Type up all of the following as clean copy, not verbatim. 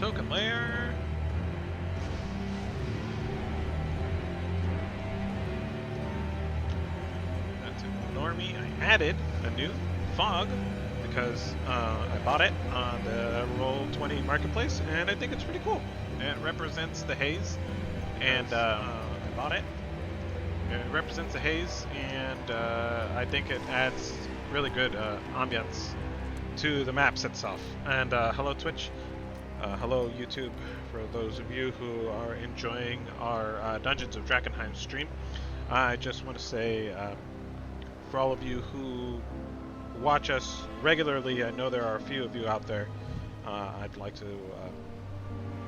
token layer. That's ignore me. I added a new fog because I bought it on the Roll20 marketplace, and I think it's pretty cool. It represents the haze, and I bought it. It represents the haze, and I think it adds really good ambiance to the maps itself. And hello Twitch, hello YouTube, for those of you who are enjoying our Dungeons of Drakkenheim stream. I just want to say, for all of you who watch us regularly, I know there are a few of you out there, I'd like to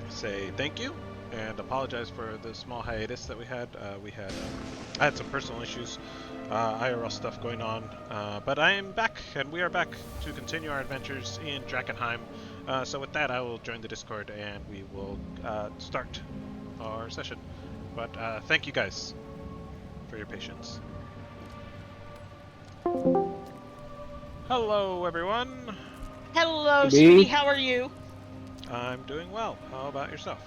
say thank you and apologize for the small hiatus that we had. I had some personal issues, IRL stuff going on, but I am back, and we are back to continue our adventures in Drakkenheim. So with that, I will join the Discord, and we will start our session. But thank you guys for your patience. Hello, everyone. Hello, sweetie. How are you? I'm doing well. How about yourself?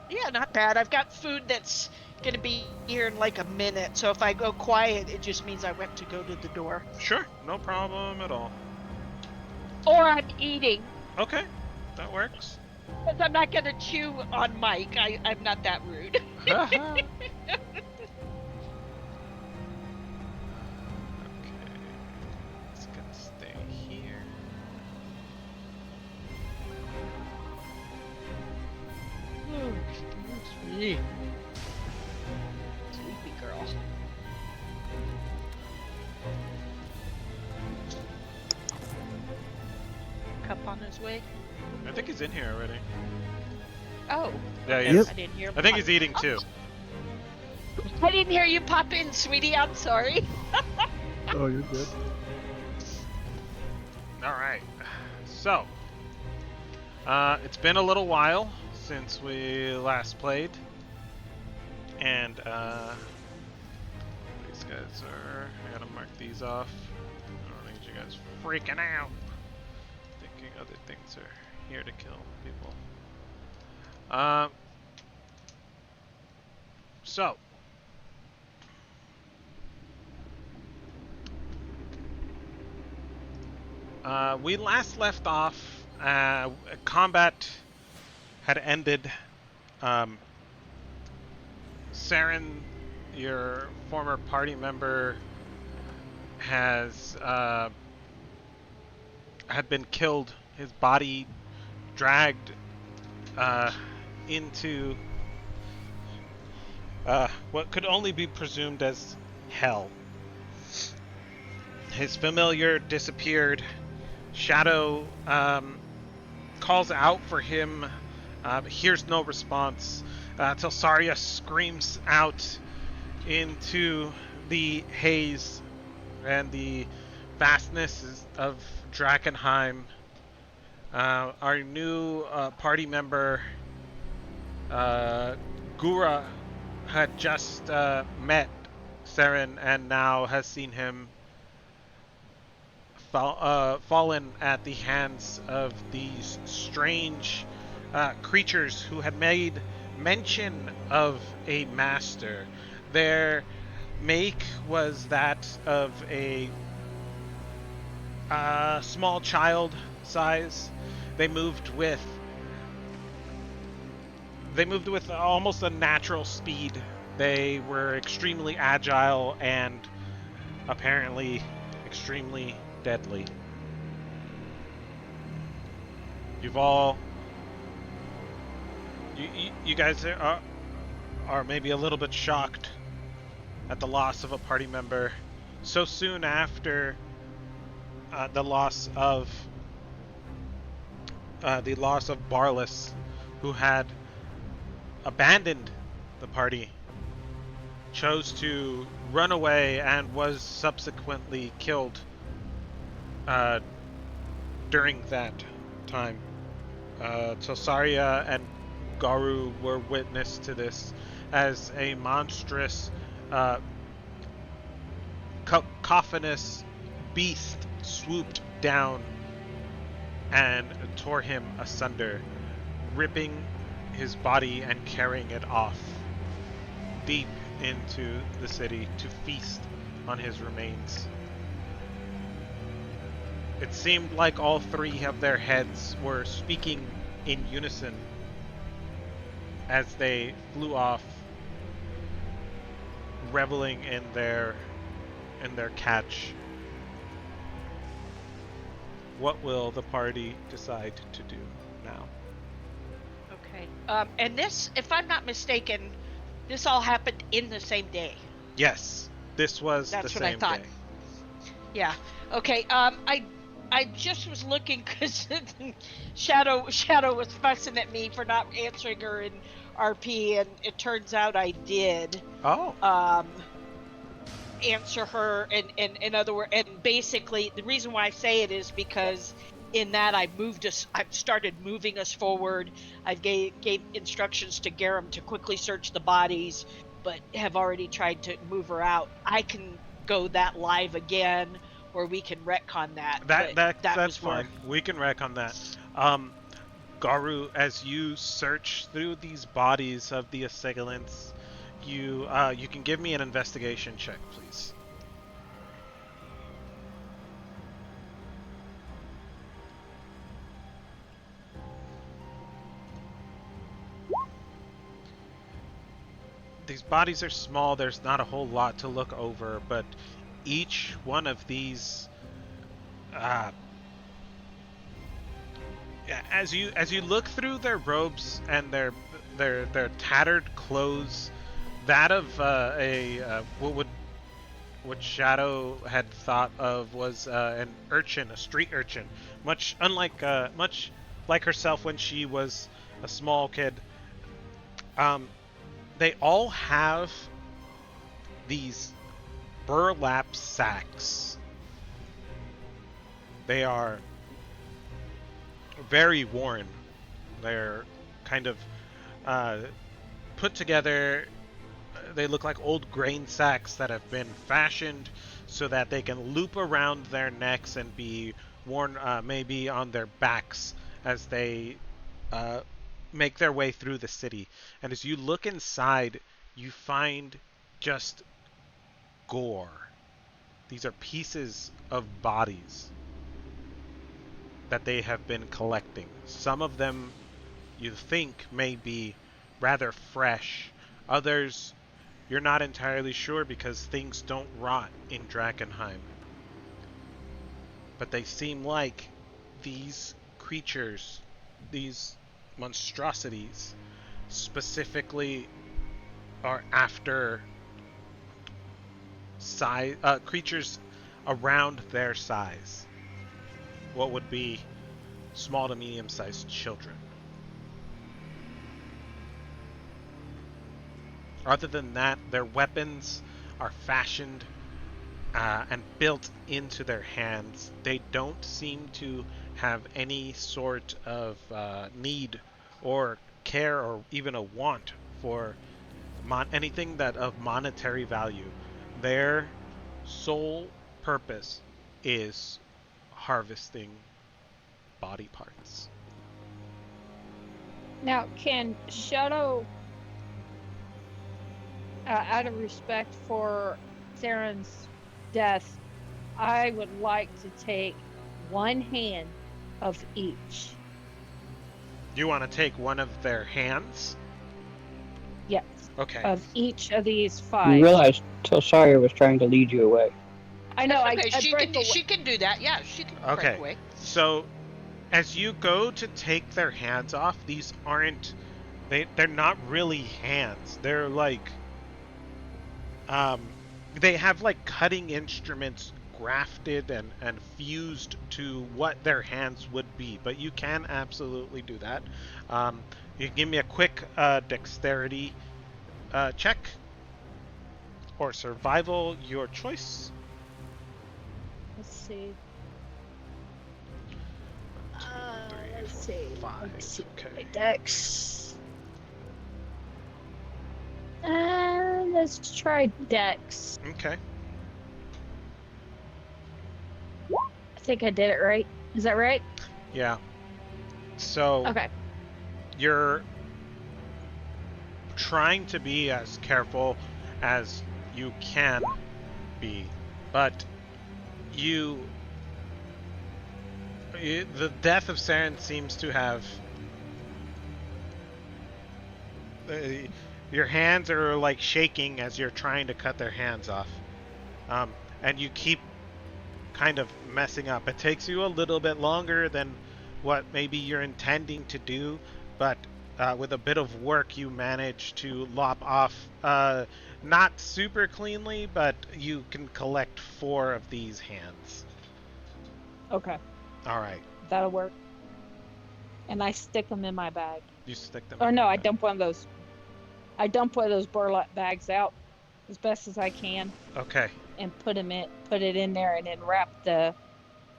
Yeah, not bad. I've got food that's going to be here in like a minute, so if I go quiet, it just means I went to go to the door. Sure, no problem at all. Or I'm eating. Okay, that works. Because I'm not going to chew on mic. I'm not that rude. Okay, it's gonna stay here. Oh, sweet. Sleepy girl. Cup on his way? I think he's in here already. Oh. Yeah, he okay. is. I didn't hear him. I think he's eating too. I didn't hear you pop in, sweetie. I'm sorry. Oh, you're good. Alright, so it's been a little while since we last played, and these guys are, I gotta mark these off. I don't need you guys freaking out, thinking other things are here to kill people. So we last left off, combat had ended. Saren, your former party member, has had been killed. His body dragged into what could only be presumed as hell. His familiar disappeared. Shadow calls out for him, hears no response, till Saria screams out into the haze and the vastness of Drakkenheim. Our new party member, Gura, had just met Saren and now has seen him fallen at the hands of these strange creatures who had made mention of a master. Their make was that of a small child size. They moved with almost a natural speed. They were extremely agile and apparently extremely deadly. You guys are maybe a little bit shocked at the loss of a party member so soon after the loss of Barlas, who had abandoned the party, chose to run away and was subsequently killed during that time. Tosaria and Garu were witness to this as a monstrous, cacophonous beast swooped down and tore him asunder, ripping his body and carrying it off deep into the city to feast on his remains. It seemed like all three of their heads were speaking in unison as they flew off, reveling in their catch. What will the party decide to do now? Okay. And this, if I'm not mistaken, this all happened in the same day. Yes, this was That's the what I same thought. day. Yeah. Okay. I just was looking because Shadow was fussing at me for not answering her in RP, and it turns out I did Oh, answer her. And in other words, and basically the reason why I say it is because in that I've started moving us forward. I've gave instructions to Garum to quickly search the bodies, but have already tried to move her out. I can go that live again, or we can retcon that. But that that's was where. fine. We can wreck on that. Garu, as you search through these bodies of the assailants, you can give me an investigation check, please. These bodies are small. There's not a whole lot to look over, but each one of these, uh, as you look through their robes and their tattered clothes, that of what Shadow had thought of was an urchin, a street urchin, much like herself when she was a small kid. Um, they all have these burlap sacks. They are very worn. They're kind of uh, put together. They look like old grain sacks that have been fashioned so that they can loop around their necks and be worn maybe on their backs as they uh, make their way through the city. And as you look inside, you find just gore. These are pieces of bodies that they have been collecting. Some of them you think may be rather fresh. Others you're not entirely sure because things don't rot in Drakkenheim. But they seem like these creatures, these monstrosities, specifically are after creatures around their size. What would be small to medium-sized children. Other than that, their weapons are fashioned and built into their hands. They don't seem to have any sort of need or care or even a want for anything that of monetary value. Their sole purpose is harvesting body parts. Now, can Shadow, out of respect for Theron's death, I would like to take one hand of each. You want to take one of their hands? Yes. Okay. Of each of these You five. realize Telsaya was trying to lead you away. I know. Okay, I she break can away. she can do that. Yeah, she can Okay. break away. So, as you go to take their hands off, these aren't they're not really hands. They're like they have like cutting instruments grafted and fused to what their hands would be, but you can absolutely do that. You can give me a quick dexterity check or survival, your choice. Let's see. 1, 2, 3, Let's 4, see. 5. Let's see. Okay. My dex. Let's try dex. Okay. I think I did it right. Is that right? Yeah. So Okay. you're trying to be as careful as you can be, but the death of Saren seems to have your hands are like shaking as you're trying to cut their hands off, and you keep kind of messing up. It takes you a little bit longer than what maybe you're intending to do, but with a bit of work you manage to lop off, not super cleanly, but you can collect 4 of these hands. Okay, All right. that'll work. And I stick them in my bag. You stick them Or in no, your I bag. dump one of those. I dump one of those burlap bags out as best as I can Okay. and put it in there, and then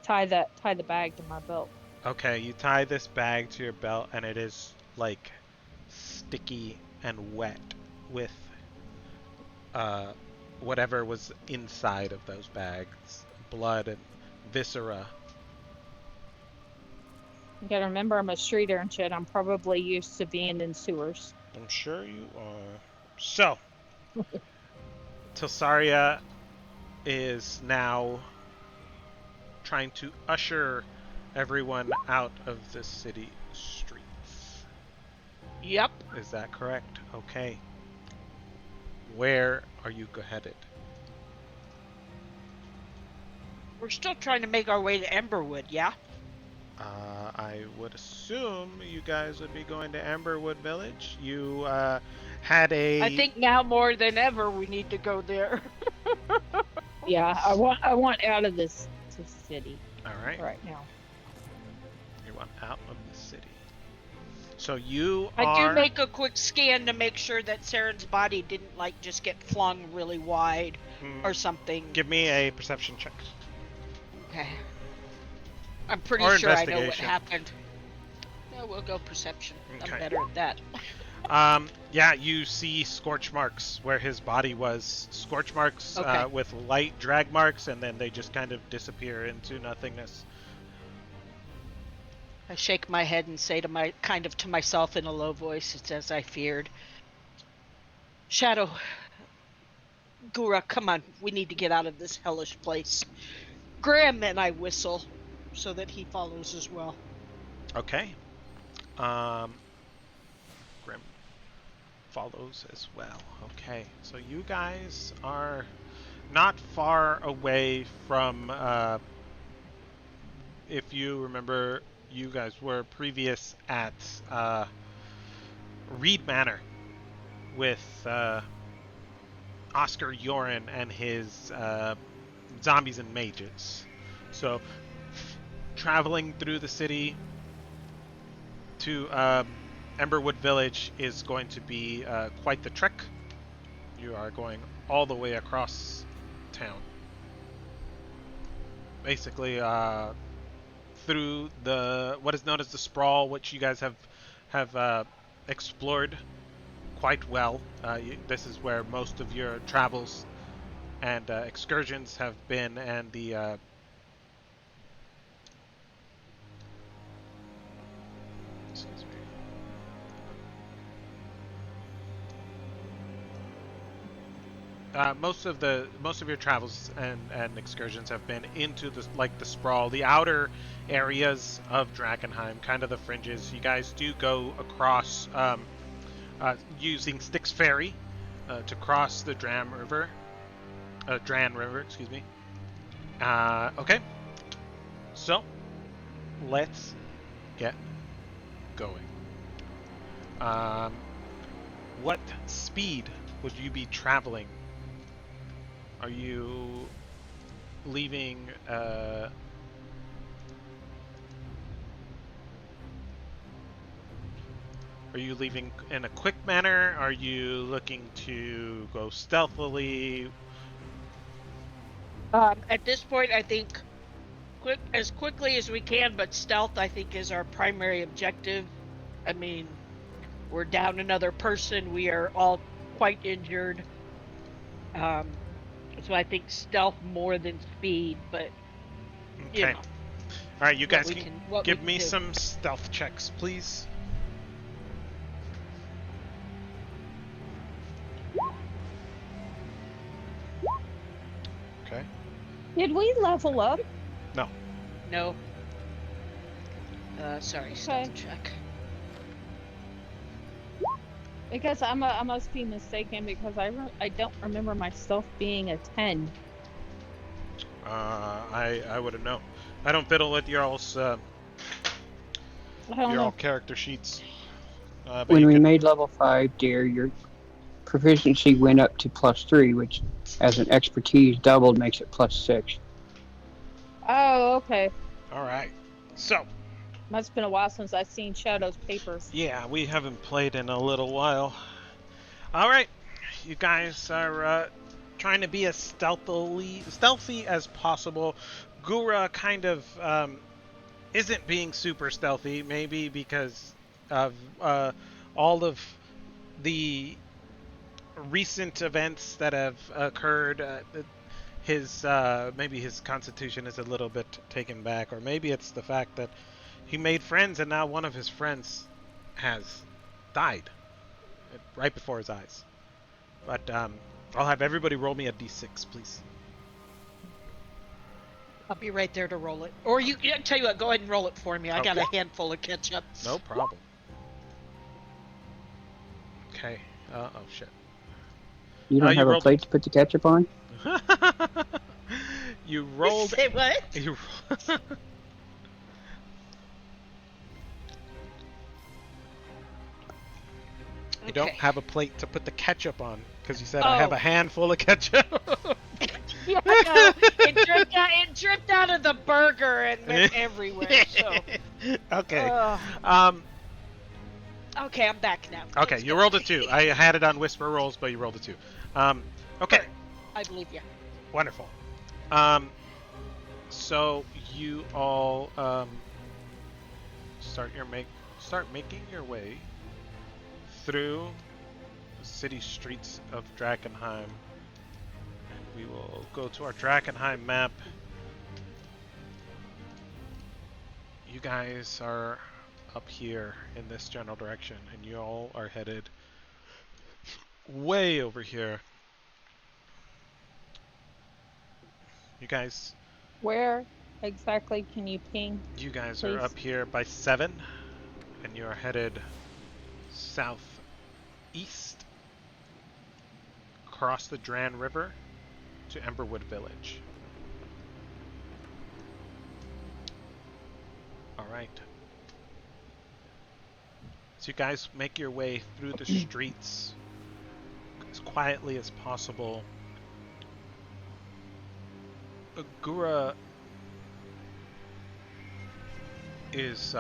tie the bag to my belt. Okay, you tie this bag to your belt, and it is like sticky and wet with whatever was inside of those bags, blood and viscera. You gotta remember, I'm a street urchin. I'm probably used to being in sewers. I'm sure you are. So, Tilsaria is now trying to usher everyone out of the city streets. Yep. Is that correct? Okay. Where are you headed? We're still trying to make our way to Emberwood, yeah? I would assume you guys would be going to Amberwood Village. You had a. I think now more than ever we need to go there. Yeah, I want out of this city All right. right now. You want out of the city. So you I are. do make a quick scan to make sure that Saren's body didn't like just get flung really wide or something. Give me a perception check. Okay. I'm pretty Or sure I know what investigation. happened. No, we'll go perception. Okay. I'm better at that. Yeah, you see scorch marks where his body was. Scorch marks Okay. with light drag marks, and then they just kind of disappear into nothingness. I shake my head and say to myself in a low voice, it's as I feared. Shadow, Gura, come on, we need to get out of this hellish place. Graham, and I whistle so that he follows as well. Okay. Grim follows as well. Okay, so you guys are not far away from. If you remember, you guys were previous at Reed Manor with Oscar Yoren and his zombies and mages. So, traveling through the city to Emberwood Village is going to be quite the trek. You are going all the way across town. Basically, through what is known as the Sprawl, which you guys have explored quite well. This is where most of your travels and excursions have been, and the excuse me. Most of your travels and excursions have been into the Sprawl, the outer areas of Drakkenheim, kind of the fringes. You guys do go across using Styx Ferry to cross the Dran River, excuse me. Okay, so let's get going. What speed would you be traveling? Are you leaving are you leaving in a quick manner? Are you looking to go stealthily? At this point, I think as quickly as we can, but stealth, I think, is our primary objective. I mean, we're down another person. We are all quite injured. So I think stealth more than speed, but you Okay. know, All right, you guys what can we give can me do. some stealth checks, please. Did we level up? No. No. Sorry, stealth check. Because I must be mistaken because I don't remember my stealth being a 10. I wouldn't know. I don't fiddle with your all's I don't your all know. character sheets. But When you we could. made level 5, dear, your proficiency went up to +3, which, as an expertise doubled, makes it +6. Oh, okay. All right. So. Must have been a while since I've seen Shadow's papers. Yeah, we haven't played in a little while. All right, you guys are trying to be as stealthy as possible. Gura kind of isn't being super stealthy, maybe because of all of the recent events that have occurred. His maybe his constitution is a little bit taken back, or maybe it's the fact that he made friends and now one of his friends has died right before his eyes. But I'll have everybody roll me a d6, please. I'll be right there to roll it. Or you tell you what, go ahead and roll it for me. I got a handful of ketchup. No problem. Okay. Oh shit. You don't you have a rolled plate to put the ketchup on? You rolled. Say what? You. You don't have a plate to put the ketchup on because you said I have a handful of ketchup. Yeah, no, it dripped out of the burger and went everywhere. So. Okay. Okay, I'm back now. Okay, you rolled a 2. I had it on whisper rolls, but you rolled a 2. Okay. I believe you. Wonderful. So you all start making your way through the city streets of Drakkenheim. And we will go to our Drakkenheim map. You guys are up here in this general direction, and you all are headed way over here. You guys... Where exactly can you ping? You guys please? are up here by 7, and you are headed southeast, across the Dran River to Emberwood Village. Alright. So you guys make your way through the streets as quietly as possible. Agura is,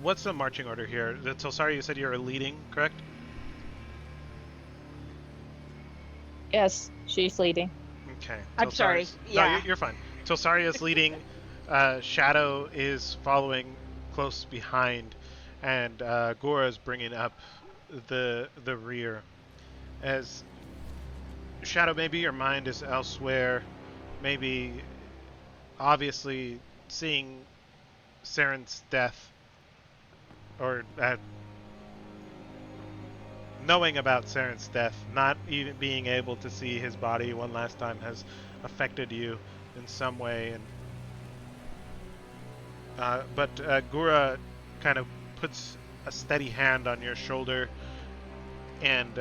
what's the marching order here? Tilsari, you said you were leading, correct? Yes, she's leading. Okay. I'm sorry. Yeah. No, you're fine. Tilsari is leading. Shadow is following close behind, and Gora is bringing up the rear. As Shadow, maybe your mind is elsewhere. Maybe, obviously, seeing Saren's death, or knowing about Saren's death, not even being able to see his body one last time has affected you in some way. And but Gura kind of puts a steady hand on your shoulder, and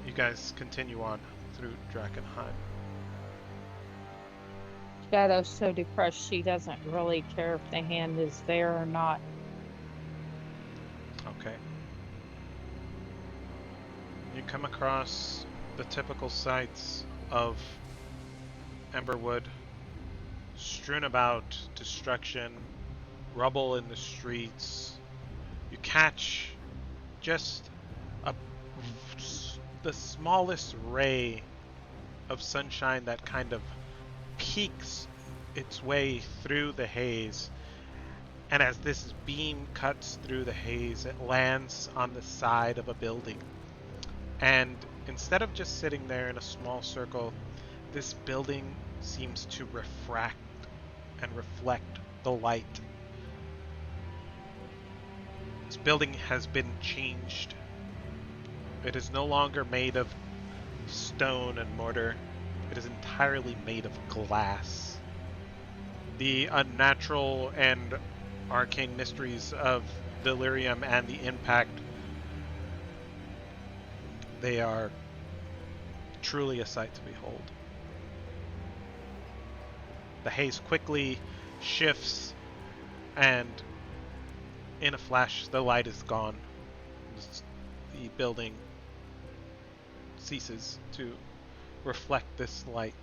you guys continue on through Drakkenheim. Shadow's so depressed she doesn't really care if the hand is there or not. Okay. You come across the typical sights of Emberwood, strewn about destruction, rubble in the streets. You catch just the smallest ray of sunshine that kind of peeks its way through the haze, and as this beam cuts through the haze, it lands on the side of a building. And instead of just sitting there in a small circle, this building seems to refract and reflect the light. This building has been changed. It is no longer made of stone and mortar. It is entirely made of glass. the unnatural and arcane mysteries of delirium and the impact, they are truly a sight to behold. The haze quickly shifts, and in a flash, the light is gone. The building ceases to reflect this light.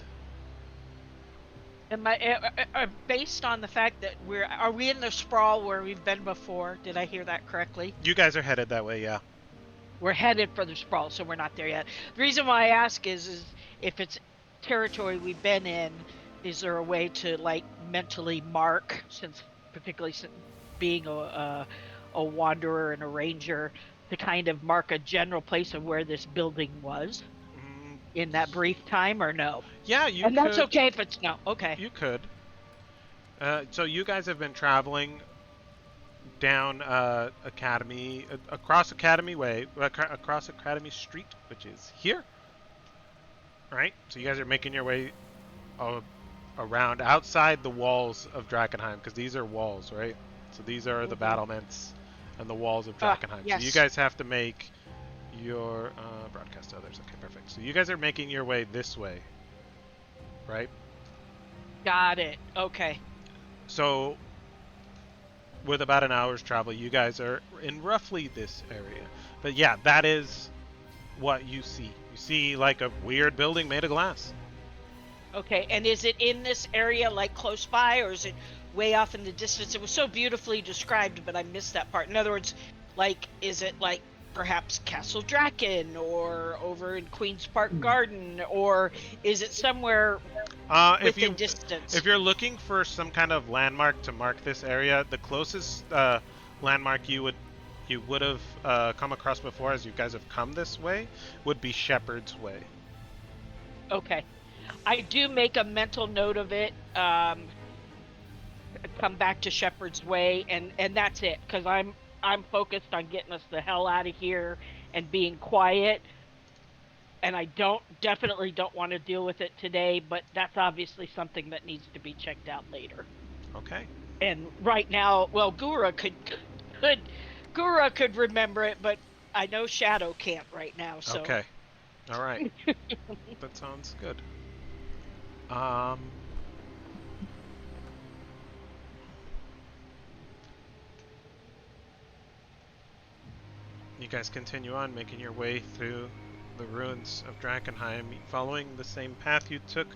Based on the fact that are we in the sprawl where we've been before? Did I hear that correctly? You guys are headed that way, yeah. We're headed for the sprawl, so we're not there yet. The reason why I ask is if it's territory we've been in, is there a way to like mentally mark, particularly being a wanderer and a ranger, to kind of mark a general place of where this building was in that brief time, or no? Yeah, you and could. That's okay if it's no. Okay. You could. So you guys have been traveling down Academy, across Academy Way, across Academy Street, which is here. Right? So you guys are making your way around outside the walls of Drakkenheim, because these are walls, right? So these are the battlements and the walls of Drakkenheim. Yes. So you guys have to make your broadcast to others. Okay, perfect. So you guys are making your way this way, right? Got it. Okay. So with about an hour's travel, you guys are in roughly this area. But yeah, that is what you see. You see like a weird building made of glass. Okay, and is it in this area, like close by, or is it way off in the distance? It was so beautifully described, but I missed that part. In other words, like, is it like perhaps Castle Draken, or over in Queen's Park Garden, or is it somewhere within distance? If you're looking for some kind of landmark to mark this area, the closest landmark you would have come across before, as you guys have come this way, would be Shepherd's Way. Okay. I do make a mental note of it. Come back to Shepherd's Way, and that's it. Because I'm focused on getting us the hell out of here and being quiet. And I definitely don't want to deal with it today. But that's obviously something that needs to be checked out later. Okay. And right now, well, Gura could remember it, but I know Shadow can't right now. So. Okay. All right. That sounds good. You guys continue on, making your way through the ruins of Drakkenheim, following the same path you took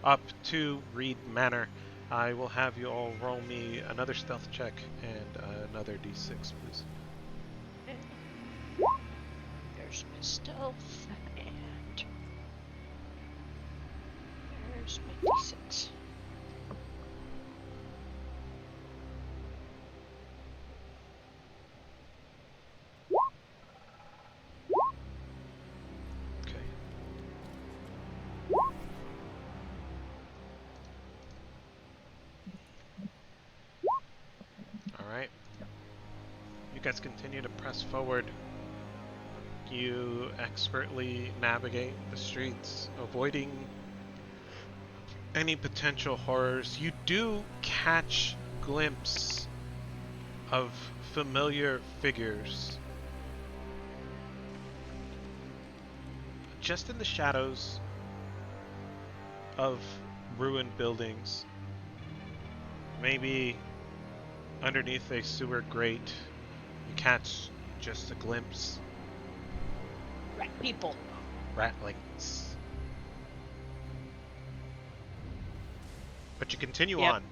up to Reed Manor. I will have you all roll me another stealth check and another d6, please. There's my stealth, and there's my d6. Okay. Alright. You guys continue to press forward. You expertly navigate the streets, avoiding any potential horrors. You do catch glimpse of familiar figures just in the shadows of ruined buildings. Maybe underneath a sewer grate, you catch just a glimpse. Rat people. Ratlings. But you continue Yep. on.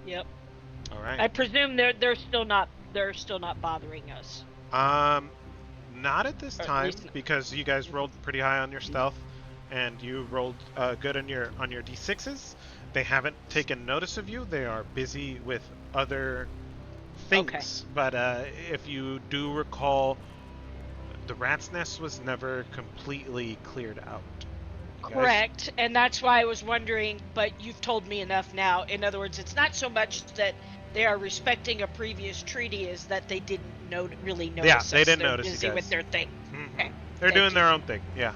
Yep. All right. I presume they're still not bothering us. Not at this Or at time, least- because you guys rolled pretty high on your stealth, and you rolled good on your d6s. They haven't taken notice of you. They are busy with other things. Okay. But if you do recall, the rat's nest was never completely cleared out. You guys- Correct, and that's why I was wondering, but you've told me enough now. In other words, it's not so much that they are respecting a previous treaty, is that they didn't really notice us. they didn't They're notice you busy guys. with their thing. Mhm. Okay. They're Thank doing you. their own thing. Yeah.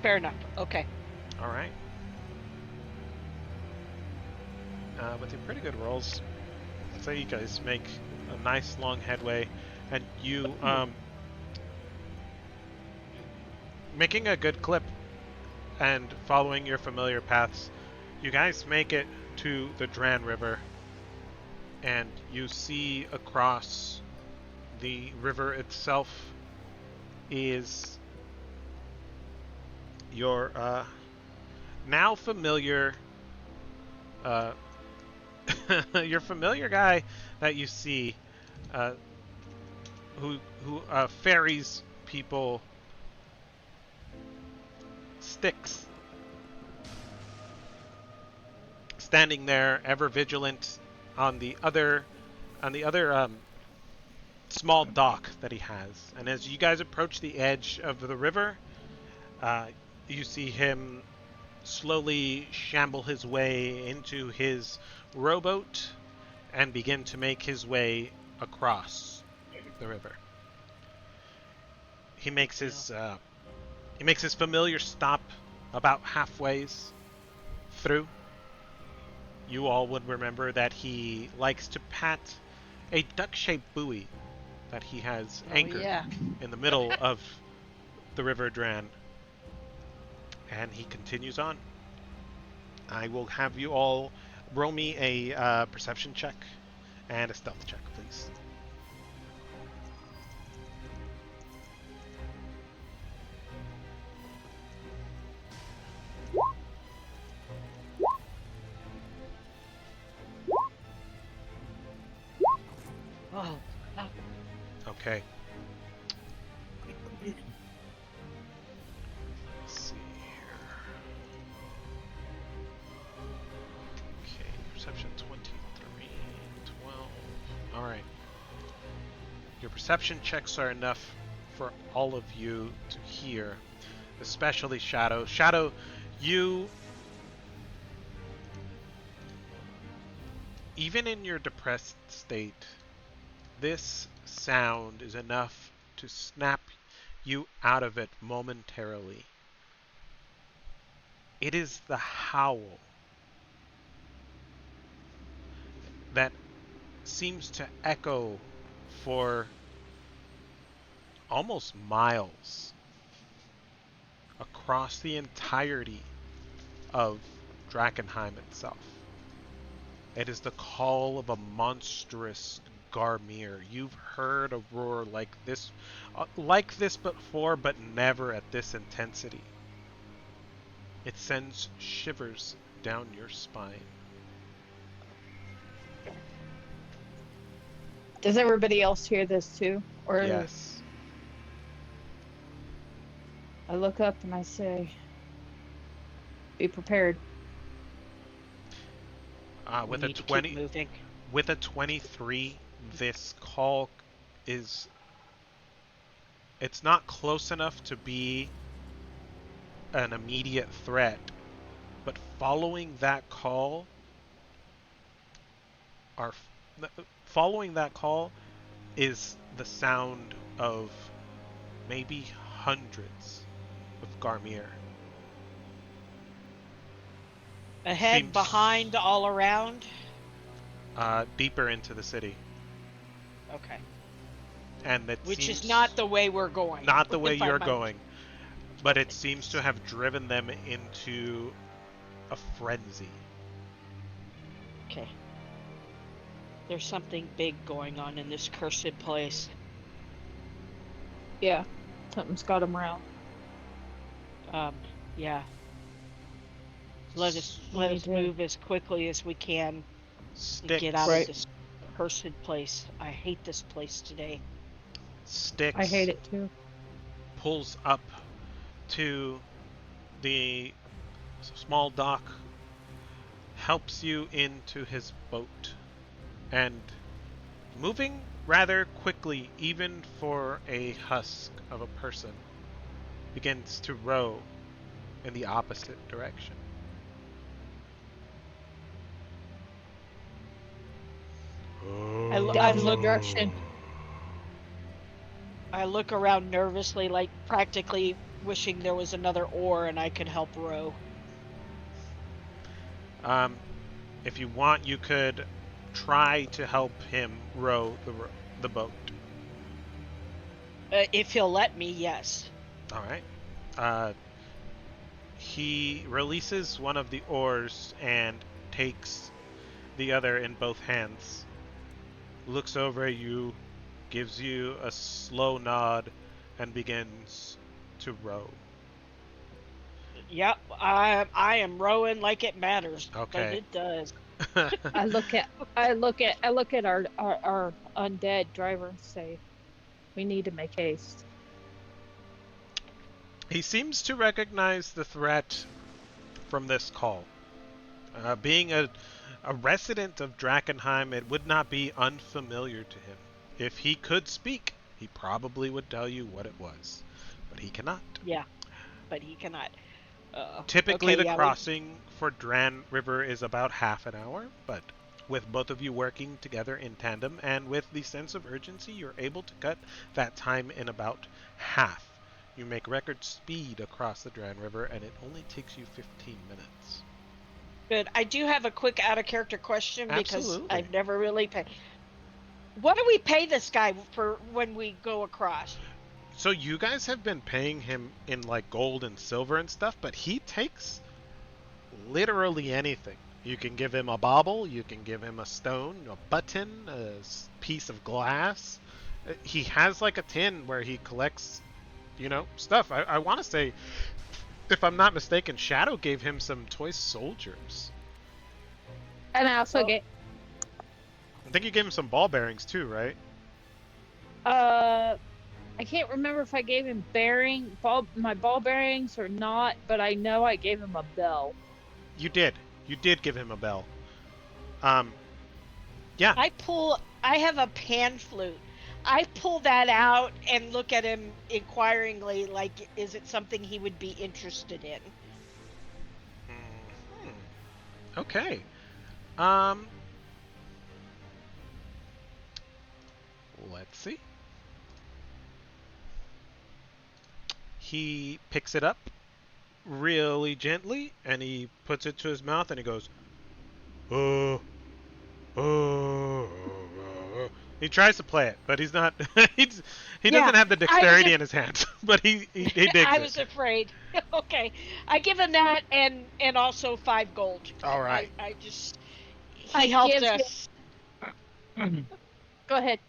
Fair enough. Okay. All right. with your pretty good rolls, so you guys make a nice long headway, and you making a good clip and following your familiar paths, you guys make it to the Dran River, and you see across the river itself is your now familiar your familiar guy that you see who ferries people Styx, standing there ever vigilant on the other small dock that he has. And as you guys approach the edge of the river, you see him slowly shamble his way into his rowboat and begin to make his way across the river. He makes his familiar stop about halfway through. You all would remember that he likes to pat a duck-shaped buoy that he has anchored in the middle of the River Dran. And he continues on. I will have you all roll me a perception check and a stealth check, please. Oh. Okay. Let's see here. Okay, perception 23, 12. Alright. Your perception checks are enough for all of you to hear, especially Shadow. Shadow, you... even in your depressed state, this sound is enough to snap you out of it momentarily. It is the howl that seems to echo for almost miles across the entirety of Drakkenheim itself. It is the call of a monstrous Garmir. You've heard a roar like this before, but never at this intensity. It sends shivers down your spine. Does everybody else hear this too? Or Yes. I look up and I say, be prepared. With a 23, this call is... it's not close enough to be an immediate threat, but following that call is the sound of maybe hundreds of Garmir. Ahead, behind, all around? Deeper into the city. Okay. And it Which seems is not the way we're going. not the way you're going, but it seems to have driven them into a frenzy. Okay. There's something big going on in this cursed place. Yeah, something's got them around. Yeah. Let us move as quickly as we can and get out of this cursed place. I hate this place today. Styx I hate it too. pulls up to the small dock, helps you into his boat, and moving rather quickly, even for a husk of a person, begins to row in the opposite direction. I look around nervously, like practically wishing there was another oar and I could help row. If you want, you could try to help him row the boat. If he'll let me, yes. All right. Uh, he releases one of the oars and takes the other in both hands. Looks over at you, gives you a slow nod, and begins to row. Yep, I am rowing like it matters, because Okay. it does. I look at our undead driver and say, we need to make haste. He seems to recognize the threat from this call. Being a resident of Drakkenheim, it would not be unfamiliar to him. If he could speak, he probably would tell you what it was, but he cannot. Yeah, but he cannot. Typically, Okay, the yeah, crossing for Dran River is about half an hour, but with both of you working together in tandem and with the sense of urgency, you're able to cut that time in about half. You make record speed across the Dran River, and it only takes you 15 minutes. good. I do have a quick out of character question because Absolutely. I've never really paid. What do we pay this guy for when we go across? So you guys have been paying him in like gold and silver and stuff, but he takes literally anything. You can give him a bauble, you can give him a stone, a button, a piece of glass. He has like a tin where he collects, stuff. I want to say, if I'm not mistaken, Shadow gave him some toy soldiers. And I also Oh. get, I think you gave him some ball bearings too, right? I can't remember if I gave him my ball bearings or not, but I know I gave him a bell. You did. You did give him a bell. Yeah. I have a pan flute. I pull that out and look at him inquiringly, like, is it something he would be interested in? Okay. Let's see. He picks it up really gently and he puts it to his mouth and he goes, oh, oh, oh. He tries to play it, but he's not. He doesn't have the dexterity in his hands, but he digs I it. was afraid. Okay, I give him that and also 5 gold. All right. I just he I helped give him- us. Go ahead.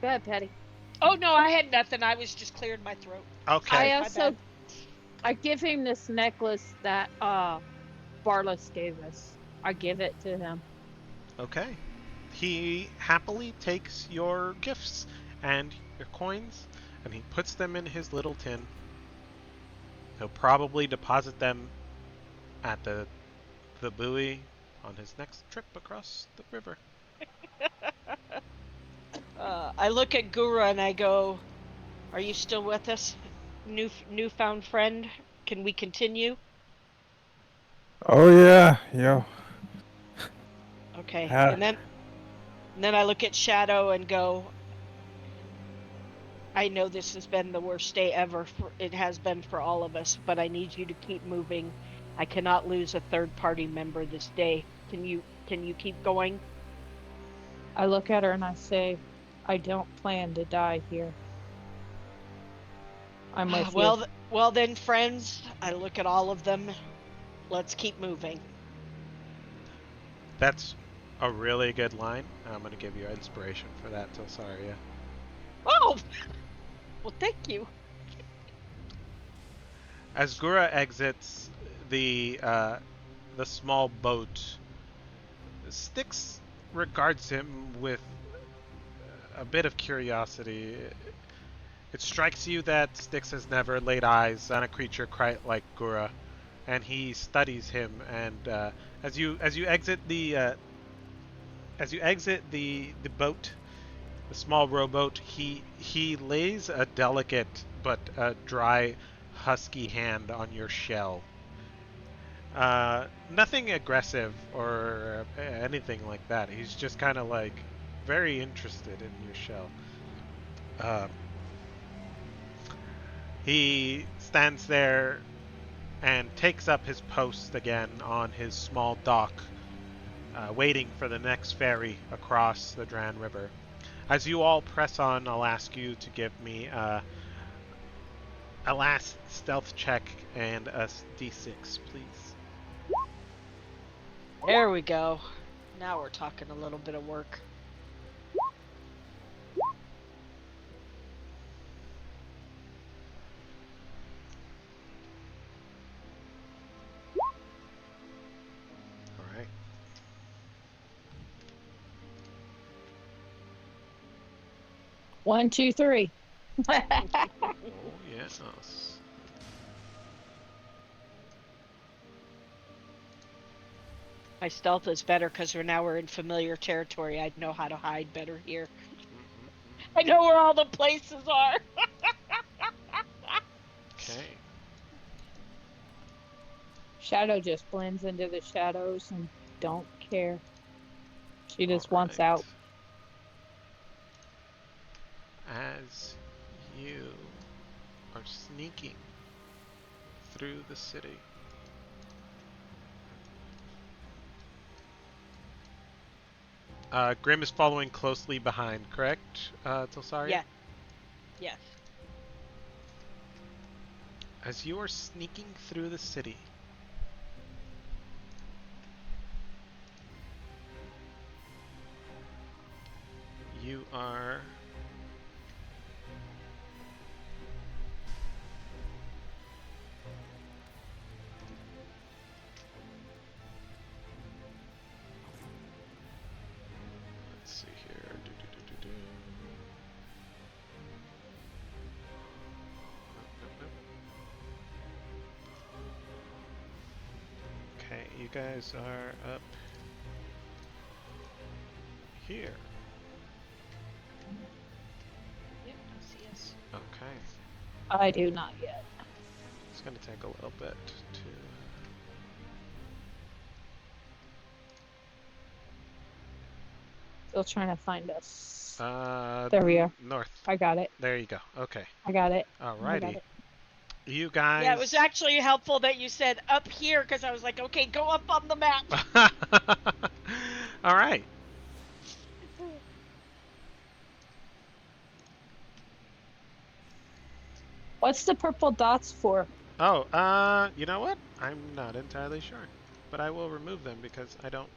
Go ahead, Patty. Oh no, I had nothing. I was just clearing my throat. Okay. I give him this necklace that Barlas gave us. I give it to him. Okay. He happily takes your gifts and your coins and he puts them in his little tin. He'll probably deposit them at the buoy on his next trip across the river. I look at Gura and I go, "Are you still with us, newfound friend? Can we continue?" Oh yeah, yeah. Okay, Ah. and then I look at Shadow and go, "I know this has been the worst day ever. It has been for all of us, but I need you to keep moving. I cannot lose a third-party member this day. Can you keep going?" I look at her and I say, I don't plan to die here. I'm with you. Well then, friends. I look at all of them. Let's keep moving. That's a really good line. I'm going to give you inspiration for that, Tilsaria. Oh, well, thank you. As Gura exits the small boat, Styx regards him with a bit of curiosity. It strikes you that Styx has never laid eyes on a creature quite like Gura, and he studies him. And as you exit the boat, the small rowboat, he lays a delicate but dry, husky hand on your shell. Nothing aggressive or anything like that. He's just kind of like very interested in your shell. He stands there and takes up his post again on his small dock, waiting for the next ferry across the Dran River. As you all press on, I'll ask you to give me a last stealth check and a d6, please. There we go. Now we're talking a little bit of work. All right. 1, 2, 3. Oh, yes. My stealth is better because we're in familiar territory. I'd know how to hide better here. I know where all the places are. Okay. Shadow just blends into the shadows and don't care. She just All wants right. out. As you are sneaking through the city, Grim is following closely behind, correct, Tilsaria? Yeah. Yes. As you are sneaking through the city, you are let's see here. Okay, you guys are up here. Yep, I see us. Okay. I do not yet. It's going to take a little bit to... Still trying to find us. There There we are. North. I got it. There you go. Okay. I got it. I got Alrighty. it. You guys... Yeah, it was actually helpful that you said up here because I was like, okay, go up on the map. Alright. What's the purple dots for? Oh, you know what? I'm not entirely sure. But I will remove them because I don't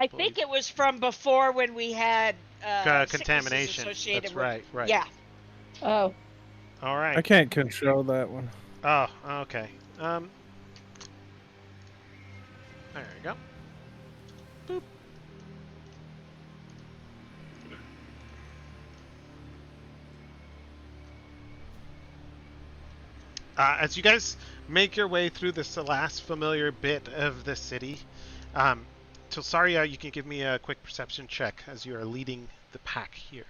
I believe... think it was from before when we had sicknesses contamination. associated That's with... right, right. Yeah. Oh, Alright. I can't control that one. Oh, okay. There you go. Boop. As you guys make your way through this last familiar bit of the city, Tilsaria, you can give me a quick perception check as you are leading the pack here.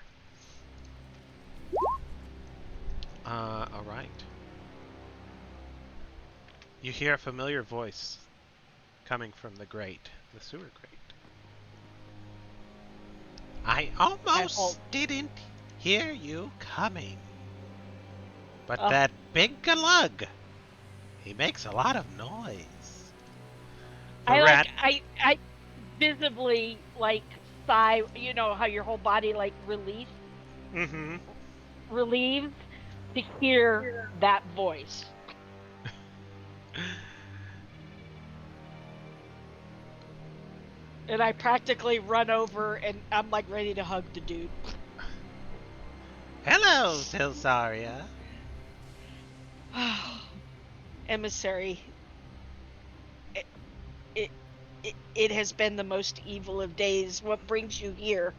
All right. You hear a familiar voice coming from the grate, the sewer grate. I almost didn't hear you coming. But that big glug, he makes a lot of noise. I visibly like sigh, you know how your whole body like relieves to hear that voice. And I practically run over and I'm like ready to hug the dude. Hello, Tilsaria. Emissary, it has been the most evil of days. What brings you here?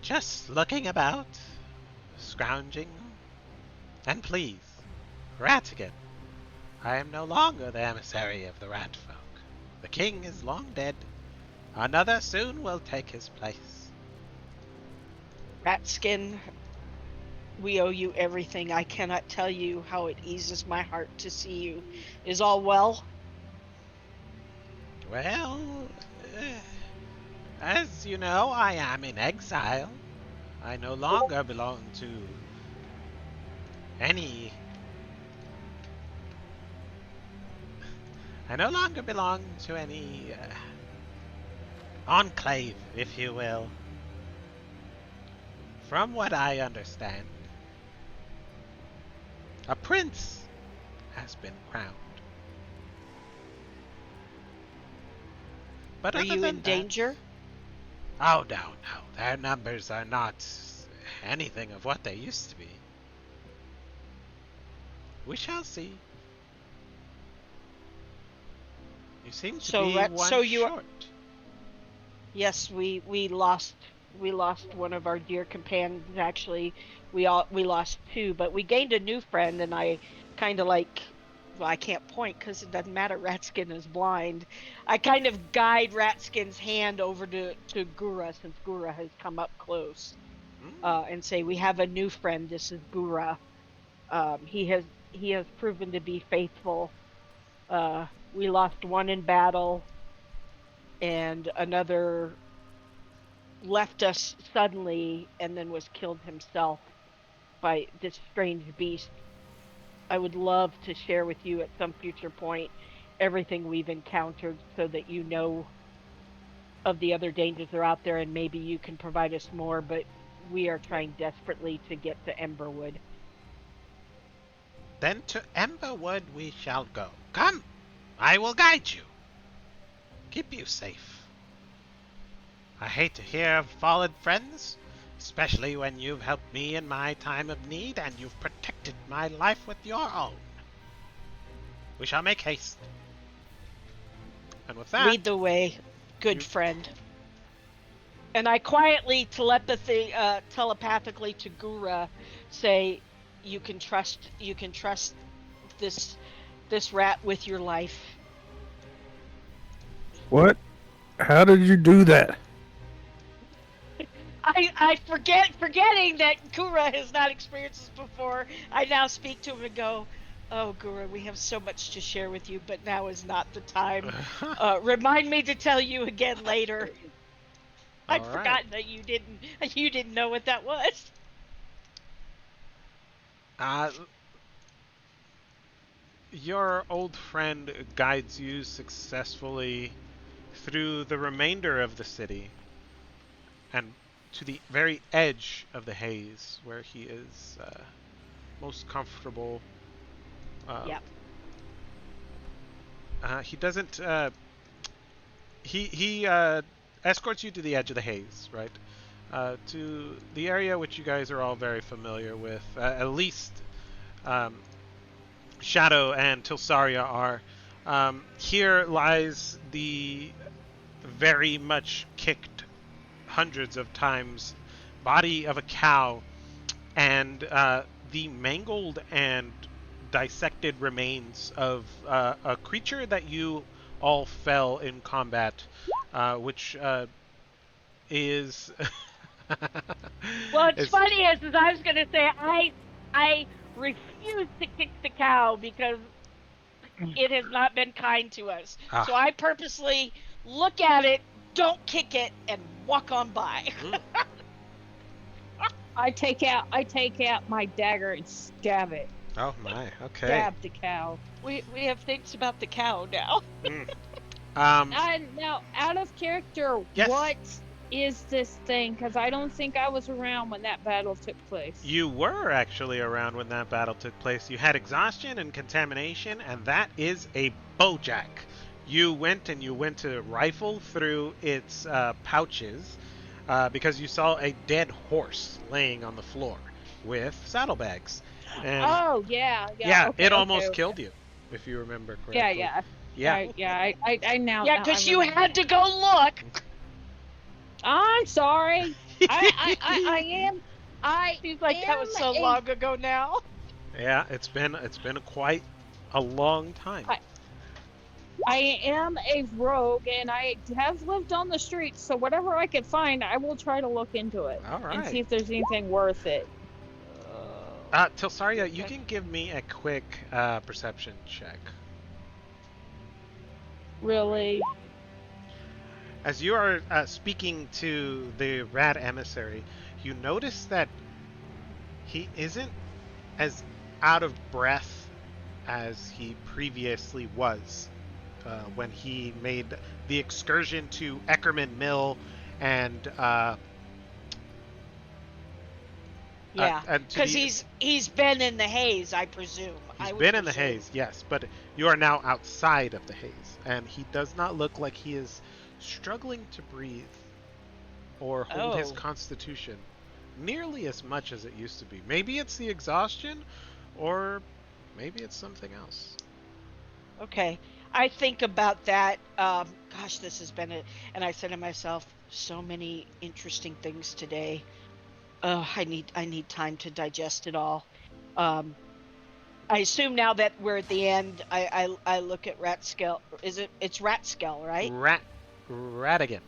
Just looking about, scrounging, and please, Ratigan, I am no longer the emissary of the rat folk. The king is long dead. Another soon will take his place. Ratskin, we owe you everything. I cannot tell you how it eases my heart to see you. Is all well? Well, as you know, I am in exile. I no longer belong to I no longer belong to any enclave, if you will. From what I understand, a prince has been crowned. But Are other you than in that, danger? oh no, no, their numbers are not anything of what they used to be. We shall see. You seem to So be one you are. short. Yes, we lost one of our dear companions. Actually, we lost two, but we gained a new friend, and I kind of like. Well, I can't point because it doesn't matter. Ratskin is blind. I kind of guide Ratskin's hand over to Gura, since Gura has come up close, Hmm. and say, "We have a new friend. This is Gura. He has proven to be faithful. We lost one in battle, and another left us suddenly and then was killed himself by this strange beast. I would love to share with you at some future point everything we've encountered so that you know of the other dangers that are out there, and maybe you can provide us more, but we are trying desperately to get to Emberwood." Then to Emberwood we shall go. Come, I will guide you. Keep you safe. I hate to hear of fallen friends, especially when you've helped me in my time of need and you've protected my life with your own. We shall make haste. And with that, Lead the way, good you... friend. And I quietly telepathically to Gura say, you can trust this rat with your life. What? How did you do that? I forgetting that Gura has not experienced this before. I now speak to him and go, "Oh, Gura, we have so much to share with you, but now is not the time. Remind me to tell you again later." I'd All right. forgotten that you didn't know what that was. Uh, your old friend guides you successfully through the remainder of the city and to the very edge of the haze where he is most comfortable. Um, Yep. he doesn't. He escorts you to the edge of the haze, right? To the area which you guys are all very familiar with. At least um, Shadow and Tilsaria are. Here lies the very much kicked hundreds of times body of a cow and the mangled and dissected remains of a creature that you all fell in combat, which is Well, it's is funny as I was gonna say I refuse to kick the cow because it has not been kind to us. ah So I purposely look at it, don't kick it, and walk on by. mm, I take out my dagger and stab it. oh my, okay. Stab the cow. We have things about the cow now. Mm. Um, And now, out of character, yes, what is this thing? Because I don't think I was around when that battle took place. you were actually around when that battle took place. You had exhaustion and contamination, and that is a bowjack. You went to rifle through its pouches because you saw a dead horse laying on the floor with saddlebags. And Oh yeah, yeah. yeah, Okay, it okay, almost okay. killed you, if you remember Yeah, correctly. yeah. Yeah. Yeah. I now, Yeah, now I because you remember. had to go look. I'm sorry. I am. I Seems like that am was so a. long ago now. Yeah, it's been quite a long time. I, I am a rogue, and I have lived on the streets. So whatever I can find, I will try to look into it All and see right. if there's anything worth it. Tilsaria, you Okay. can give me a quick perception check. Really. As you are speaking to the rat emissary, you notice that he isn't as out of breath as he previously was. when he made the excursion to Eckerman Mill and Yeah, to because the he's been in the haze, I presume. he's I would been in the presume. haze, yes, but you are now outside of the haze, and he does not look like he is struggling to breathe or hold his Oh, constitution nearly as much as it used to be. Maybe it's the exhaustion, or maybe it's something else. okay. I think about that. Gosh, this has been and I said to myself, so many interesting things today. I need time to digest it all. Um, I assume now that we're at the end, I look at Ratskel. It's Ratskel, right? Radigan.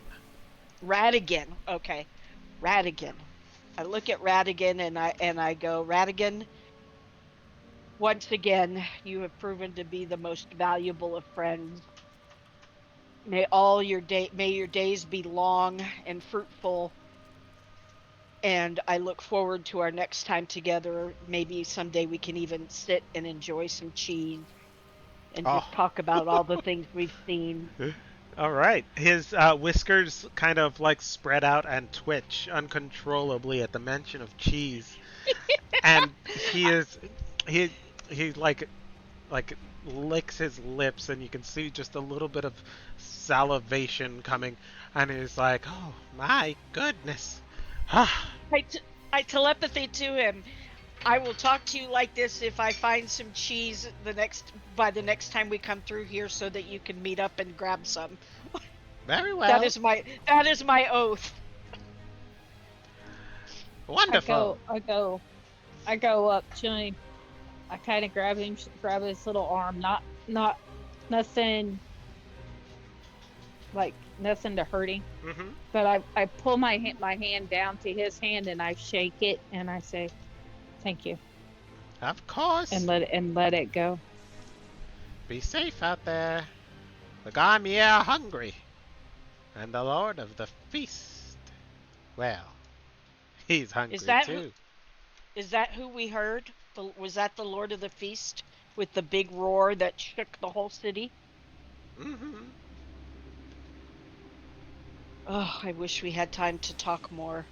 Radigan. Okay, Radigan. I look at Radigan and I go, Radigan, once again, you have proven to be the most valuable of friends. May your days be long and fruitful, and I look forward to our next time together. Maybe someday we can even sit and enjoy some cheese and Oh. just talk about all the things we've seen. All right. His whiskers kind of like spread out and twitch uncontrollably at the mention of cheese, and he he like licks his lips, and you can see just a little bit of salivation coming, and he's like, "Oh my goodness." I, t- I telepathy to him. I will talk to you like this if I find some cheese by the next time we come through here, so that you can meet up and grab some. Very That well. is my oath. I Wonderful. go, I go, I go up to him. I kind of grab his little arm. Not nothing like nothing to hurt him. Mhm. But I pull my hand down to his hand and I shake it and I say, "Thank you," Of course. and let it go. Be safe out there. The Garmier are hungry, and the Lord of the Feast, well, he's Is hungry that who? too. Is that who we heard? Was that the Lord of the Feast with the big roar that shook the whole city? Mhm. Oh, I wish we had time to talk more.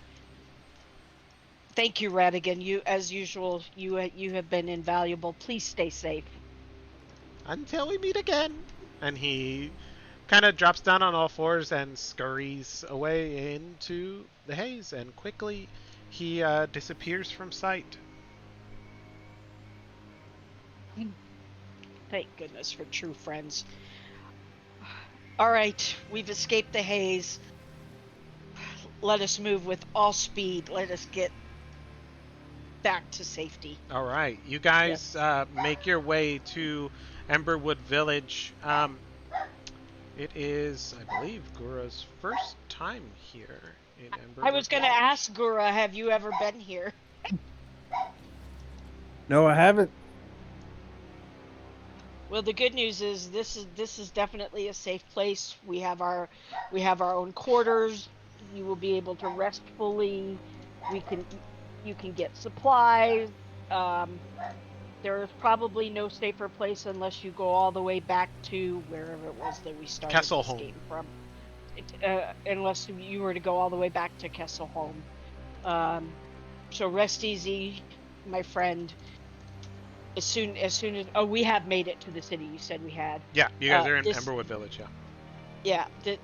Thank you, Radigan. You, as usual, you have been invaluable. Please stay safe. Until we meet again. And he kind of drops down on all fours and scurries away into the haze, and quickly he disappears from sight. Thank goodness for true friends. All right, we've escaped the haze. Let us move with all speed. Let us get back to safety. All right, you guys Yes. make your way to Emberwood Village. It is, I believe, Gura's first time here in I Emberwood was going to Village. ask Gura, have you ever been here? No, I haven't. Well, the good news is this is definitely a safe place. We have our own quarters. You will be able to rest fully. We can You can get supplies. Um, there is probably no safer place unless you go all the way back to wherever it was that we started this Kesselholm. game from. Unless you were to go all the way back to Kesselholm. So rest easy, my friend. As soon as we have made it to the city. You said we had. Yeah, you guys are in This Emberwood Village, yeah. Yeah,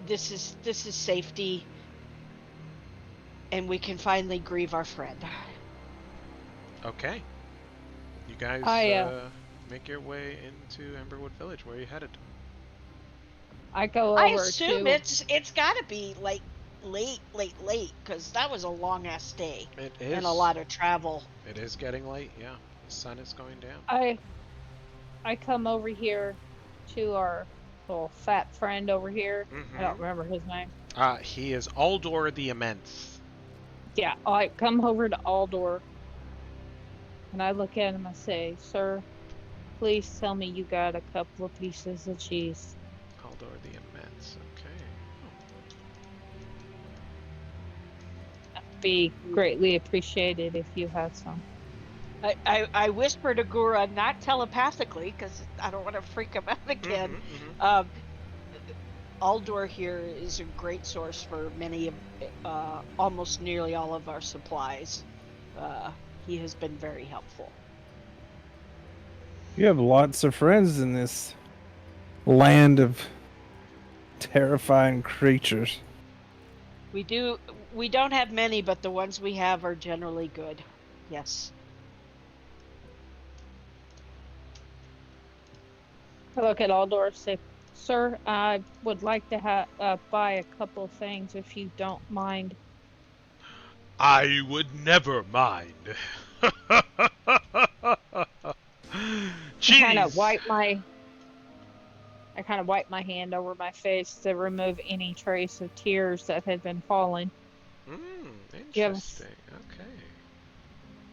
this is safety, and we can finally grieve our friend. Okay. You guys I make your way into Emberwood Village. Where are you headed? I go I over assume to it's got to be like late, because that was a long ass day It and a is. lot of travel. It is getting late, yeah. The sun is going down. I come over here to our little fat friend over here. I Mm-hmm. don't remember his name. He is Aldor the Immense. Yeah, I come over to Aldor and I look at him and say, "Sir, please tell me you got a couple of pieces of cheese." Aldor the Immense, okay. Be greatly appreciated if you had some. I whisper to Gura, not telepathically, because I don't want to freak him out again. Um, Aldor here is a great source for many of, almost nearly all of our supplies. He has been very helpful. You have lots of friends in this land of terrifying creatures. We do. We don't have many, but the ones we have are generally good. Yes. I look at Aldor and say, "Sir, I would like to buy a couple things if you don't mind." I would never mind. I kind of Cheese. wipe my hand over my face to remove any trace of tears that had been falling. Do you have, Interesting. Okay.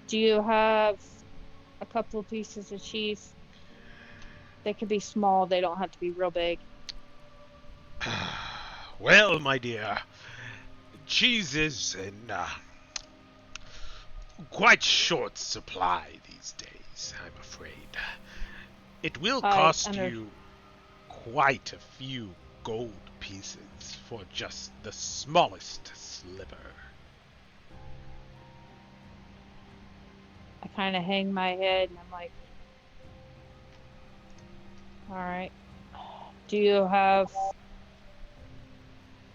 do you have a couple of pieces of cheese? They could be small, they don't have to be real big. Well, my dear, cheese is in quite short supply these days, I'm afraid. It will cost you quite a few gold pieces for just the smallest sliver. I kind of hang my head and I'm like, all right. Do you have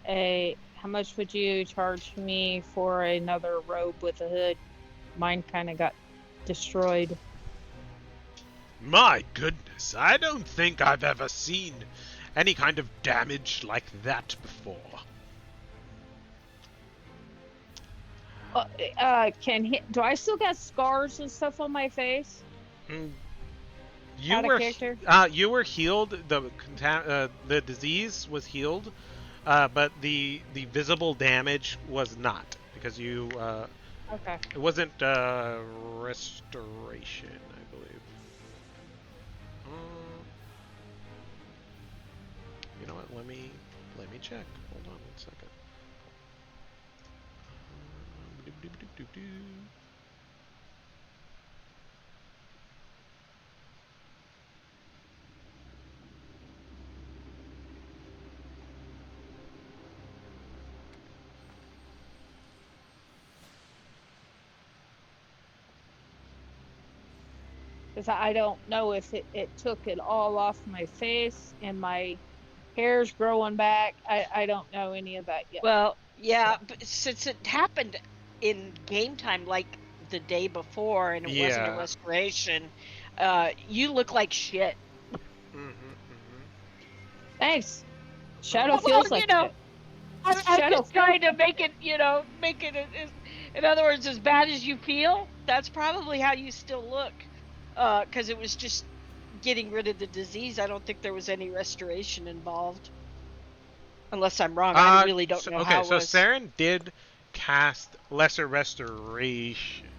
how much would you charge me for another robe with a hood? Mine kind of got destroyed. My goodness, I don't think I've ever seen any kind of damage like that before. Do I still got scars and stuff on my face? You Out of were character? you were healed. The disease was healed, but the visible damage was not because you Okay. it wasn't restoration, I believe. You know what? Let me check. Hold on one second. Because I don't know if it took it all off my face and my hair's growing back. I don't know any of that yet. Well, yeah, So. but since it happened in game time, like the day before, and it wasn't a Yeah. restoration, you look like shit. Thanks. Shadow Well, feels you like know, shit. I'm Shadow just trying to make it, make it, in other words, as bad as you feel. That's probably how you still look, because it was just getting rid of the disease. I don't think there was any restoration involved, unless I'm wrong. I really don't know how it So was. Saren did cast Lesser Restoration.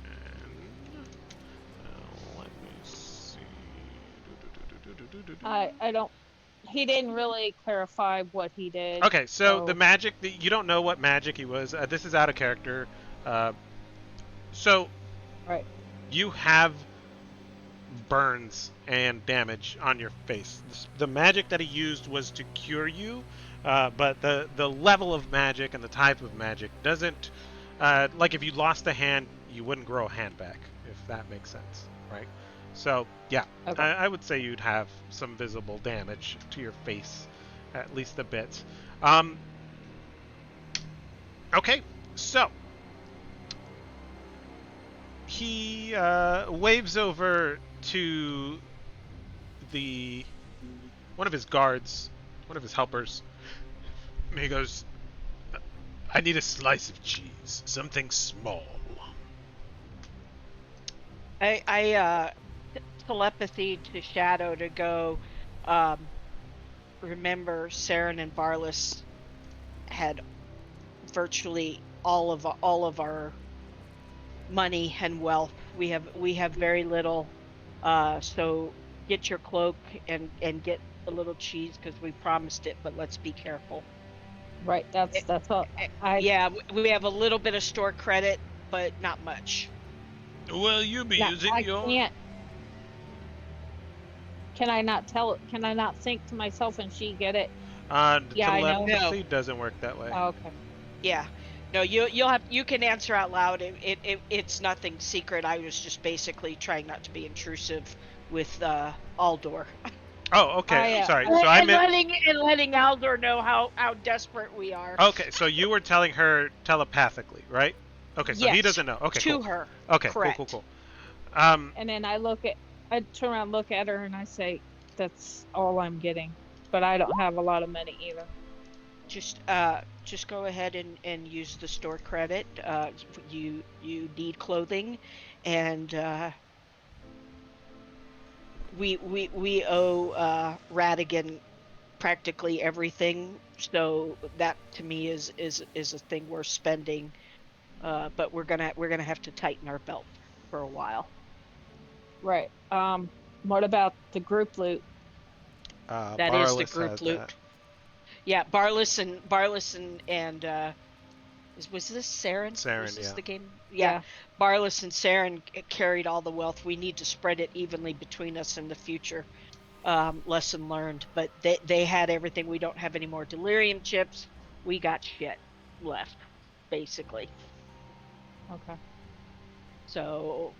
Let me see. I don't. He didn't really clarify what he did. Okay, so the magic, you don't know what magic he was. This is out of character. So Right. you have burns and damage on your face. The magic that he used was to cure you, but the level of magic and the type of magic doesn't. Like if you lost a hand, you wouldn't grow a hand back, if that makes sense, right? So yeah, Okay. I would say you'd have some visible damage to your face, at least a bit. Okay, so he waves over to one of his guards, one of his helpers. And he goes, "I need a slice of cheese, something small." I telepathy to Shadow to go. Remember, Saren and Varlas had virtually all of our money and wealth. We have very little. So get your cloak and get a little cheese because we promised it. But let's be careful. Right. That's all. Yeah, we have a little bit of store credit, but not much. Will you be Now, using I your? can't. Can I not tell it? Can I not think to myself and she get it? Yeah, I know. No. Telepathy doesn't work that way. Oh, okay. Yeah. No, you can answer out loud. It's nothing secret. I was just basically trying not to be intrusive with Aldor. Oh, okay. I Sorry. So I And meant. letting Aldor know how desperate we are. Okay, so you were telling her telepathically, right? Okay, so he Yes, doesn't know. Okay, to cool. her. Okay, cool, cool, Correct. cool. Um, and then I turn around, look at her, and I say, "That's all I'm getting." But I don't have a lot of money either. Just go ahead and use the store credit. You need clothing, and we owe Radigan practically everything. So that to me is a thing worth spending. But we're gonna have to tighten our belt for a while. Right. What about the group loot? That is the Barless group has that. loot. Yeah, Barless and was this Saren? Was Saren, this yeah. the game? Yeah, Yeah. Barless and Saren carried all the wealth. We need to spread it evenly between us in the future. Lesson learned. But they had everything. We don't have any more delirium chips. We got shit left, basically. Okay. So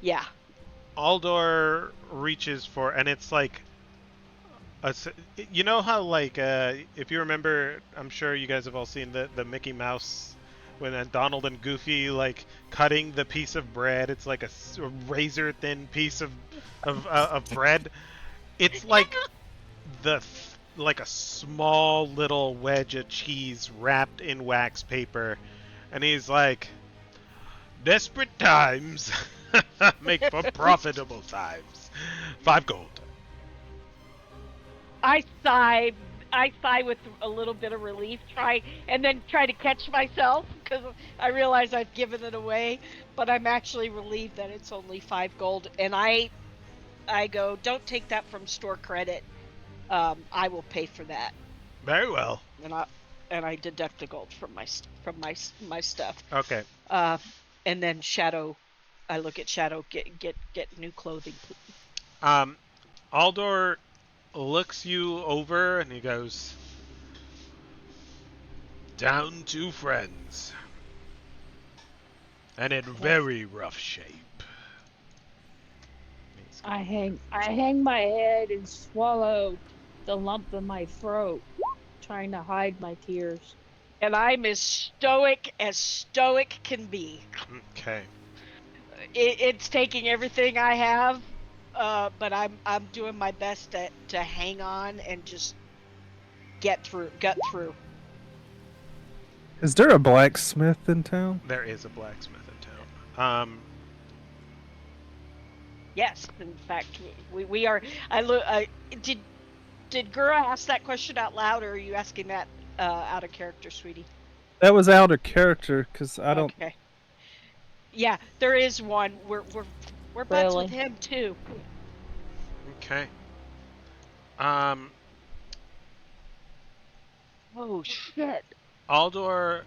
yeah, Aldor reaches for, and it's like, you know how like, if you remember, I'm sure you guys have all seen the Mickey Mouse when Donald and Goofy like cutting the piece of bread. It's like a razor thin piece of bread. It's like like a small little wedge of cheese wrapped in wax paper, and he's like, "Desperate times make for profitable times. 5 gold." I sigh. I sigh with a little bit of relief, and then try to catch myself because I realize I've given it away. But I'm actually relieved that it's only 5 gold, and I go, don't take that from store credit. I will pay for that, Very well. and I deduct the gold from my stuff. Okay. Uh, and then Shadow, I look at Shadow, get new clothing, please. Um, Aldor looks you over and he goes, "Down to friends, and in Yes. very rough shape." He's I gonna- hang my head and swallow the lump in my throat, trying to hide my tears. And I'm as stoic can be. Okay. It's taking everything I have, but I'm doing my best to hang on and just gut through. Is there a blacksmith in town? There is a blacksmith in town. Yes, in fact, we are. I look. Did Gura ask that question out loud, or are you asking that out of character, sweetie? That was out of character because I don't. Okay. Yeah, there is one. We're butts with Really? him too. Okay. Um, Oh shit. Aldor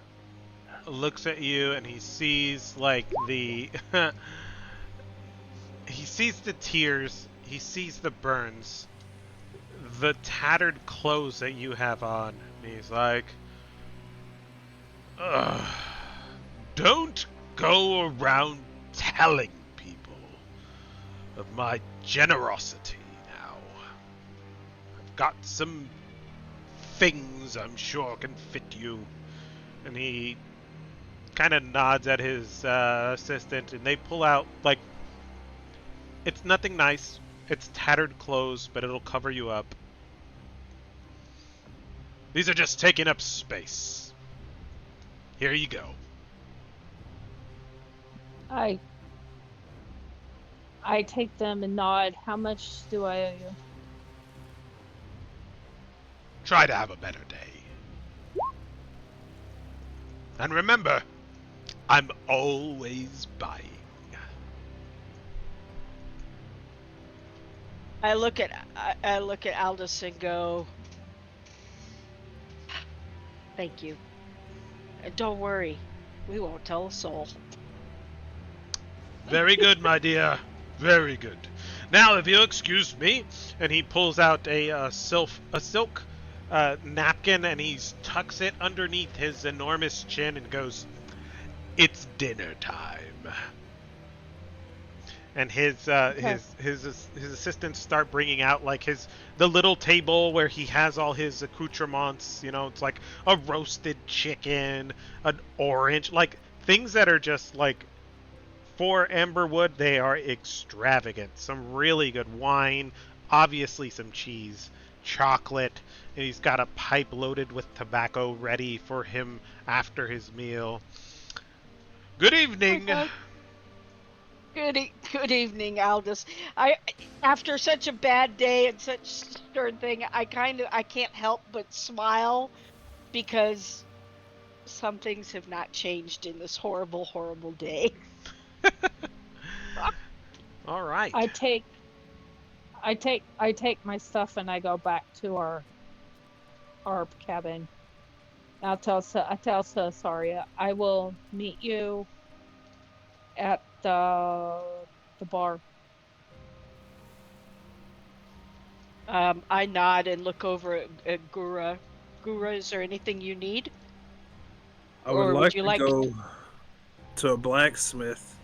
looks at you and he sees like the he sees the tears, he sees the burns, the tattered clothes that you have on. And he's like, "Ugh, don't go around telling people of my generosity now. I've got some things I'm sure can fit you." And he kind of nods at his assistant, and they pull out, like, it's nothing nice. It's tattered clothes, but it'll cover you up. "These are just taking up space. Here you go." I I take them and nod. How much do I owe you? Try to have a better day. And remember, I'm always buying. I look at Aldous and go, thank you. And don't worry, we won't tell a soul. Very good, my dear. Very good. Now, if you'll excuse me, and he pulls out a silk napkin and he tucks it underneath his enormous chin and goes, "It's dinner time." And his Okay. his assistants start bringing out like the little table where he has all his accoutrements. You know, it's like a roasted chicken, an orange, like things that are just like for Emberwood, they are extravagant. Some really good wine, obviously some cheese, chocolate, and he's got a pipe loaded with tobacco ready for him after his meal. Good Oh my evening. God. Good evening, Aldous. I after such a bad day and such stern thing, I can't help but smile because some things have not changed in this horrible, horrible day. All right. I take my stuff and I go back to our cabin. I tell Saria, I will meet you at the bar. I nod and look over at Gura. Gura, is there anything you need? I would Or would like you to like go to a blacksmith.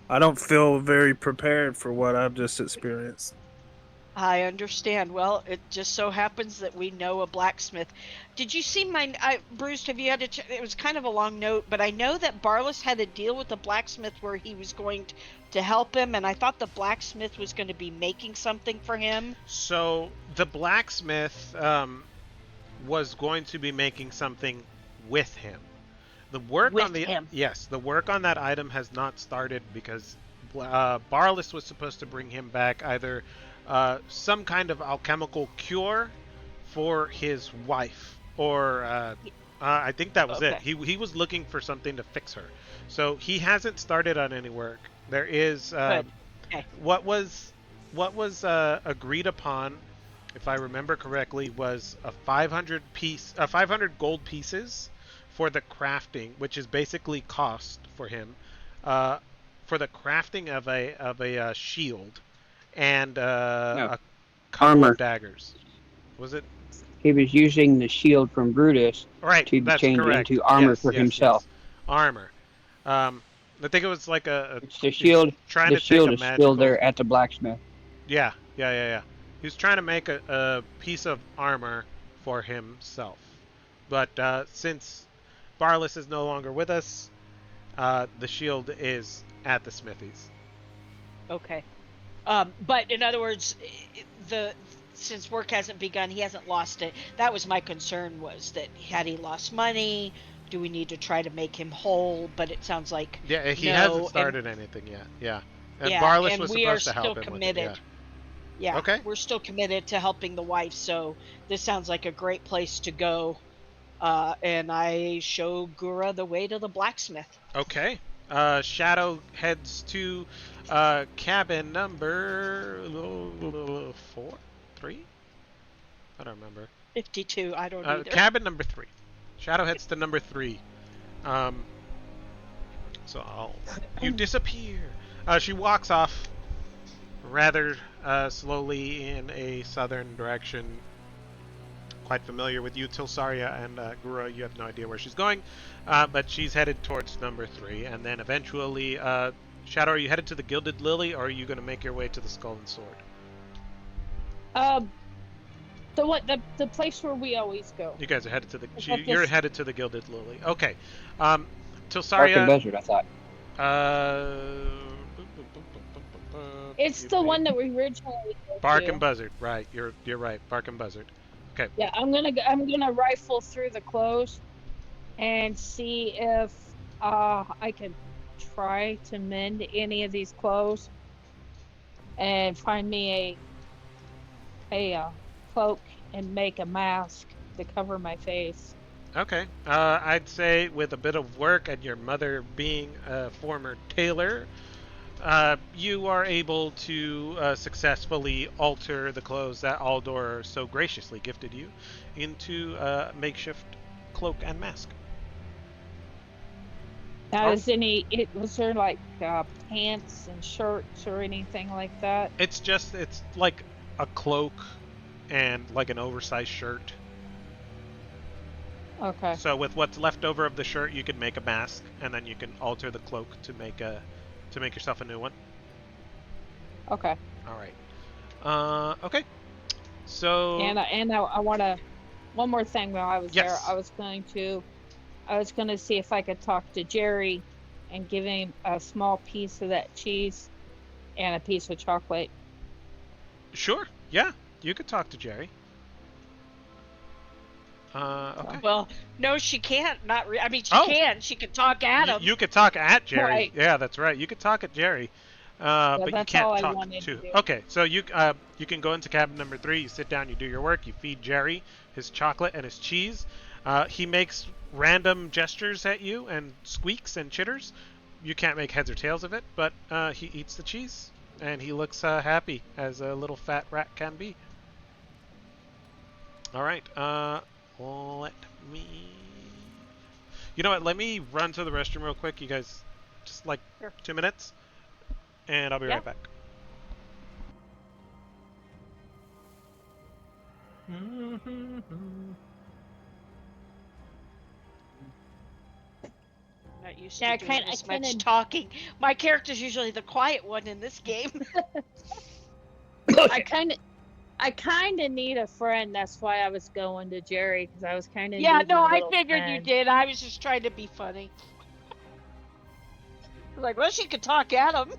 I don't feel very prepared for what I've just experienced. I understand. Well, it just so happens that we know a blacksmith. Did you see Bruce, have you had it was kind of a long note, but I know that Barlas had a deal with the blacksmith where he was going to help him, and I thought the blacksmith was going to be making something for him. So the blacksmith was going to be making something with him. The work on With the him. Yes, the work on that item has not started because Barlis was supposed to bring him back either some kind of alchemical cure for his wife, or I think that was it. Okay. He was looking for something to fix her, so he hasn't started on any work. There is Good. Okay. what was agreed upon, if I remember correctly, was a 500 gold pieces for the crafting, which is basically cost for him, for the crafting of a shield and No, a couple of armor. daggers. Was it He was using the shield from Brutus right? to That's change correct. into armor Yes, for yes, himself. yes. Armor. I think it was like It's the he was shield. trying The to take a shield is still magical. there at the blacksmith. Yeah. He was trying to make a piece of armor for himself. But since Barlis is no longer with us, the shield is at the smithies. Okay. But in other words, the since work hasn't begun, he hasn't lost it. That was my concern, was that had he lost money? Do we need to try to make him whole? But it sounds like Yeah, he hasn't no, and started anything yet. Yeah. And yeah, Barlis and was we are supposed to still help him with it. Yeah. committed. Yeah, Okay. we're still committed to helping the wife. So this sounds like a great place to go. And I show Gura the way to the blacksmith. Okay. Shadow heads to cabin number 4, 3. I don't remember. 52. I don't either. Cabin number 3. Shadow heads to number 3. Um, you disappear. She walks off rather slowly in a southern direction. Quite familiar with you, Tilsaria and Gura. You have no idea where she's going, but she's headed towards number 3, and then eventually, Shadow, are you headed to the Gilded Lily, or are you going to make your way to the Skull and Sword? The place where we always go. You guys are headed to the. Is that You're this- headed to the Gilded Lily. Okay, Bark and Tilsaria. Buzzard, I thought. It's the one that we originally go Bark to. and Buzzard. Right, you're right. Bark and Buzzard. Okay. Yeah, I'm gonna rifle through the clothes and see if I can try to mend any of these clothes and find me a cloak and make a mask to cover my face. Okay. I'd say with a bit of work and your mother being a former tailor, you are able to successfully alter the clothes that Aldor so graciously gifted you into a makeshift cloak and mask. Now, Oh, was there like pants and shirts or anything like that? it's like a cloak and like an oversized shirt. Okay. So with what's left over of the shirt, you can make a mask, and then you can alter the cloak to make yourself a new one. Okay. All right. Okay. So I want to one more thing while I was there. yes, I was going to see if I could talk to Jerry and give him a small piece of that cheese and a piece of chocolate. sure. Yeah, you could talk to Jerry. Okay. So, Well, no, she can't. Not. I mean, she Oh, can. She could talk at him. you could talk at Jerry. right. Yeah, that's right. You could talk at Jerry, Yeah, but you that's can't all I talk wanted to to. do. Okay, so you can go into cabin number 3. You sit down. You do your work. You feed Jerry his chocolate and his cheese. He makes random gestures at you and squeaks and chitters. You can't make heads or tails of it, but he eats the cheese and he looks happy as a little fat rat can be. All right. Let me. You know what? Let me run to the restroom real quick. You guys, just like Sure. 2 minutes, and I'll be Yeah. right back. Not used Yeah, to doing I this kind much of talking. My character's usually the quiet one in this game. I kind of need a friend. That's why I was going to Jerry because I was kind of Yeah, needing no, a I little figured you friend. did. I was just trying to be funny. Like, well, she could talk at him.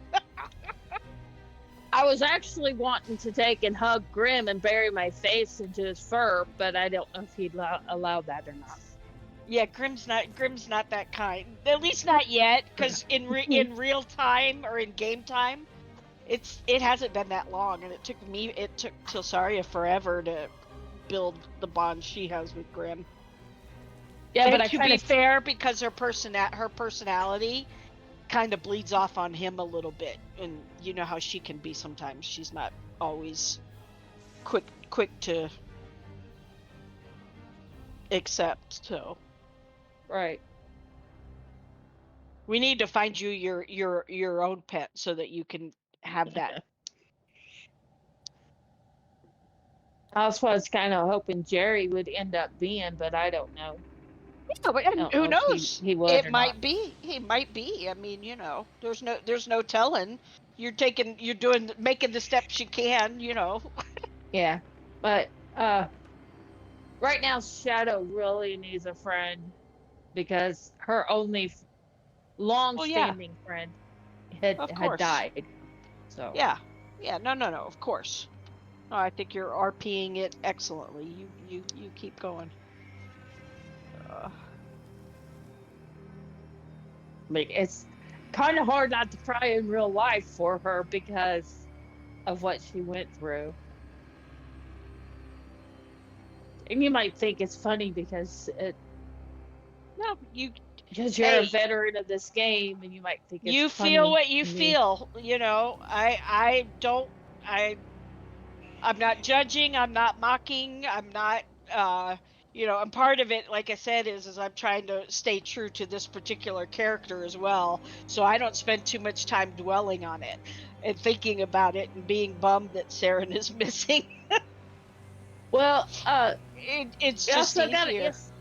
I was actually wanting to take and hug Grim and bury my face into his fur, but I don't know if he'd allow that or not. Yeah, Grim's not that kind. At least not yet, because in real time or in game time, it hasn't been that long, and it took Tilsaria forever to build the bond she has with Grim. Yeah, but And I to kind be of fair, because her personality kind of bleeds off on him a little bit, and you know how she can be sometimes. She's not always quick to accept. So right. we need to find you your own pet so that you can have that. That's what I was kind of hoping Jerry would end up being, but I don't know. Yeah, but I and don't who know if knows? he would It or not. might be. He might be. I mean, there's no telling. You're doing making the steps you can. Yeah, but right now Shadow really needs a friend because her only Well, yeah, long-standing friend of had course. died. So Yeah, yeah. No, no, no. Of course. No, I think you're RPing it excellently. You keep going. Uh, like it's kind of hard not to cry in real life for her because of what she went through. And you might think it's funny no, because you're a hey, veteran of this game and you might think it's you feel funny what you to me. feel. I don't. I I'm not judging, I'm not mocking, I'm not and part of it, like I said, is I'm trying to stay true to this particular character as well. So I don't spend too much time dwelling on it and thinking about it and being bummed that Saren is missing. Well, It's you just also got to easier. yes.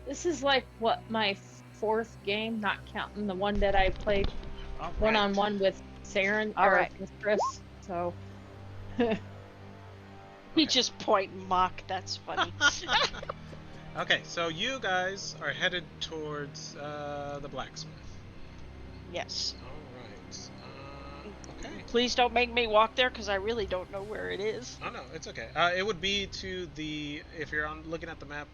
This is like what my fourth game, not counting the one that I played All one on right. one with Saren All or right. with Chris. So He Okay. just point and mock. That's funny. Okay, so you guys are headed towards the blacksmith. Yes. All right. Okay. Please don't make me walk there because I really don't know where it is. Oh no, it's okay. It would be to the if you're on looking at the map,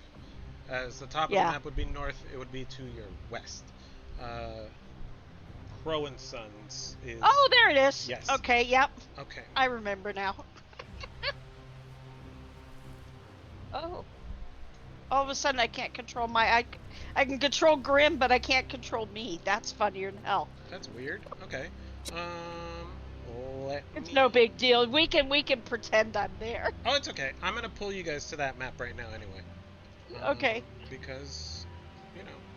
as the top of the Yeah. map would be north, it would be to your west. Uh, Crow and Sons is Oh, there it is. yes. Okay, yep. Okay. I remember now. Oh. All of a sudden I can't control I can control Grim, but I can't control me. That's funnier than hell. That's weird. Okay. Let It's me. no big deal. We can pretend I'm there. Oh, it's okay. I'm gonna pull you guys to that map right now, anyway. Okay. Because,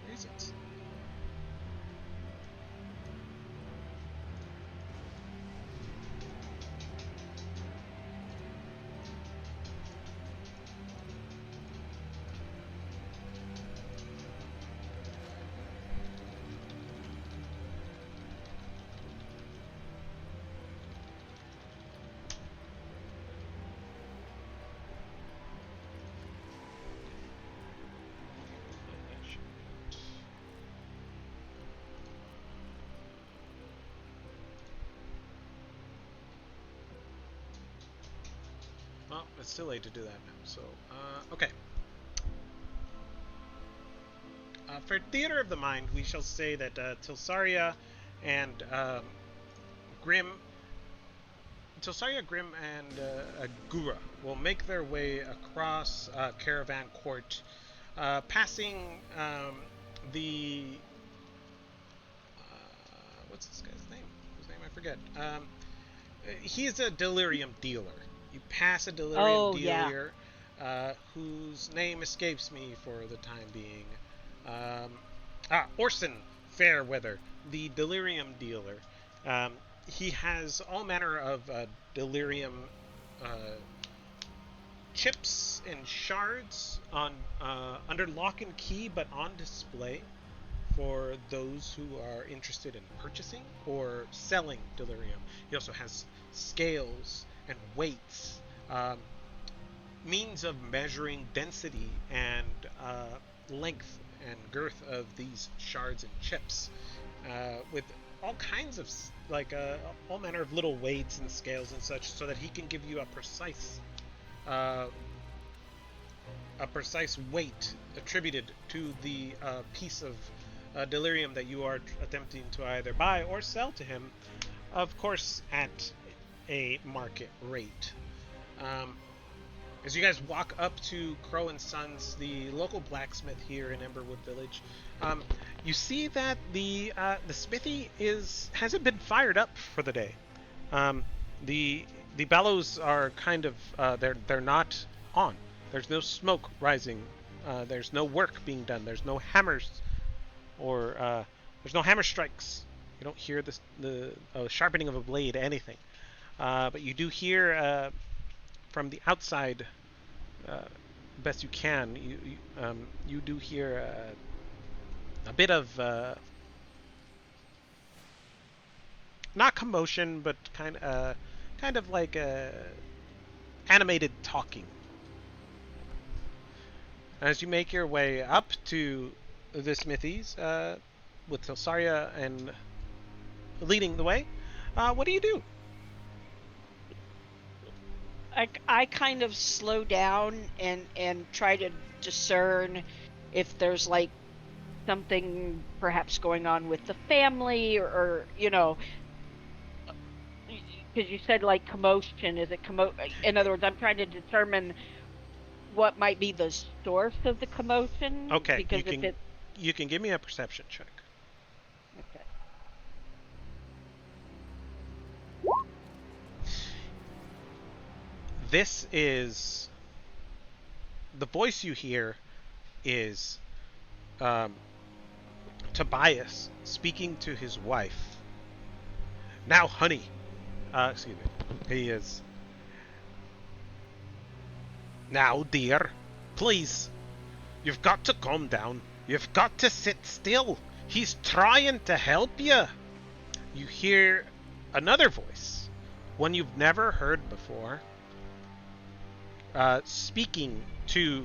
reasons. Oh, it's too late to do that now. So, okay. For Theater of the Mind, we shall say that Tilsaria and Grim, and Agura will make their way across Caravan Court, passing the what's this guy's name? Whose name I forget. He's a delirium dealer. You pass a delirium dealer whose name escapes me for the time being. Orson Fairweather, the delirium dealer. He has all manner of delirium chips and shards on under lock and key, but on display for those who are interested in purchasing or selling delirium. He also has scales and weights, means of measuring density and length and girth of these shards and chips, with all kinds of all manner of little weights and scales and such, so that he can give you a precise weight attributed to the piece of delirium that you are attempting to either buy or sell to him, of course at a market rate. As you guys walk up to Crow and Sons, the local blacksmith here in Emberwood Village, you see that the smithy hasn't been fired up for the day. The bellows are kind of they're not on. There's no smoke rising. There's no work being done. There's no hammers or there's no hammer strikes. You don't hear the sharpening of a blade, anything. But you do hear from the outside, best you can. You do hear a bit of not commotion, but kind of like animated talking. As you make your way up to the smithies, with Tilsaria and leading the way, what do you do? I kind of slow down and try to discern if there's like something perhaps going on with the family, or because you said like commotion. Is it in other words, I'm trying to determine what might be the source of the commotion. Okay, because you can give me a perception check. Okay. This is the voice you hear is Tobias speaking to his wife. Now, honey, excuse me. He is. Now, dear, please, you've got to calm down. You've got to sit still. He's trying to help you. You hear another voice, one you've never heard before, speaking to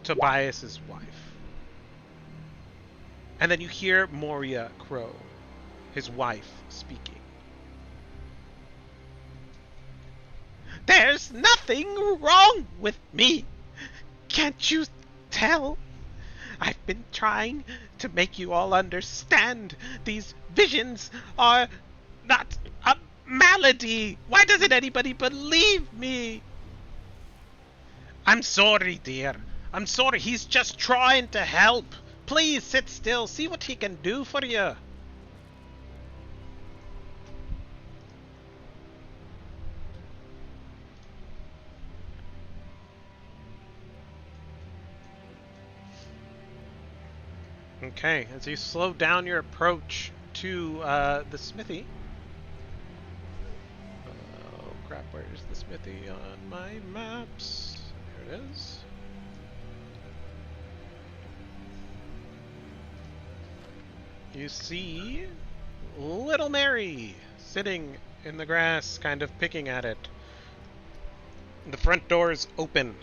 Tobias's wife. And then you hear Moria Crow, his wife, speaking. There's nothing wrong with me. Can't you tell? I've been trying to make you all understand. These visions are not a malady. Why doesn't anybody believe me? I'm sorry, dear. I'm sorry. He's just trying to help. Please sit still. See what he can do for you. Okay, as you slow down your approach to the smithy. Oh crap, where's the smithy on my maps? There it is. You see little Mary sitting in the grass, kind of picking at it. The front door is open.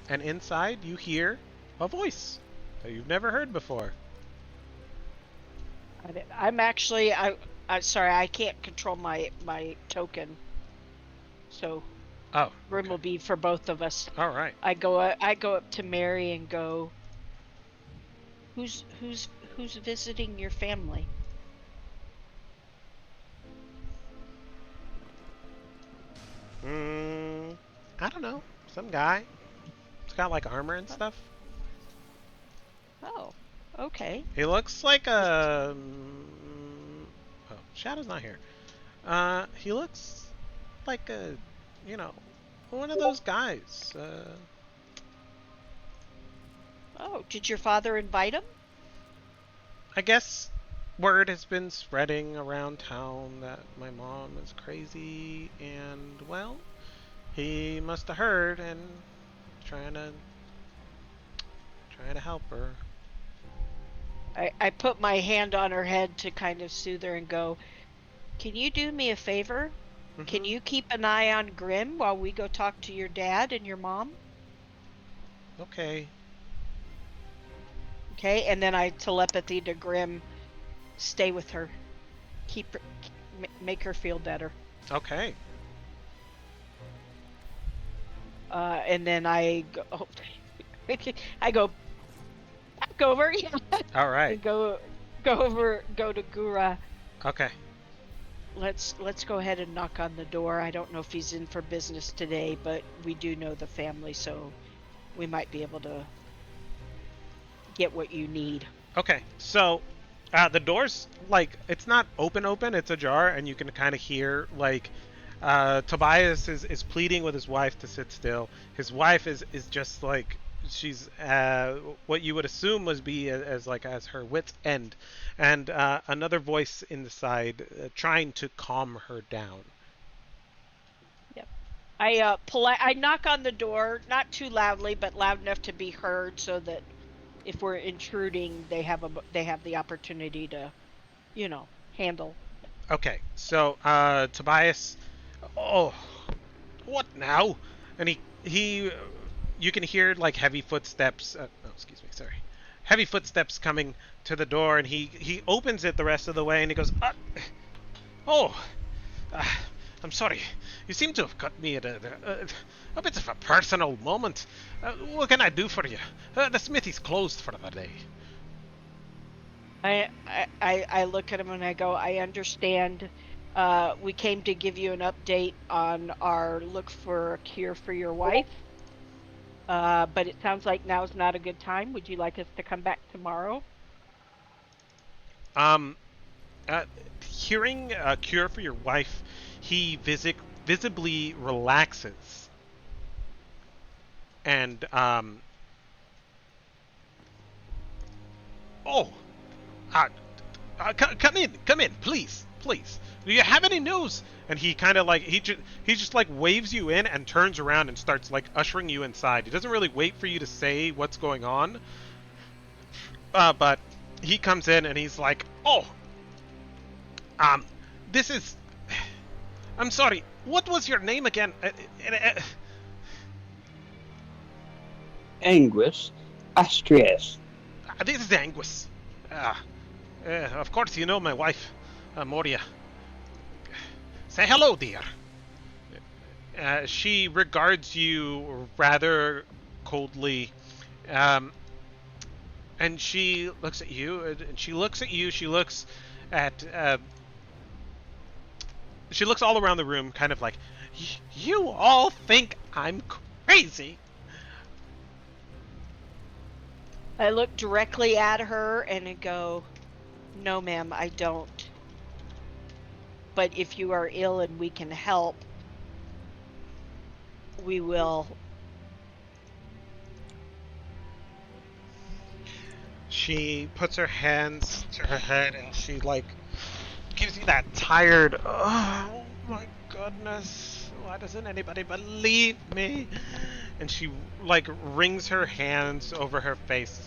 And inside you hear a voice that you've never heard before. I'm actually I'm sorry, I can't control my token. so Oh, room okay. will be for both of us. All right. I go up to Mary and go, who's visiting your family? I don't know. Some guy. He's got like armor and Uh, stuff. Oh, okay. He looks like a. Oh, Shadow's not here. He looks like a, you know, one of those guys. Oh, did your father invite him? I guess word has been spreading around town that my mom is crazy, and well, he must have heard and trying to trying to help her. I put my hand on her head to kind of soothe her and go, can you do me a favor? Can Mhm. you keep an eye on Grim while we go talk to your dad and your mom? Okay. Okay, and then I telepathy to Grim, stay with her, keep her, make her feel better. Okay. And then I go, I go back over, yeah, All right. and go over, go to Gura. Okay. Let's go ahead and knock on the door. I don't know if he's in for business today, but we do know the family, so we might be able to get what you need. Okay. So, the door's like it's not open. It's ajar, and you can kind of hear like Tobias is pleading with his wife to sit still. His wife is just like she's what you would assume was be as like as her wits end, and another voice in the side trying to calm her down. Yep. I knock on the door, not too loudly, but loud enough to be heard, so that if we're intruding, they have the opportunity to, handle. Okay, so Tobias, oh, what now? And he you can hear like heavy footsteps. Oh, excuse me, sorry, heavy footsteps coming to the door, and he opens it the rest of the way, and he goes, oh, uh, I'm sorry. You seem to have cut me at a bit of a personal moment. What can I do for you? The smithy's closed for the day. I look at him and I go, I understand. We came to give you an update on our look for a cure for your wife. But it sounds like now's not a good time. Would you like us to come back tomorrow? Um, Hearing a cure for your wife, he visibly relaxes, and oh, uh, come in, please. Do you have any news? And he kind of like he just like waves you in and turns around and starts like ushering you inside. He doesn't really wait for you to say what's going on, but he comes in and he's like, oh, um, this is. I'm sorry. What was your name again? Anguis Astrius. This is Angus. Of course, you know my wife, Moria. Say hello, dear. She regards you rather coldly, um, and she looks at you. And she looks at you. At she looks all around the room, kind of like, you all think I'm crazy. I look directly at her and I go, no, ma'am, I don't. But if you are ill and we can help, we will. She puts her hands to her head and she like gives you that tired, oh my goodness, why doesn't anybody believe me? And she like wrings her hands over her face.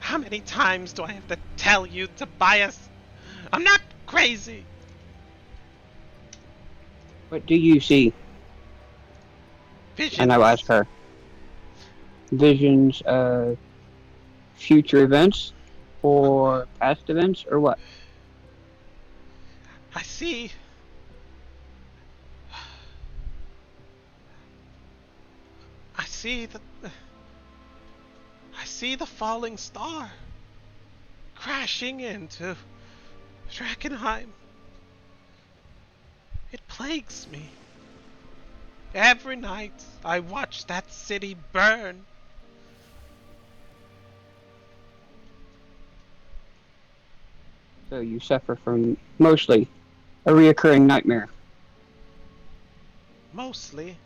How many times do I have to tell you, Tobias? I'm not crazy. What do you see? Visions. And I ask her. Visions of future events or past events or what? I see. see the falling star crashing into Drakkenheim. It plagues me. Every night I watch that city burn. So you suffer from mostly a reoccurring nightmare. Mostly.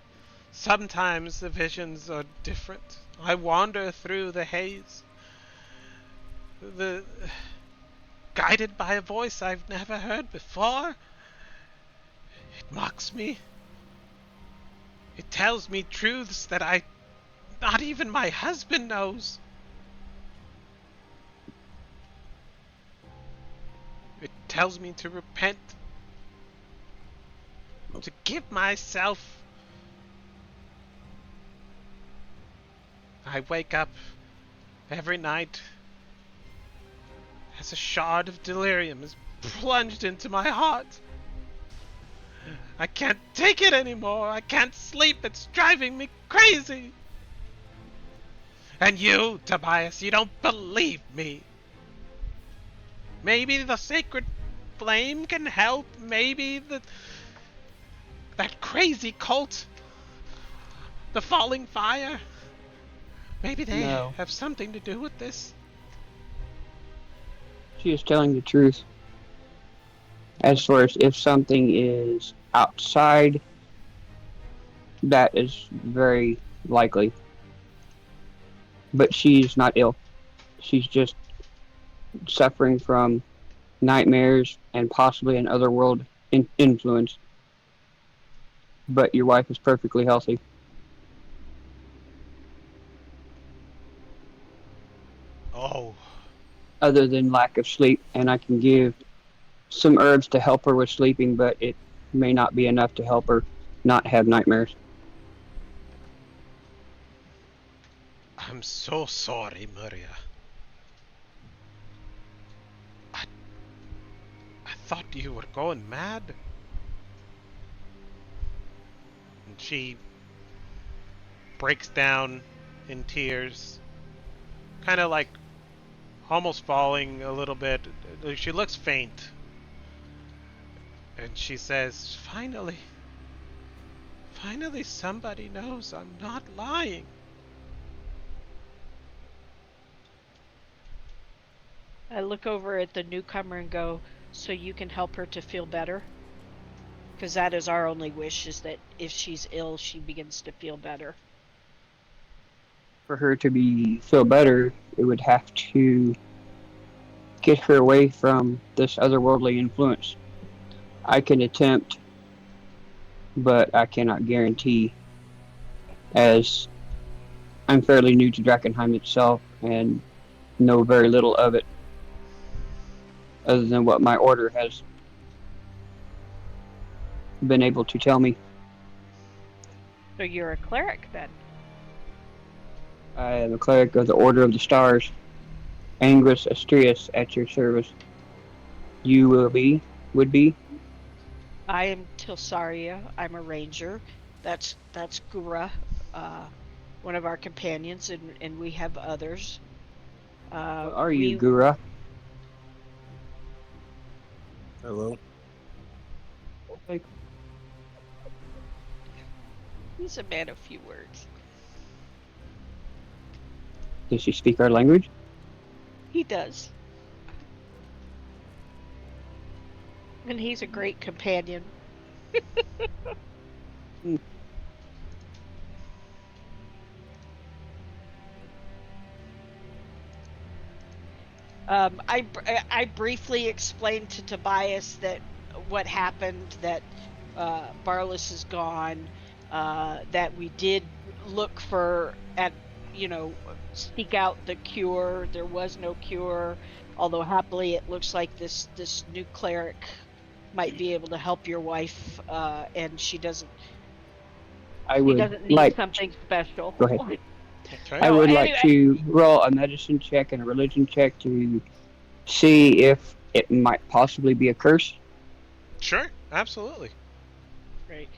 Sometimes the visions are different. I wander through the haze. Guided by a voice I've never heard before. It mocks me. It tells me truths that not even my husband knows. It tells me to repent. To give myself. I wake up every night as a shard of delirium is plunged into my heart. I can't take it anymore. I can't sleep. It's driving me crazy. And you, Tobias, you don't believe me. Maybe the sacred flame can help. Maybe that crazy cult, the falling fire. Maybe they No. have something to do with this. She is telling the truth. As far as if something is outside, that is very likely. But she's not ill. She's just suffering from nightmares and possibly an otherworld influence. But your wife is perfectly healthy. Oh, Other than lack of sleep, and I can give some herbs to help her with sleeping, but it may not be enough to help her not have nightmares. I'm so sorry, Maria. I thought you were going mad. And she breaks down in tears, kind of like almost falling a little bit. She looks faint. And she says, finally somebody knows I'm not lying. I look over at the newcomer and go, so you can help her to feel better? Because that is our only wish, is that if she's ill, she begins to feel better. For her to feel better, it would have to get her away from this otherworldly influence. I can attempt, but I cannot guarantee, as I'm fairly new to Drakkenheim itself and know very little of it, other than what my order has been able to tell me. So you're a cleric then? I am a cleric of the Order of the Stars, Angus Astrius, at your service. You would be? I am Tilsaria. I'm a ranger. That's Gura, one of our companions, and we have others. What are you, Gura? Hello. He's a man of few words. Does she speak our language? He does. And he's a great companion. I briefly explained to Tobias that what happened, that Barlas is gone, that we did look seek out the cure. There was no cure, although happily it looks like this new cleric might be able to help your wife, and she doesn't need something special. Go ahead. Okay. I would like to roll a medicine check and a religion check to see if it might possibly be a curse. Sure, absolutely. Right.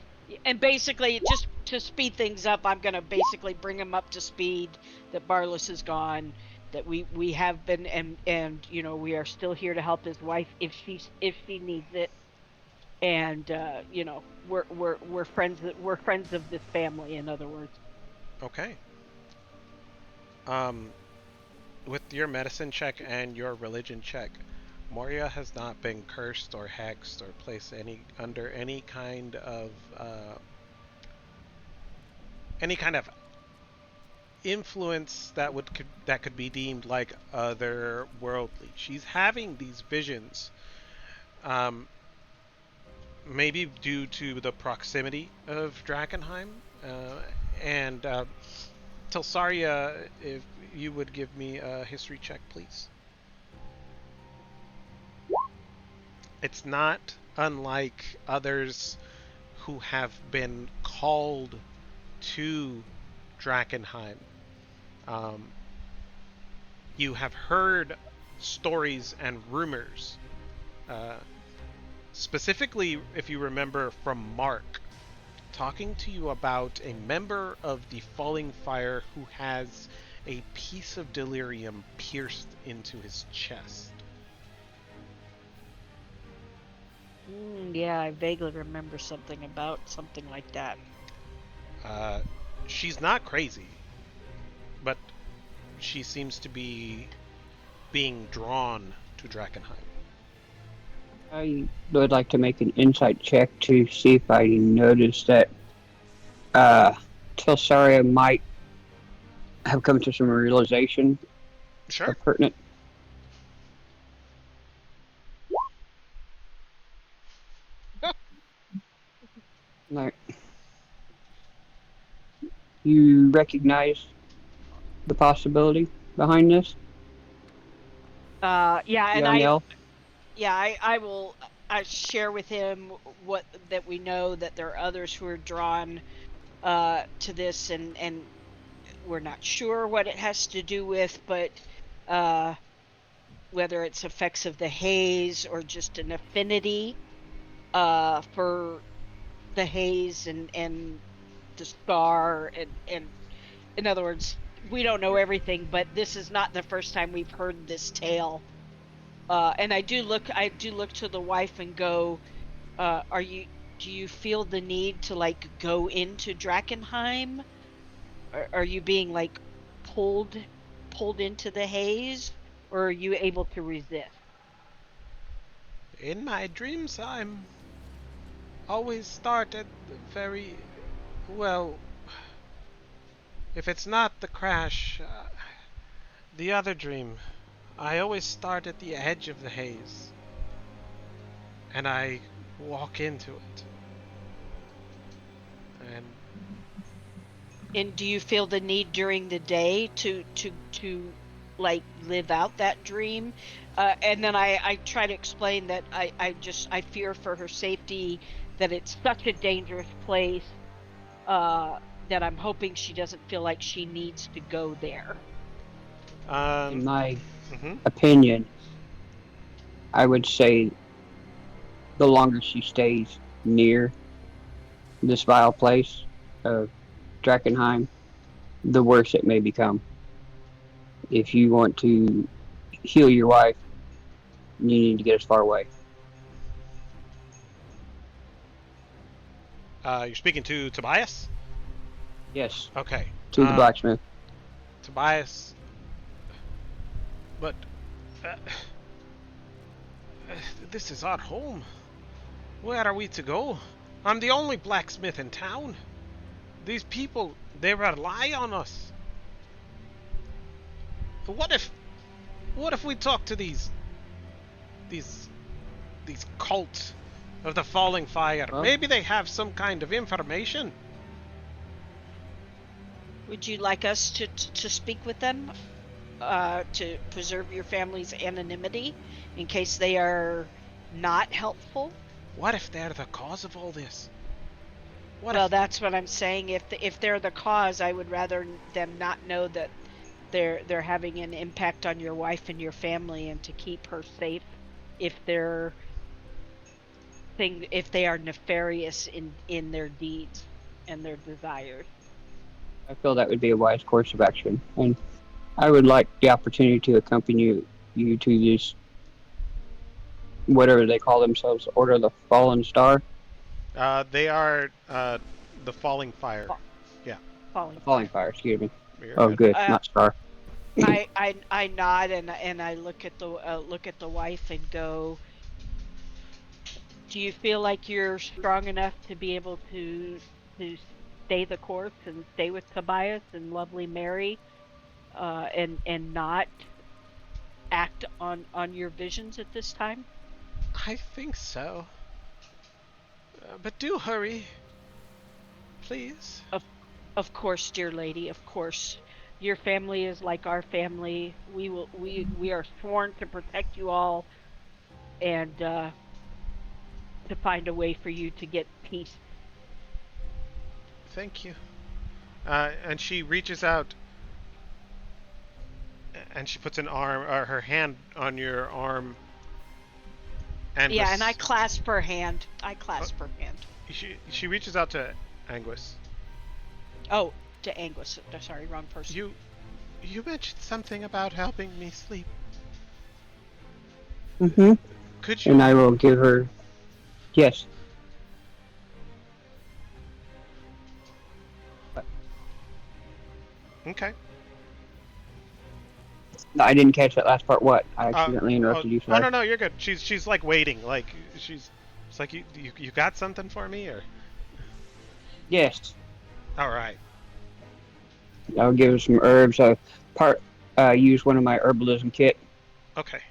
And basically, just to speed things up, I'm gonna basically bring him up to speed that Barless is gone, that we have been, and you know, we are still here to help his wife if she needs it, and you know, we're friends of this family. In other words. Okay. Um, with your medicine check and your religion check, Moria has not been cursed or hexed or placed under any kind of influence that could be deemed like otherworldly. She's having these visions, um, maybe due to the proximity of Drakkenheim, and Telsaria, if you would give me a history check, please. It's not unlike others who have been called to Drakkenheim. Um, you have heard stories and rumors, uh, specifically, if you remember, from Mark, talking to you about a member of the Falling Fire who has a piece of delirium pierced into his chest. Yeah, I vaguely remember something about something like that. She's not crazy, but she seems to be being drawn to Drakkenheim. I would like to make an insight check to see if I notice that Telsaria might have come to some realization Sure. of pertinent. Like, you recognize the possibility behind this, Yeah, and young elf? I will I share with him what that we know that there are others who are drawn to this, and we're not sure what it has to do with, but whether it's effects of the haze or just an affinity for the haze and the scar, and in other words, we don't know everything, but this is not the first time we've heard this tale. And I do look to the wife and go, do you feel the need to like go into Drakkenheim? Are you being like pulled pulled into the haze, or are you able to resist? In my dreams, I'm always start at the very well. If it's not the crash, the other dream, I always start at the edge of the haze, and I walk into it. And And do you feel the need during the day to like live out that dream? And then I try to explain that I fear for her safety, that it's such a dangerous place, uh, that I'm hoping she doesn't feel like she needs to go there. In um, my mhm. opinion, I would say the longer she stays near this vile place of Drakkenheim, the worse it may become. If you want to heal your wife, you need to get as far away. You're speaking to Tobias. Yes, Okay. to the blacksmith. Tobias, but uh, this is our home. Where are we to go? I'm the only blacksmith in town. These people, they rely on us. What if, what if we talk to these, these cults of the falling fire? Well, Maybe they have some kind of information. Would you like us to speak with them, to preserve your family's anonymity in case they are not helpful? What if they're the cause of all this? What Well, if? that's what I'm saying. If they're the cause, I would rather them not know that they're having an impact on your wife and your family, and to keep her safe if they're thing if they are nefarious in their deeds and their desires. I feel that would be a wise course of action, and I would like the opportunity to accompany you to this, whatever they call themselves, Order of the Fallen Star. They are the Falling Fire. Fa- Yeah, Falling Falling fire. Fire, excuse me. you're Oh, good. good, not Star. I nod and I look at the wife and go, do you feel like you're strong enough to be able to stay the course and stay with Tobias and lovely Mary, and not act on your visions at this time? I think so. But do hurry, please. Of course, dear lady, of course. Your family is like our family. We are sworn to protect you all and to find a way for you to get peace. Thank you. And she reaches out and she puts her hand on your arm. And Yeah, and I clasp her hand. She reaches out to Anguis. Oh, to Anguis. Sorry, wrong person. You mentioned something about helping me sleep. Mm-hmm. Could you? And I will give her. Yes. Okay. No, I didn't catch that last part. What? I accidentally interrupted you. Oh Sorry. no, you're good. She's like waiting. Like it's like you got something for me or? Yes. All right. I'll give her some herbs. Use one of my herbalism kit Okay.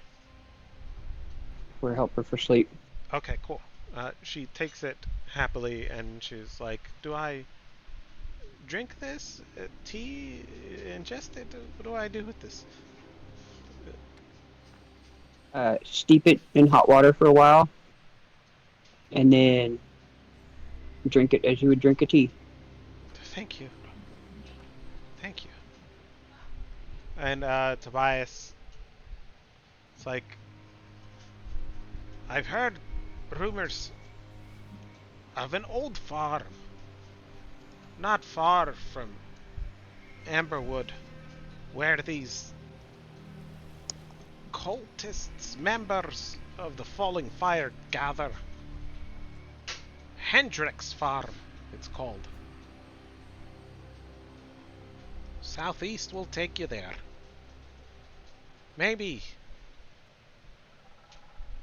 for help her for sleep. Okay. Cool. She takes it happily and she's like, "Do I drink this? Tea? Ingest it? What do I do with this?" Steep it in hot water for a while, and then drink it as you would drink a tea. Thank you. Thank you. And Tobias, it's like, I've heard rumors of an old farm not far from Amberwood where these cultists, members of the Falling Fire, gather. Hendrick's Farm, it's called. Southeast will take you there. Maybe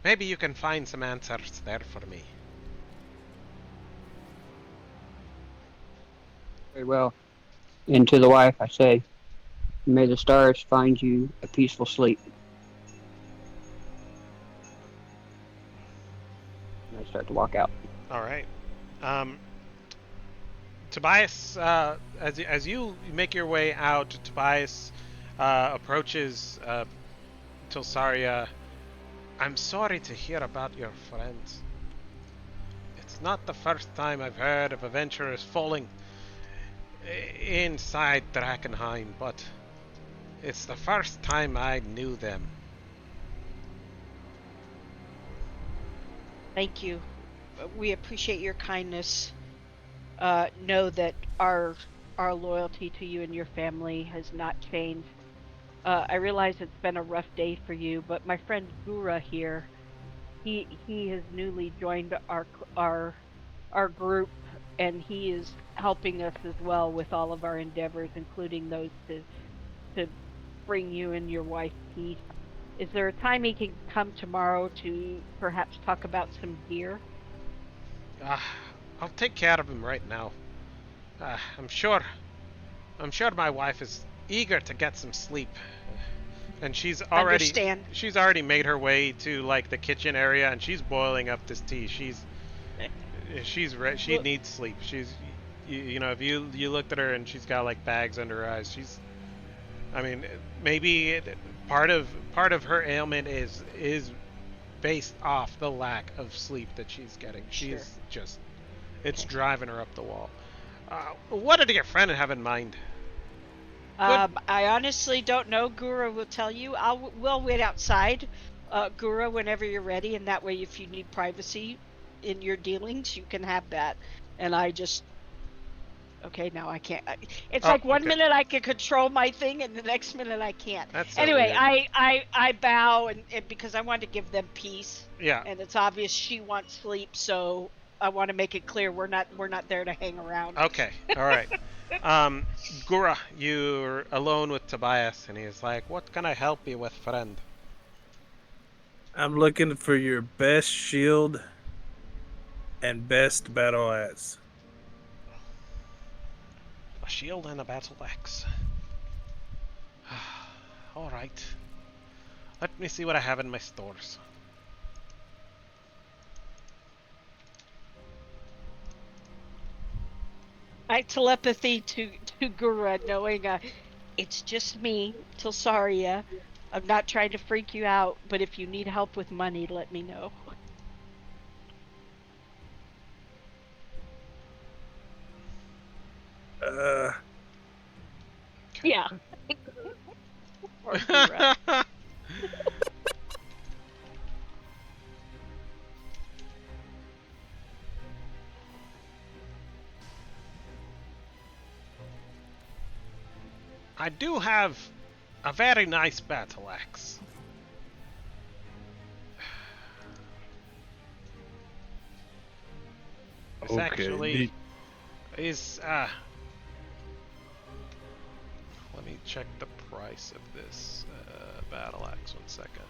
you can find some answers there for me. Very well. And to the wife, I say, may the stars find you a peaceful sleep. And I start to walk out. All right. Tobias, as you make your way out, Tobias approaches Tilsaria. I'm sorry to hear about your friends. It's not the first time I've heard of adventurers falling inside Drakkenheim, but it's the first time I knew them. Thank you. We appreciate your kindness. Know that our loyalty to you and your family has not changed. I realize it's been a rough day for you, but my friend Gura here, he has newly joined our group, and he is helping us as well with all of our endeavors, including those to bring you and your wife peace. Is there a time he can come tomorrow to perhaps talk about some gear? I'll take care of him right now. I'm sure my wife is eager to get some sleep. And she's already made her way to like the kitchen area and she's boiling up this tea. She needs sleep. You know, if you looked at her and she's got like bags under her eyes, maybe part of her ailment is based off the lack of sleep that she's getting. She's just, it's driving her up the wall. What did your friend have in mind? I honestly don't know. Gura will tell you. We'll wait outside, Gura, whenever you're ready, and that way, if you need privacy, in your dealings, you can have that. And I just, okay, now I can't. It's Oh, like one okay. minute I can control my thing, and the next minute I can't. That's so Anyway, weird. I bow, and because I want to give them peace, Yeah. and it's obvious she wants sleep, so I want to make it clear we're not there to hang around. Okay. All right. Gura, you're alone with Tobias, and he's like, "What can I help you with, friend?" I'm looking for your best shield and best battle axe. A shield and a battle axe. All right. Let me see what I have in my stores. I telepathy to Gura, knowing it's just me, Tilsaria. I'm not trying to freak you out, but if you need help with money, let me know. Uh, Yeah. Or Gura. I do have a very nice battle axe. This okay. actually is let me check the price of this battle axe. 1 second.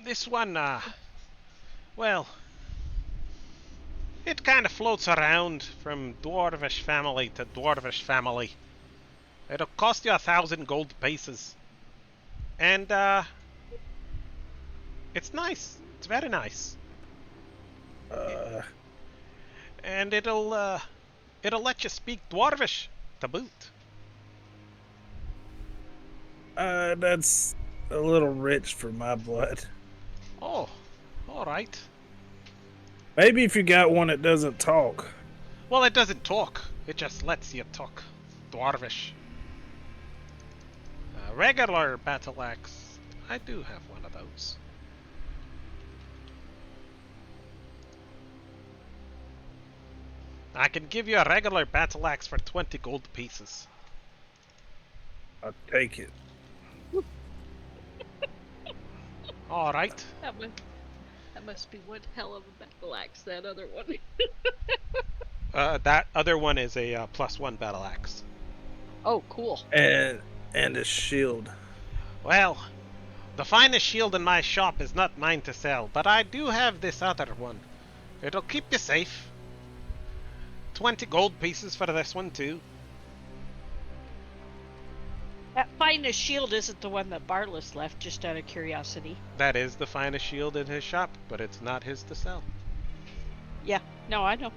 This one, well, it kind of floats around from dwarvish family to dwarvish family. It'll cost you 1,000 gold pieces, and it's nice. It's very nice, Uh, and it'll let you speak dwarvish to boot. that's a little rich for my blood. Oh, all right. Maybe if you got one that doesn't talk. Well, it doesn't talk. It just lets you talk dwarvish. Regular battle axe. I do have one of those. I can give you a regular battle axe for 20 gold pieces. I'll take it. All right. That must be one hell of a battle axe, that other one. That other one is a +1 battle axe. Oh, cool. And a shield. Well, the finest shield in my shop is not mine to sell, but I do have this other one. It'll keep you safe. 20 gold pieces for this one too. That finest shield isn't the one that Bartless left, just out of curiosity. That is the finest shield in his shop, but it's not his to sell. Yeah, no, I know.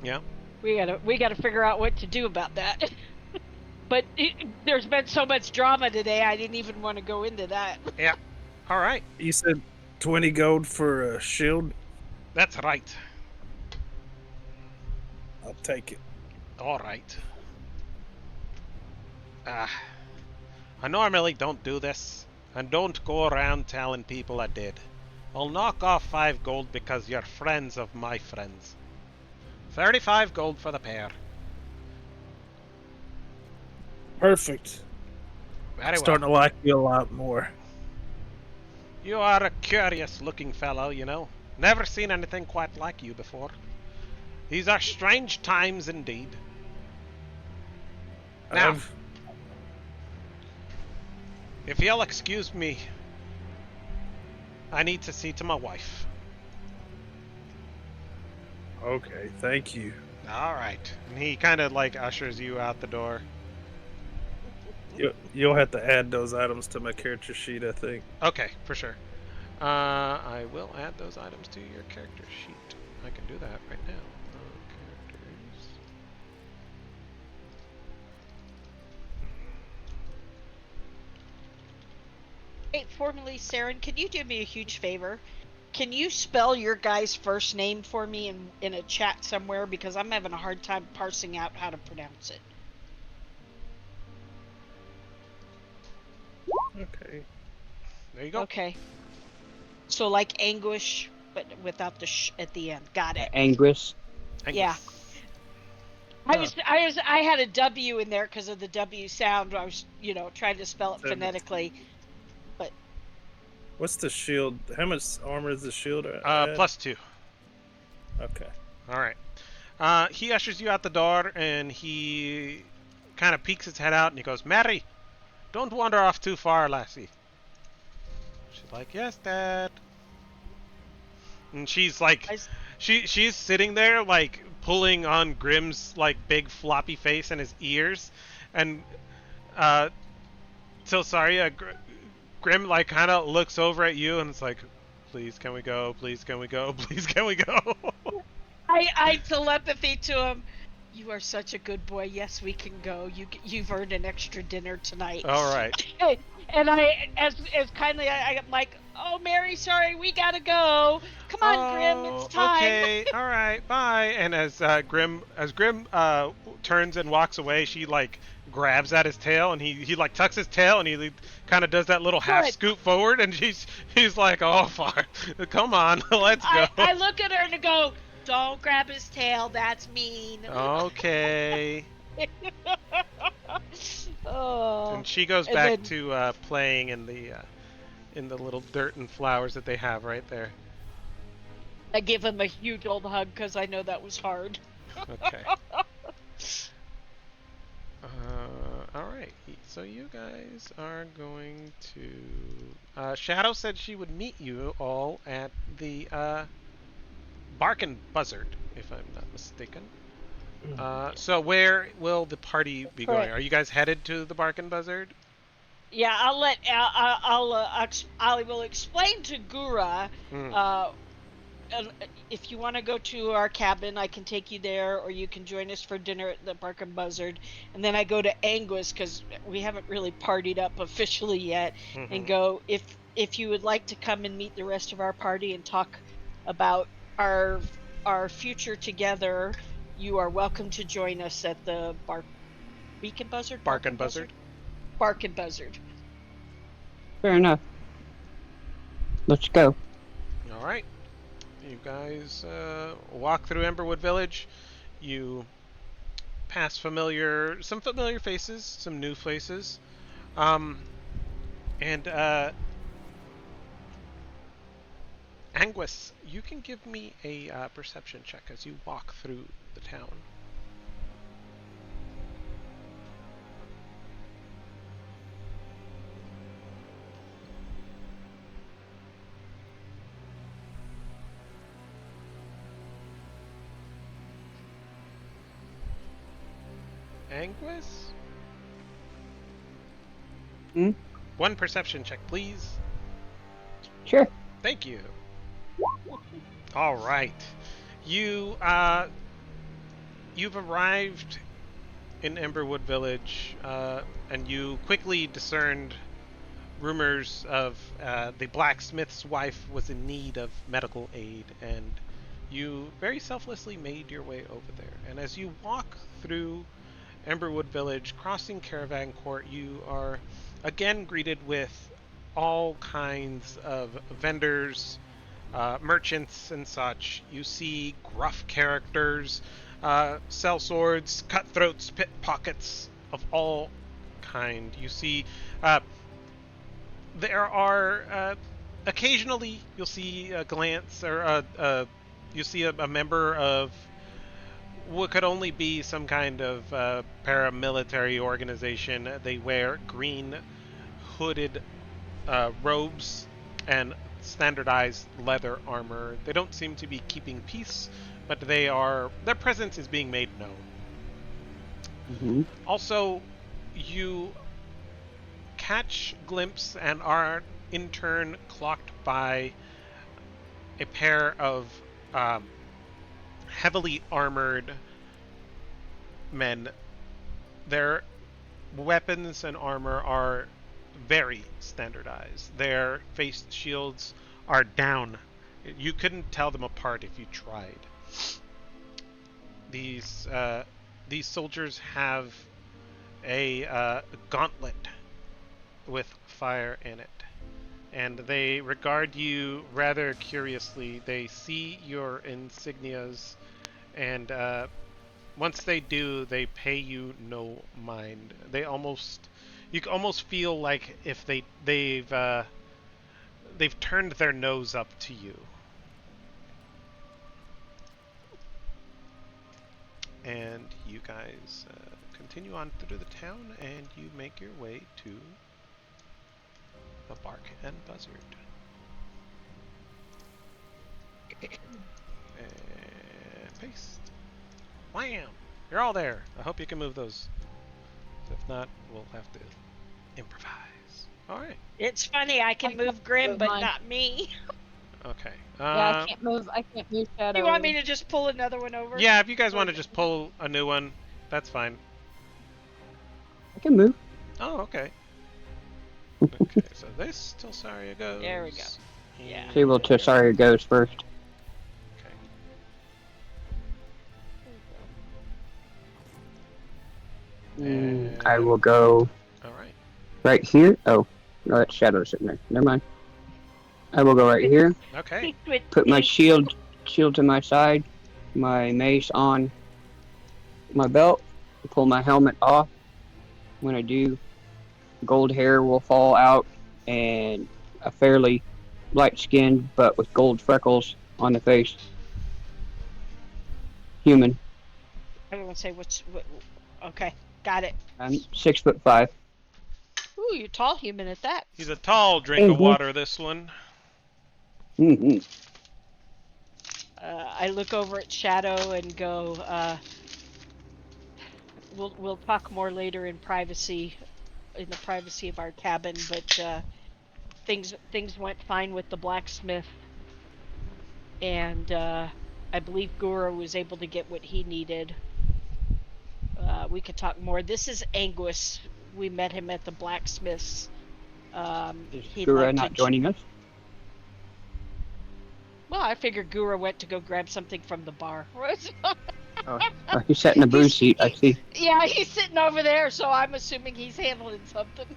Yeah. We gotta figure out what to do about that. But there's been so much drama today, I didn't even want to go into that. Yeah. All right. You said 20 gold for a shield? That's right. I'll take it. All right. I normally don't do this, and don't go around telling people I did. I'll knock off 5 gold because you're friends of my friends. 35 gold for the pair. Perfect. Very Starting well. to like you a lot more. You are a curious looking fellow, you know. Never seen anything quite like you before. These are strange times indeed. Now, if you'll excuse me, I need to see to my wife. Okay, thank you. All right. And he kind of like ushers you out the door. You'll have to add those items to my character sheet, I think. Okay, for sure. I will add those items to your character sheet. I can do that right now. Characters. Hey, formerly Saren, can you do me a huge favor? Can you spell your guy's first name for me in a chat somewhere? Because I'm having a hard time parsing out how to pronounce it. Okay. There you go. Okay. So like anguish, but without the sh at the end. Got it. Anguis. Yeah. Angus. I had a W in there because of the W sound. I was, trying to spell it So- phonetically. But What's the shield? How much armor is the shield at? +2. Okay. All right. He ushers you out the door, and he kind of peeks his head out, and he goes, "Mary, don't wander off too far, lassie." She's like, "Yes, Dad." And she's like, I s- she's sitting there like pulling on Grimm's like big floppy face and his ears, and uh, so sorry, Grim like kind of looks over at you and it's like, "Please, can we go? Please, can we go? Please, can we go?" I telepathy to him. You are such a good boy. Yes, we can go. You've earned an extra dinner tonight. All right. And I, as kindly, I'm like, oh, Mary, sorry, we gotta go. Come on, Grim, it's Oh, time. okay. All right. Bye. And as Grim turns and walks away, she like grabs at his tail, and he like tucks his tail, and he kind of does that little half Good. scoot forward, and he's like, "Oh fuck, come on, let's go." I look at her and go, don't grab his tail. That's mean. Okay. Oh. And she goes And back then- to playing in the little dirt and flowers that they have right there. I give him a huge old hug because I know that was hard. Okay. All right. So you guys are going to. Shadow said she would meet you all at the Barkin Buzzard, if I'm not mistaken. So where will the party be going? Correct. Are you guys headed to the Barkin Buzzard? Yeah, I will explain to Gura. Hmm. If you want to go to our cabin, I can take you there, or you can join us for dinner at the Bark and Buzzard. And then I go to Anguis because we haven't really partied up officially yet. And Mhm. go if you would like to come and meet the rest of our party and talk about our future together, you are welcome to join us at the Beacon Buzzard. Barkin Buzzard. Bark and Buzzard. Fair enough. Let's go. All right. You guys walk through Emberwood Village. You pass some familiar faces, some new faces, and Anguis, you can give me a perception check as you walk through the town. Anguis? Hmm? One perception check, please. Sure. Thank you. All right. You've arrived in Emberwood Village, and you quickly discerned rumors of the blacksmith's wife was in need of medical aid, and you very selflessly made your way over there. And as you walk through Emberwood Village, crossing Caravan Court, you are again greeted with all kinds of vendors, merchants, and such. You see gruff characters, sell swords, cutthroats, pickpockets of all kind. You see, there are occasionally you'll see a glance or you see a member of what could only be some kind of paramilitary organization. They wear green hooded robes and standardized leather armor. They don't seem to be keeping peace, but their presence is being made known. Mm-hmm. Also, you catch glimpse and are in turn clocked by a pair of heavily armored men. Their weapons and armor are very standardized. Their face shields are down. You couldn't tell them apart if you tried. These these soldiers have a gauntlet with fire in it, and they regard you rather curiously. They see your insignias, and once they do, they pay you no mind. They almost, you almost feel like if they've turned their nose up to you. And you guys continue on through the town, and you make your way to the Bark and Buzzard. And paste. Wham! You're all there. I hope you can move those. If not, we'll have to improvise. All right. It's funny, I can move Grim, but not me. Okay. Yeah, I can't move. I can't move Shadow. You want me to just pull another one over? Yeah, if you guys want to just pull a new one, that's fine. I can move. Oh, okay. Okay, so this Tilsaria goes. There we go. Yeah. See, well, Tilsaria goes first. Okay. I will go All right. right here. Oh, no, that's Shadow sitting there. Never mind. I will go right here. Okay. Put my shield to my side, my mace on my belt, pull my helmet off. When I do, gold hair will fall out, and a fairly light skin, but with gold freckles on the face. Human. I was gonna say okay, got it. I'm 6'5". Ooh, you're tall human at that. He's a tall drink of water, this one. Mm-hmm. I look over at Shadow and go, we'll talk more later in privacy, in the privacy of our cabin, but things went fine with the blacksmith, and I believe Gura was able to get what he needed. We could talk more. This is Anguis. We met him at the blacksmith's. Is Gura not joining us? Well, I figured Gura went to go grab something from the bar. Oh, he's sat in the booze seat, I see. Yeah, he's sitting over there, so I'm assuming he's handling something.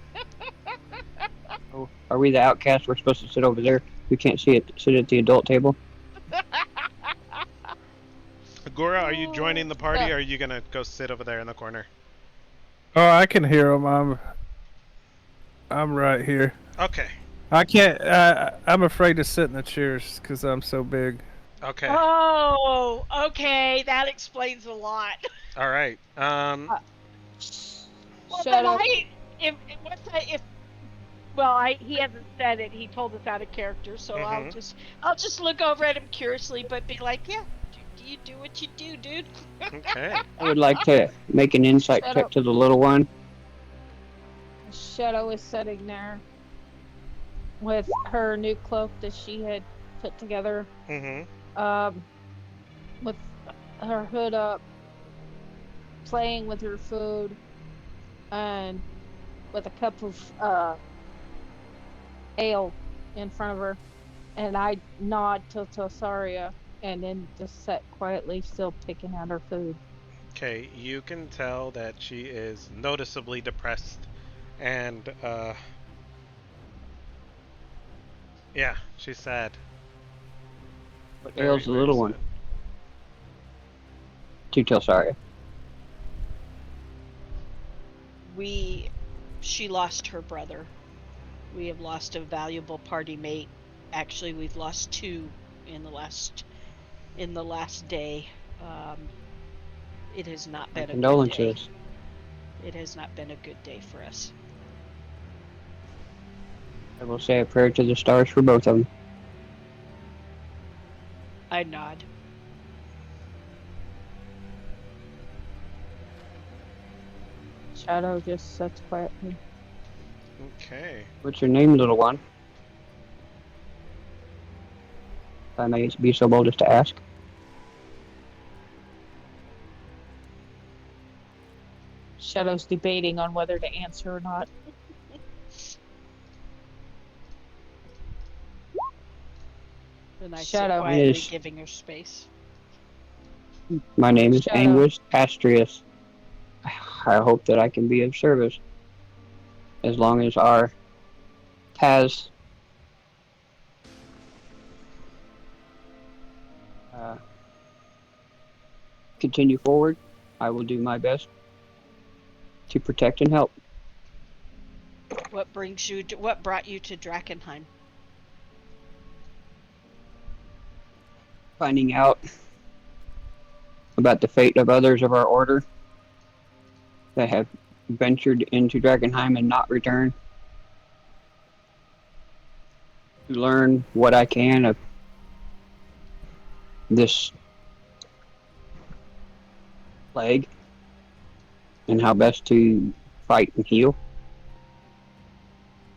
Oh, are we the outcasts? We're supposed to sit over there. We can't sit at the adult table. Gora, are you joining the party, or are you gonna go sit over there in the corner? Oh, I can hear him. I'm right here. Okay. I can't. I'm afraid to sit in the chairs because I'm so big. Okay. Oh, okay. That explains a lot. All right. Well, then he hasn't said it. He told us out of character, so I'll just look over at him curiously, but be like, yeah, you do what you do, dude. Okay. I would like to make an insight check to the little one. Shadow is sitting there with her new cloak that she had put together. With her hood up, playing with her food, and with a cup of ale in front of her. And I nod to Tosaria and then just sit quietly, still picking at her food. Okay, you can tell that she is noticeably depressed, and yeah, she's sad. What ails the little one? To Tilsaria. She lost her brother. We have lost a valuable party mate. Actually, we've lost two in the last day. It has not been a good day. It has not been a good day for us. I will say a prayer to the stars for both of them. I nod. Shadow just sits quietly. Okay. What's your name, little one? If I may be so bold as to ask. Shadow's debating on whether to answer or not. And I sit Shadow. quietly, Yes. giving her space. My name is Shadow. Anguis Astrius. I hope that I can be of service as long as our paths uh, continue forward. I will do my best to protect and help. What brought you to Drakkenheim? Finding out about the fate of others of our order that have ventured into Drakkenheim and not returned. To learn what I can of this plague and how best to fight and heal.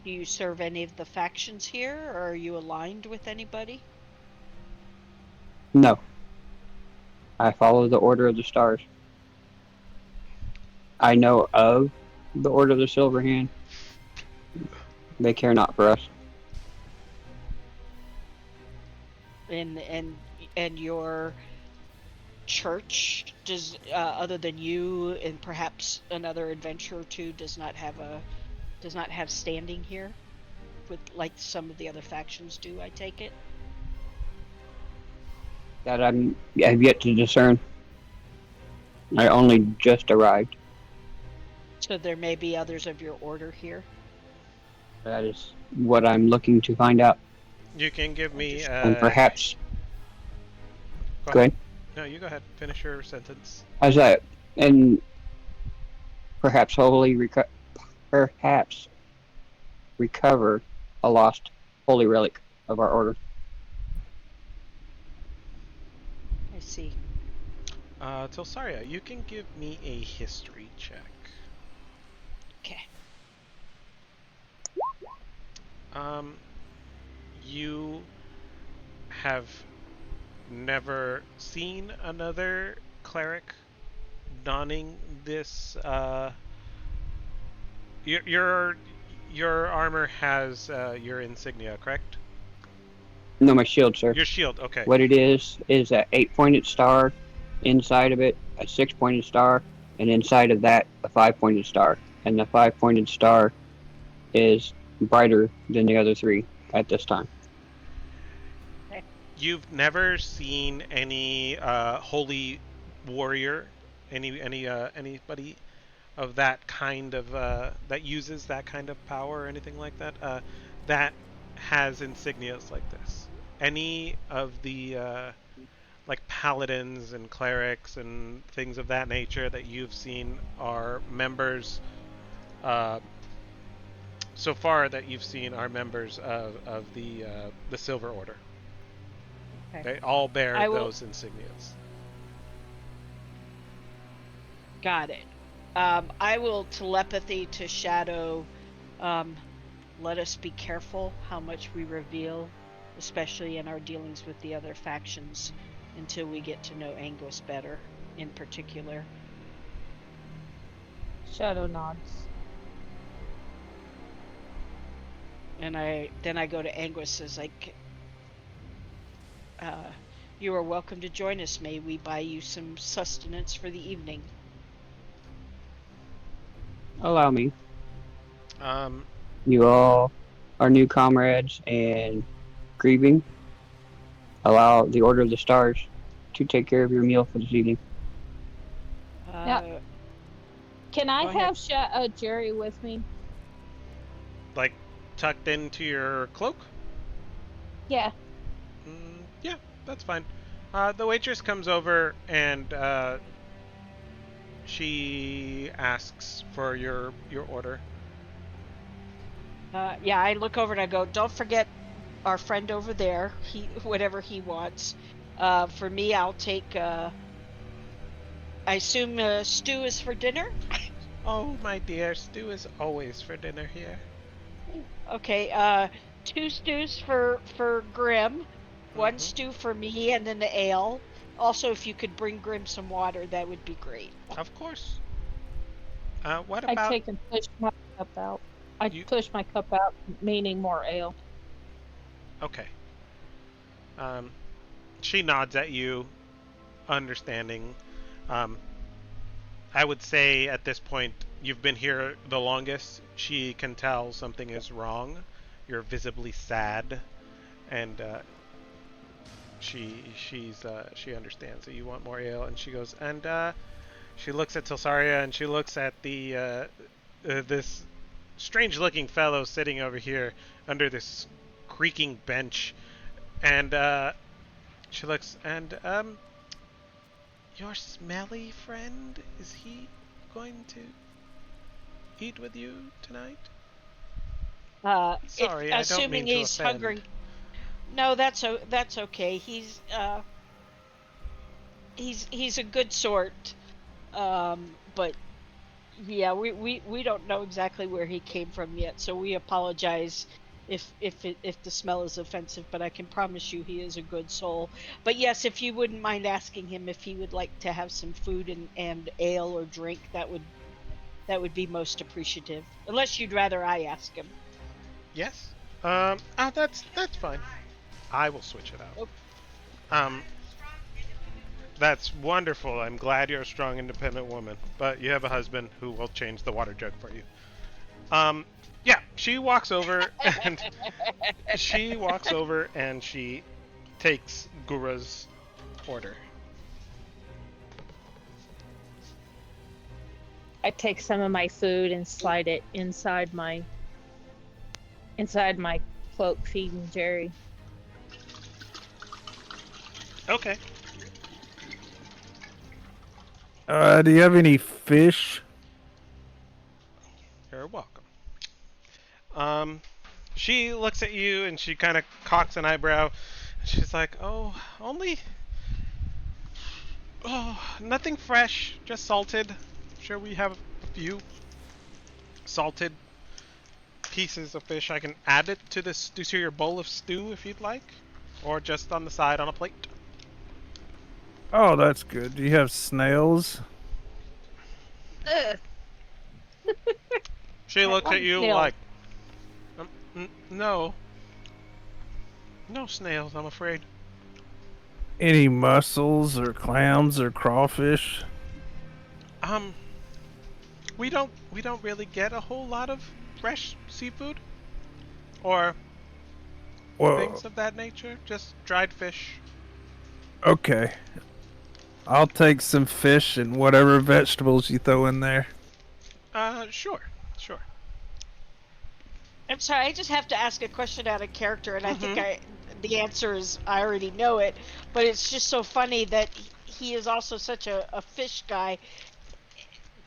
Do you serve any of the factions here, or are you aligned with anybody? No, I follow the Order of the Stars. I know of the Order of the Silver Hand. They care not for us. And your church does, other than you and perhaps another adventurer or two, does not have standing here, with like some of the other factions do. I take it. That I have yet to discern. I only just arrived. So there may be others of your order here. That is what I'm looking to find out. You can give me. And perhaps. Go ahead. No, you go ahead. Finish your sentence. How's that? And perhaps perhaps recover a lost holy relic of our order. I see. Tilsaria, you can give me a history check. Okay. You have never seen another cleric donning this. Your armor has your insignia, correct? No, my shield, sir. Your shield, okay. What it is a 8-pointed star. Inside of it, a 6-pointed star, and inside of that, a 5-pointed star. And the 5-pointed star is brighter than the other 3 at this time. You've never seen any holy warrior, anybody of that kind of that uses that kind of power or anything like that that has insignias like this. Any of the like paladins and clerics and things of that nature that you've seen are members. So far that you've seen are members of the Silver Order. Okay. They all bear those insignias. Got it. I will telepathy to Shadow. Let us be careful how much we reveal, especially in our dealings with the other factions, until we get to know Angus better, in particular. Shadow nods. And then I go to Angus as like, you are welcome to join us. May we buy you some sustenance for the evening? Allow me. Um, You all are new comrades and grieving. Allow the Order of the Stars to take care of your meal for this evening. Now, can I go ahead. have Jerry with me? like tucked into your cloak? Yeah. Yeah, that's fine. The waitress comes over and she asks for your order. Yeah, I look over and I go, don't forget our friend over there. Whatever he wants. For me, I'll take. I assume stew is for dinner. Oh, my dear, stew is always for dinner here. Okay. 2 stews for Grim. 1 stew for me, and then the ale. Also, if you could bring Grim some water, that would be great. Of course. What about? I take and push my cup out. Push my cup out, meaning more ale. Okay. Um, she nods at you, understanding. Um, I would say at this point you've been here the longest. She can tell something is wrong. You're visibly sad, and she understands that you want more ale, and she goes and she looks at Tilsaria and she looks at the this strange-looking fellow sitting over here under this creaking bench, and she looks and your smelly friend, is he going to eat with you tonight? Sorry, I don't Assuming mean to he's offend. hungry. No, that's okay. He's a good sort. But yeah, we don't know exactly where he came from yet, so we apologize if the smell is offensive, but I can promise you he is a good soul. But yes, if you wouldn't mind asking him if he would like to have some food and ale or drink, that would be most appreciative. Unless you'd rather I ask him. Yes. Oh, that's fine. I will switch it out. Um, that's wonderful. I'm glad you're a strong, independent woman, but you have a husband who will change the water jug for you. Yeah, she walks over and she takes Gura's order. I take some of my food and slide it inside my cloak, feeding Jerry. Okay. Do you have any fish? You're welcome. She looks at you and she kind of cocks an eyebrow. She's like, "Oh, only. Oh, nothing fresh, just salted. Sure, we have a few salted pieces of fish. I can add it to this to your bowl of stew if you'd like, or just on the side on a plate." Oh, that's good. Do you have snails? She looks at you snail. like, no. No snails, I'm afraid. Any mussels or clams or crawfish? We don't really get a whole lot of fresh seafood or Whoa. things of that nature. Just dried fish. Okay. I'll take some fish and whatever vegetables you throw in there. Sure. I'm sorry, I just have to ask a question out of character, and I think the answer is I already know it, but it's just so funny that he is also such a fish guy.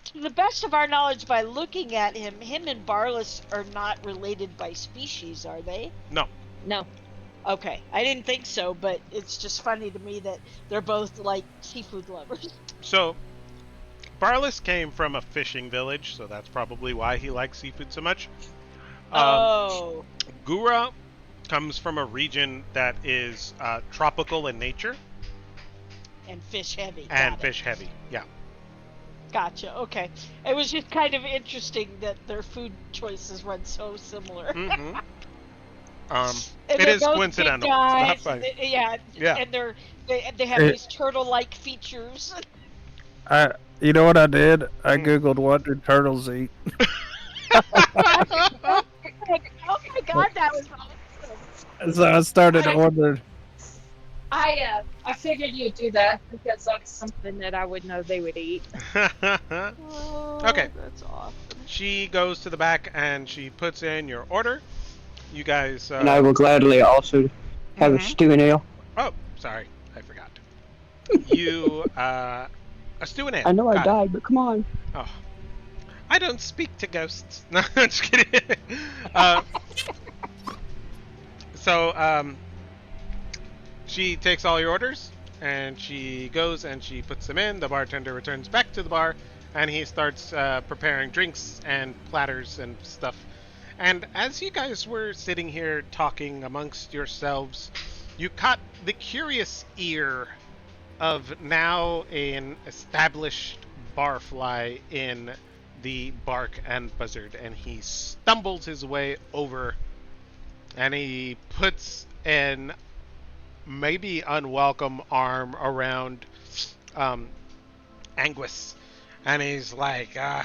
To the best of our knowledge, by looking at him and Barlas are not related by species, are they? No. No. Okay, I didn't think so, but it's just funny to me that they're both like seafood lovers. So, Barlas came from a fishing village, so that's probably why he likes seafood so much. Oh. Gura comes from a region that is tropical in nature And fish heavy. and Got it. fish heavy. Yeah. Gotcha. Okay. It was just kind of interesting that their food choices run so similar. Mm-hmm. And It they're is both coincidental. big It's not guys. funny. Yeah. And they have these turtle-like features. You know what I did? I googled what do turtles eat. Oh my god, that was awesome. So I started ordering. I figured you'd do that because that's something that I would know they would eat. Okay. That's awesome. She goes to the back and she puts in your order. You guys. And I will gladly also have a stew and ale. Oh, sorry, I forgot. You a stew and ale. I know I Got it. died, but come on. Oh, I don't speak to ghosts. No, I'm just kidding. So she takes all your orders and she goes and she puts them in. The bartender returns back to the bar and he starts preparing drinks and platters and stuff. And as you guys were sitting here talking amongst yourselves, you caught the curious ear of now an established barfly in the Bark and Buzzard, and he stumbles his way over and he puts an maybe unwelcome arm around Anguis, and he's like, I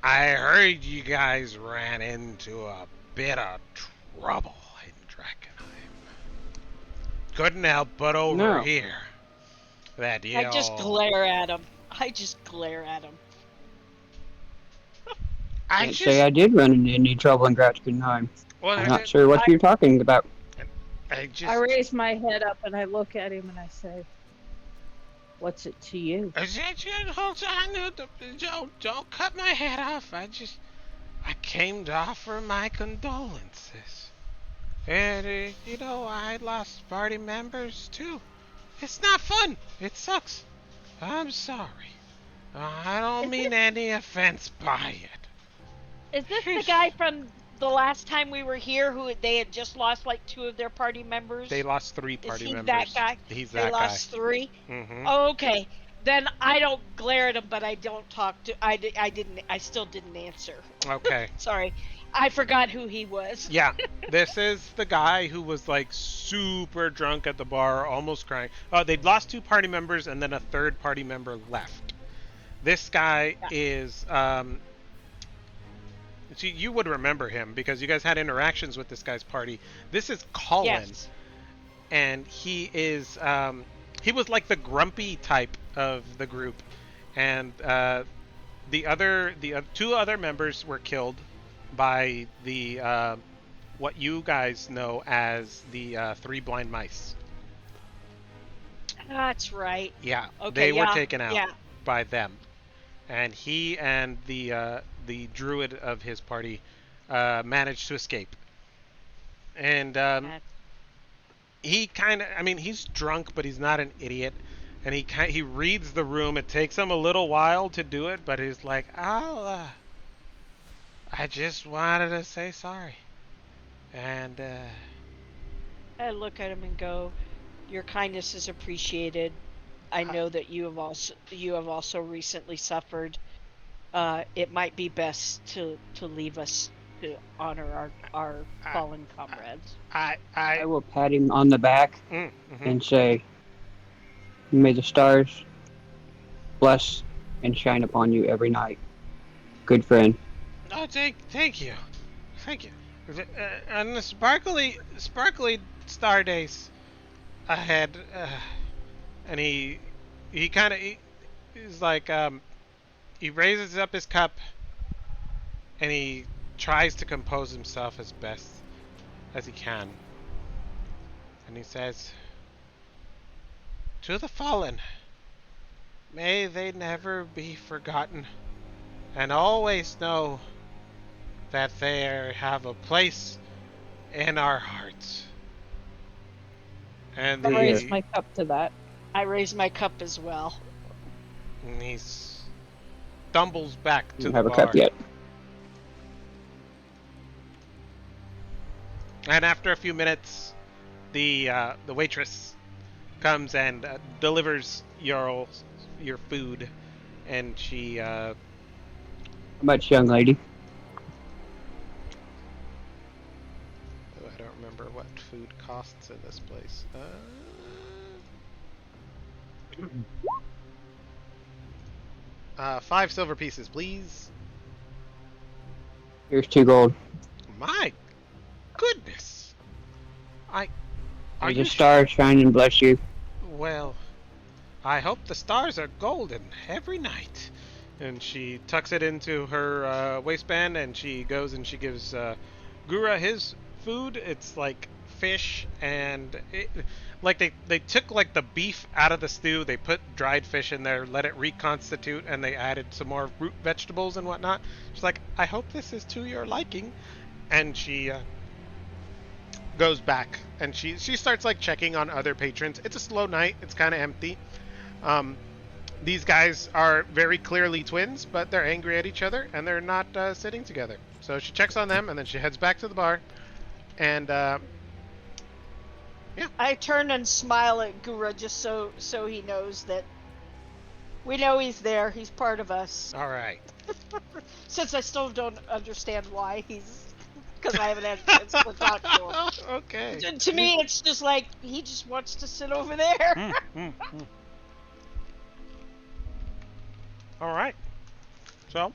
heard you guys ran into a bit of trouble in Drakkenheim. Couldn't help but No. overhear that I just glare at him. I just glare at him. I Can't say just, I did run into any trouble in Drakkenheim. well, I'm not sure what you're talking about. I I just, raise my head up and I look at him and I say, "What's it to you?" hold on, don't cut my head off. I came to offer my condolences. And, I lost party members too. It's not fun. It sucks. I'm sorry. I don't Is mean this any offense by it. is this the guy from the last time we were here who they had just lost like 2 of their party members? They lost 3 Is party he members. that guy? He's They that guy. lost 3? Mm-hmm. Oh, okay. Then I don't glare at him, but I don't talk to. I still didn't answer. Okay. Sorry, I forgot who he was. Yeah, this is the guy who was like super drunk at the bar, almost crying. Oh, they'd lost 2 party members and then a 3rd party member left. This guy is, you would remember him because you guys had interactions with this guy's party. This is Colin, Yes. and he is, he was like the grumpy type of the group, and the 2 other members were killed by the what you guys know as the 3 blind mice. That's right. Yeah, Okay, they were yeah, taken out yeah. by them, and he and the druid of his party managed to escape. And he kind of, I mean, he's drunk, but he's not an idiot. And he reads the room. It takes him a little while to do it, but he's like, I just wanted to say sorry. And I look at him and go, "Your kindness is appreciated. I know that you have also recently suffered. It might be best to leave us to honor our fallen comrades." I will pat him on the back mm-hmm. and say, "May the stars bless and shine upon you every night, good friend." Oh, thank you. And the sparkly star days ahead. And he kind of, he's like, he raises up his cup and he tries to compose himself as best as he can. And he says, "To the fallen, may they never be forgotten, and always know that they have a place in our hearts." And I Yeah. raise my cup to that. I raise my cup as well. he stumbles back to Don't the have a bar. cup yet. And after a few minutes, the waitress comes and delivers your food, and she How much, young lady? I don't remember what food costs in this place. 5 silver pieces, please. Here's 2 gold. My goodness. Are There's you a star shine and bless you. Well, I hope the stars are golden every night. And she tucks it into her waistband, and she goes and she gives Gura his food. It's like fish, and like they took like the beef out of the stew. They put dried fish in there, let it reconstitute, and they added some more root vegetables and whatnot. She's like, "I hope this is to your liking," and she goes back and she starts like checking on other patrons. It's a slow night. It's kind of empty. These guys are very clearly twins, but they're angry at each other and they're not sitting together. So she checks on them and then she heads back to the bar. And I turn and smile at Gura just so he knows that we know he's there. He's part of us. all right. Since I still don't understand why he's because I haven't had a chance to talk to him. Okay. To me, it's just like he just wants to sit over there. All right. So,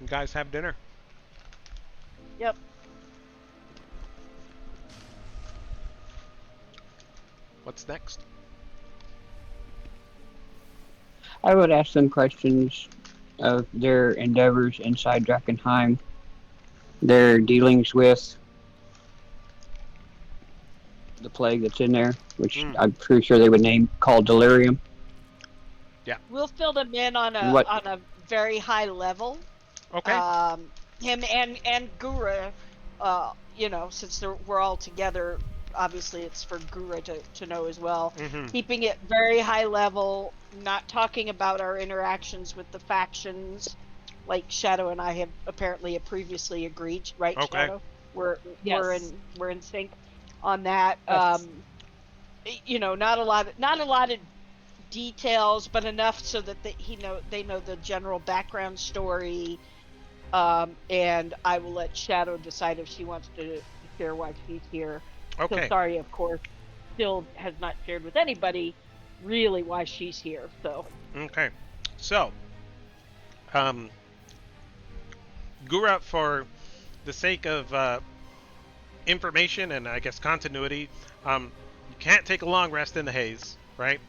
you guys have dinner. Yep. What's next? I would ask them questions of their endeavors inside Drakkenheim, their dealings with the plague that's in there, which I'm pretty sure they would call delirium. We'll fill them in on What? a very high level. Okay. Him and Gura, since we're all together, obviously it's for Gura to know as well. Keeping it very high level, not talking about our interactions with the factions, like Shadow and I have apparently previously agreed, right? Okay. Shadow, we're in sync on that. Yes. Not a lot of details, but enough so that they know the general background story. And I will let Shadow decide if she wants to share why she's here. Okay. So sorry, of course, still has not shared with anybody really why she's here. So Okay. So, Gura, for the sake of information and I guess continuity, you can't take a long rest in the haze, right?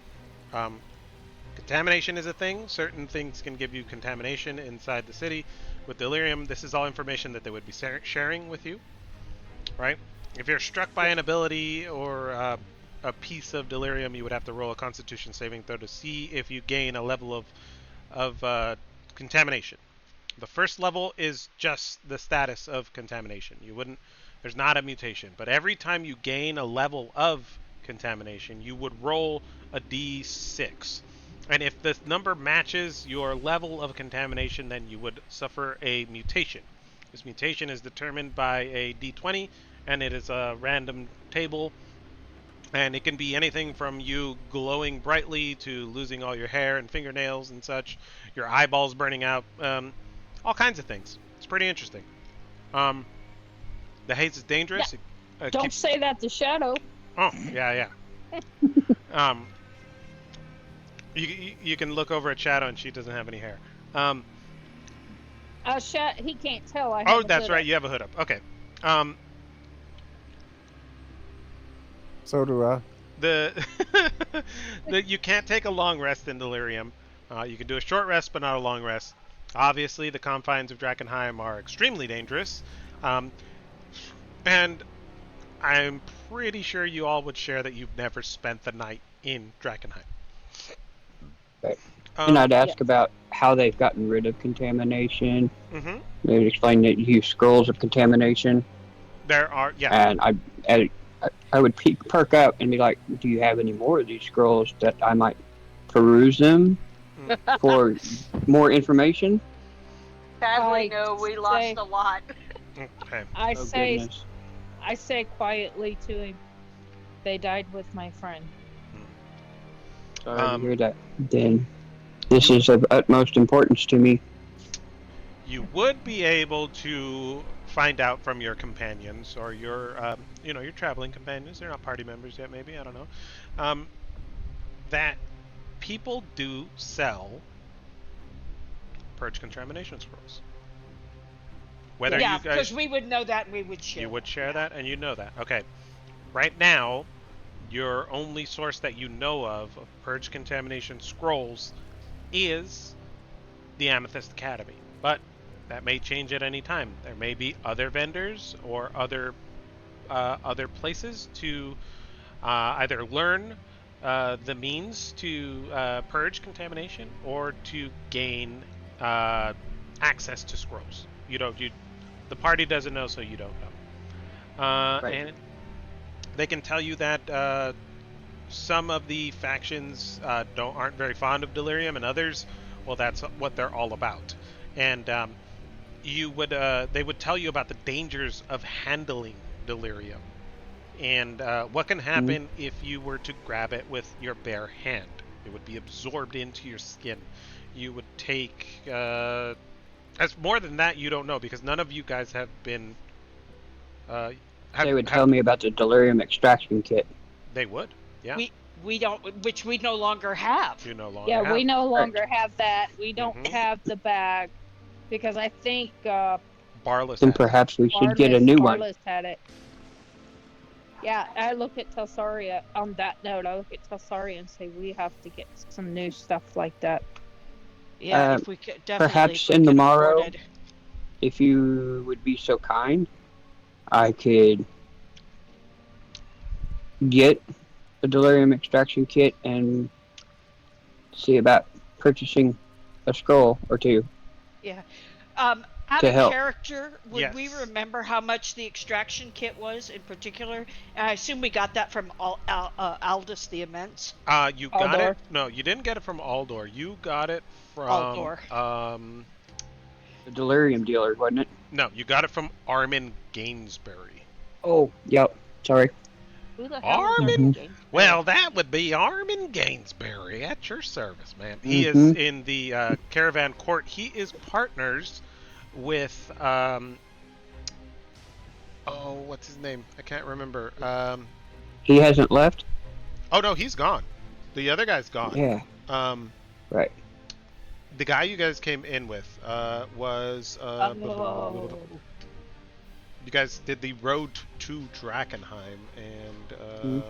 Contamination is a thing. Certain things can give you contamination inside the city. With delirium, this is all information that they would be sharing with you, right? If you're struck by an ability or a piece of delirium, you would have to roll a Constitution saving throw to see if you gain a level of contamination. The first level is just the status of contamination. There's not a mutation, but every time you gain a level of contamination, you would roll a d6. And if the number matches your level of contamination, then you would suffer a mutation. This mutation is determined by a d20, and it is a random table. And it can be anything from you glowing brightly to losing all your hair and fingernails and such, your eyeballs burning out, all kinds of things. It's pretty interesting. The haze is dangerous. Yeah. Don't say that to Shadow. Oh, yeah. You can look over at Shadow and she doesn't have any hair. He can't tell. That's right. You have a hood up. Okay. So do I. You can't take a long rest in delirium. You can do a short rest, but not a long rest. Obviously, the confines of Drakkenheim are extremely dangerous, and I'm pretty sure you all would share that you've never spent the night in Drakkenheim. Right. And I'd ask about how they've gotten rid of contamination. Mm-hmm. They would explain that you use scrolls of contamination. There are, yeah. And I would perk up and be like, do you have any more of these scrolls that I might peruse them for more information? sadly, no, we lost a lot. Okay. I Goodness. say quietly to him, they died with my friend. Sorry to hear that. Then this is of utmost importance to me. You would be able to find out from your companions or your, your traveling companions. They're not party members yet, maybe. I don't know. That people do sell purge contamination scrolls. Whether Yeah, you guys, because we would know that and we would share. you would share that, and you know that. Okay. Right now, your only source that you know of purge contamination scrolls is the Amethyst Academy, but that may change at any time. There may be other vendors or other places to either learn the means to purge contamination or to gain access to scrolls. The party doesn't know, so you don't know. Right. And they can tell you that some of the factions aren't very fond of delirium, and others, well, that's what they're all about. And they would tell you about the dangers of handling delirium, and what can happen if you were to grab it with your bare hand. It would be absorbed into your skin. You would take As more than that, you don't know because none of you guys have been. They would tell me about the delirium extraction kit. They would. Yeah. We don't, which we no longer have. You no longer Yeah, have. we no longer have that. We don't Mhm. have the bag because I think Barless. Then had it. perhaps we should get a new one. Barless had it. Yeah, I look at Telsaria on that note. I look at Telsaria and say we have to get some new stuff like that. Yeah, if we could definitely. Perhaps if we in the could afford morrow, it. if you would be so kind, I could get a delirium extraction kit and see about purchasing a scroll or two. Yeah. Out To of help. character, would we Yes. remember how much the extraction kit was in particular? And I assume we got that from Aldous the Immense. You got Aldor. it. No, you didn't get it from Aldor. You got it from. Aldor. The delirium dealer, wasn't it? No, you got it from Armin Gainsbury. Oh, yep. Sorry. Who the hell is Armin? Armin Gainsbury? Well, that would be Armin Gainsbury at your service, man. He is Mhm. in the Caravan Court. He is partners with oh, what's his name? I can't remember. He hasn't left? Oh no, he's gone. The other guy's gone. Yeah. Um, Right. the guy you guys came in with was Oh. you guys did the road to Drakkenheim and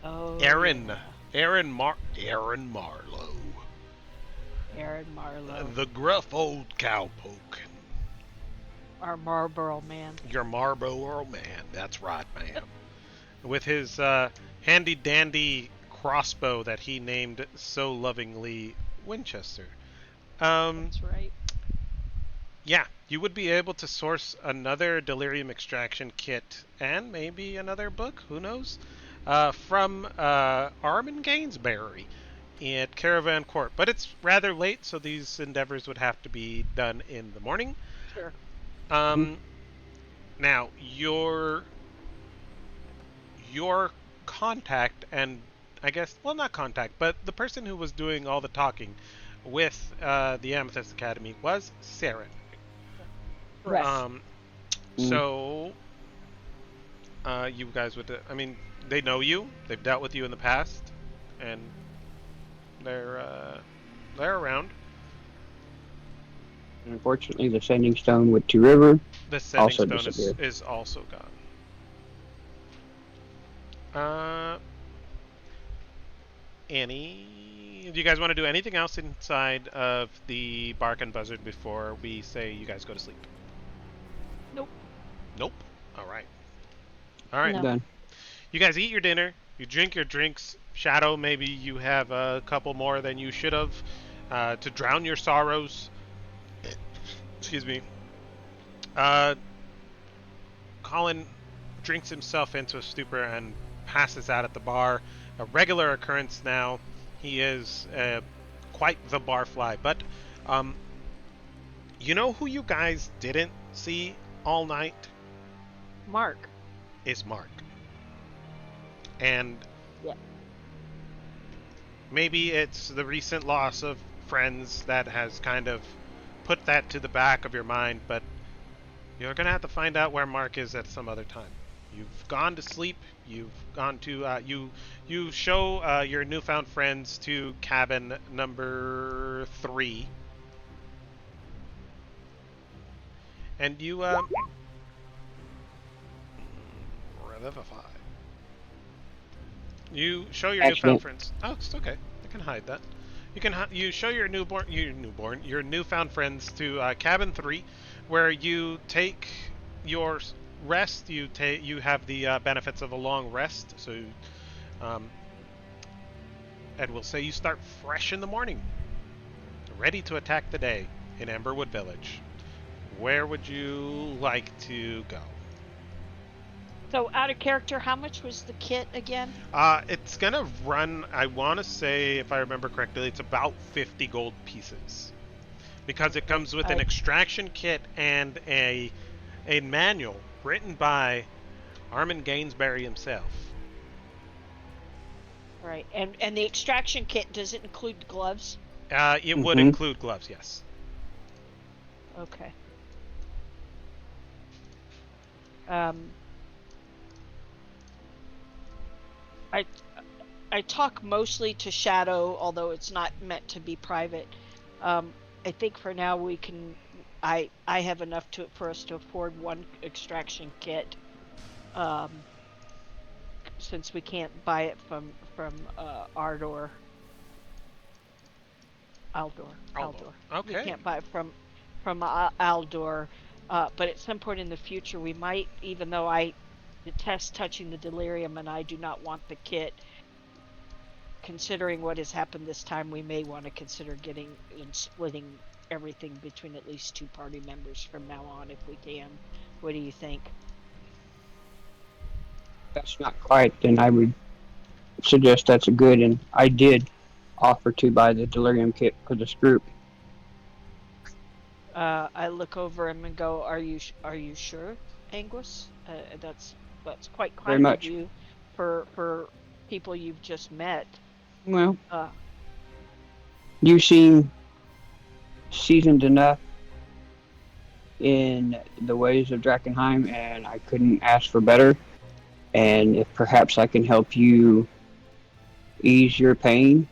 Oh. Aaron yeah. Aaron Marlowe, Aaron Marlowe. the gruff old cowpoke. Our Marlboro man. Your Marlboro man. That's right, man. With his handy dandy crossbow that he named so lovingly Winchester. That's right. Yeah, you would be able to source another delirium extraction kit and maybe another book, who knows, from Armin Gainsbury at Caravan Court. But it's rather late, so these endeavors would have to be done in the morning. Sure. Now, your contact and I guess, well, not contact, but the person who was doing all the talking with the Amethyst Academy was Saren. Right. So, you guys would, I mean, they know you, they've dealt with you in the past, and they're around. And unfortunately, the sending stone with Two River The setting also stone disappeared. is also gone. Do you guys want to do anything else inside of the Bark and Buzzard before we say you guys go to sleep? Nope. Nope. All right. All right. No. Done. You guys eat your dinner. You drink your drinks. Shadow, maybe you have a couple more than you should have to drown your sorrows. Excuse me. Colin drinks himself into a stupor and passes out at the bar. A regular occurrence now. He is quite the barfly. But you know who you guys didn't see all night? Mark. Is Mark. And Yeah. maybe it's the recent loss of friends that has kind of put that to the back of your mind, but you're going to have to find out where Mark is at some other time. You've gone to sleep. You've gone to you show your newfound friends to cabin number 3, and you revivify. You show your newfound Accident. friends. Oh, it's okay. I can hide that. You show your newfound friends to cabin 3, where you take your rest. You have the benefits of a long rest. So, and we'll say you start fresh in the morning, ready to attack the day in Amberwood Village. Where would you like to go? So out of character, how much was the kit again? It's gonna run, I want to say, if I remember correctly, it's about 50 gold pieces. Because it comes with an extraction kit and a manual written by Armin Gainsbury himself. Right. And the extraction kit, does it include gloves? It would Mhm. include gloves, yes. Okay. Um, I I talk mostly to Shadow, although it's not meant to be private. I think for now we can. I have enough for us to afford one extraction kit. Um, since we can't buy it from Ardor. Aldor. We Okay. can't buy it from Aldor. But at some point in the future, we might, even though I detest touching the delirium and I do not want the kit. Considering what has happened this time, we may want to consider getting and splitting everything between at least two party members from now on if we can. What do you think? That's not quite, then I would suggest that's a good. And I did offer to buy the delirium kit for this group. I look over him and go, are you sure, Anguis? That's quite Very kind of much. you for people you've just met. Well, Uh, you seem seasoned enough in the ways of Drakkenheim, and I couldn't ask for better. And if perhaps I can help you ease your pain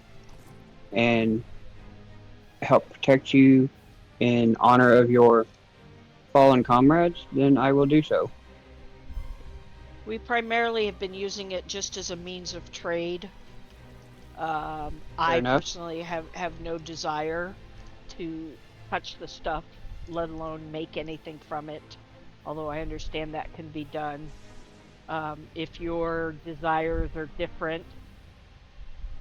and help protect you in honor of your fallen comrades, then I will do so. we primarily have been using it just as a means of trade. Fair I enough. personally have no desire to touch the stuff, let alone make anything from it. Although I understand that can be done. If your desires are different,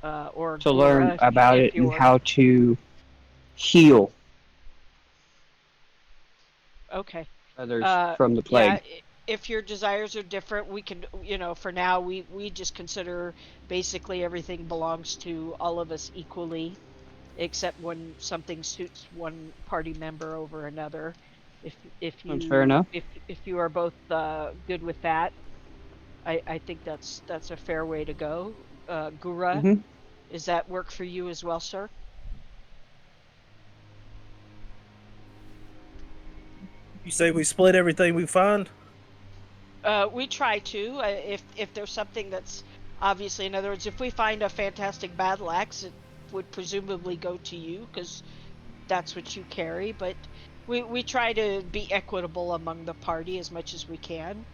or To learn Gura, about if it and you're how to heal okay, others from the yeah, plague. if your desires are different, we can, for now we just consider basically everything belongs to all of us equally, except when something suits one party member over another. Sounds fair enough. If you are both good with that, I think that's a fair way to go. Gura, Hmm. does that work for you as well, sir? You say we split everything we find? We try to. If there's something that's obviously, in other words, if we find a fantastic battle axe, it would presumably go to you because that's what you carry. But we try to be equitable among the party as much as we can.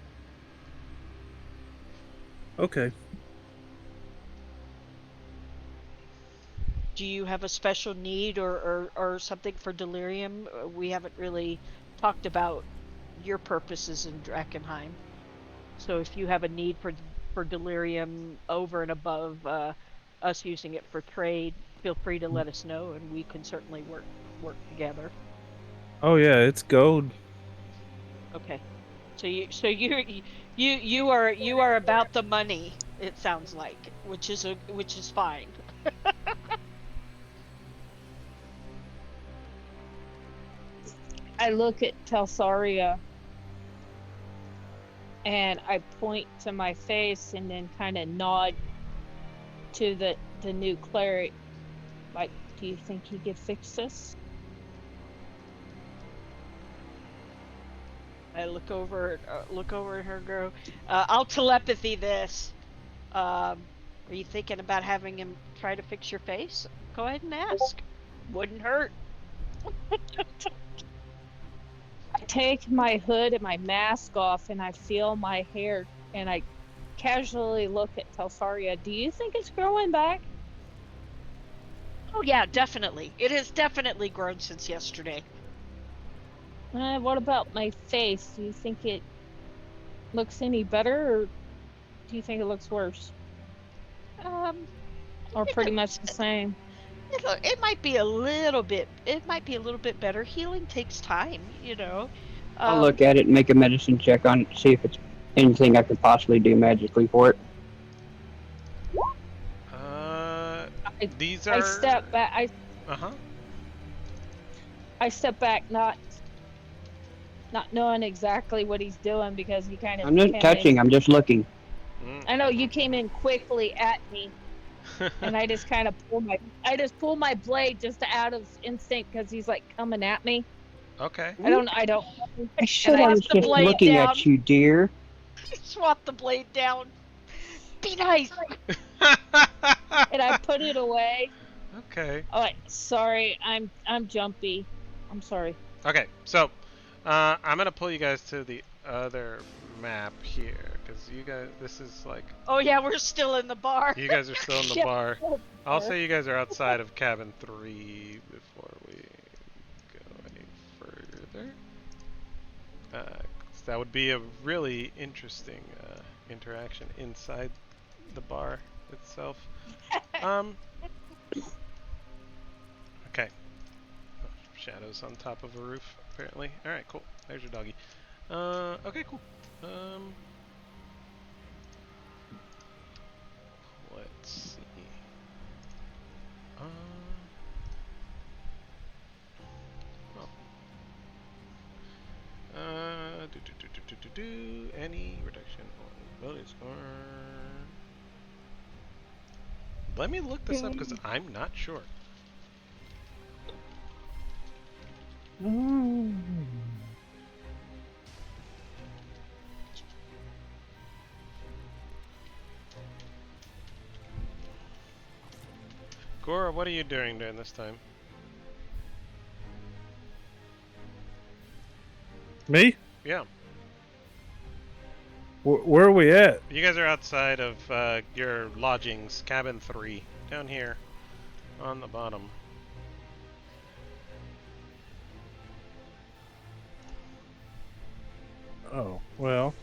Okay. Do you have a special need or something for delirium? We haven't really talked about your purposes in Drakkenheim. So if you have a need for delirium over and above us using it for trade, feel free to let us know, and we can certainly work together. Oh yeah, it's gold. Okay. So you are about the money. It sounds like, which is fine. I look at Telsaria and I point to my face and then kind of nod to the new cleric. Like, do you think he could fix this? I look over at her, go. I'll telepathy this. Are you thinking about having him try to fix your face? Go ahead and ask. Wouldn't hurt. I take my hood and my mask off and I feel my hair and I casually look at Telsaria. Do you think it's growing back? Oh yeah, definitely. It has definitely grown since yesterday. What about my face? Do you think it looks any better or do you think it looks worse? Um, Or pretty much the same? it might be a little bit. It might be a little bit better. Healing takes time. I'll Um, look at it and make a medicine check on it, see if it's anything I could possibly do magically for it. Uh, I, these I are. step back. Uh huh. I step back, not knowing exactly what he's doing because he kind of I'm not came in. touching, I'm just looking. I know you came in quickly at me, and I just kind of pull my blade just out of instinct because he's like coming at me. Okay. I don't know. I And said I I Swat was just the just pull blade looking down. at you, dear. Swat the blade down. Be nice. and I put it away. Okay. I'm like, sorry, I'm jumpy. I'm sorry. Okay. So, I'm gonna pull you guys to the other map here, because you guys, this is like, Oh yeah, we're still in the bar. you guys are still in the Yeah. bar. I'll say you guys are outside of cabin 3 before we go any further. 'Cause that would be a really interesting interaction inside the bar itself. Um. Okay. Oh, shadows on top of a roof, apparently. All right, cool. There's your doggy. Okay, cool. Let's see. Oh. Any reduction on ability score. Let me look this up because I'm not sure. Gora, what are you doing during this time? Me? Yeah. Where are we at? You guys are outside of your lodgings, cabin 3, down here on the bottom. Oh, well.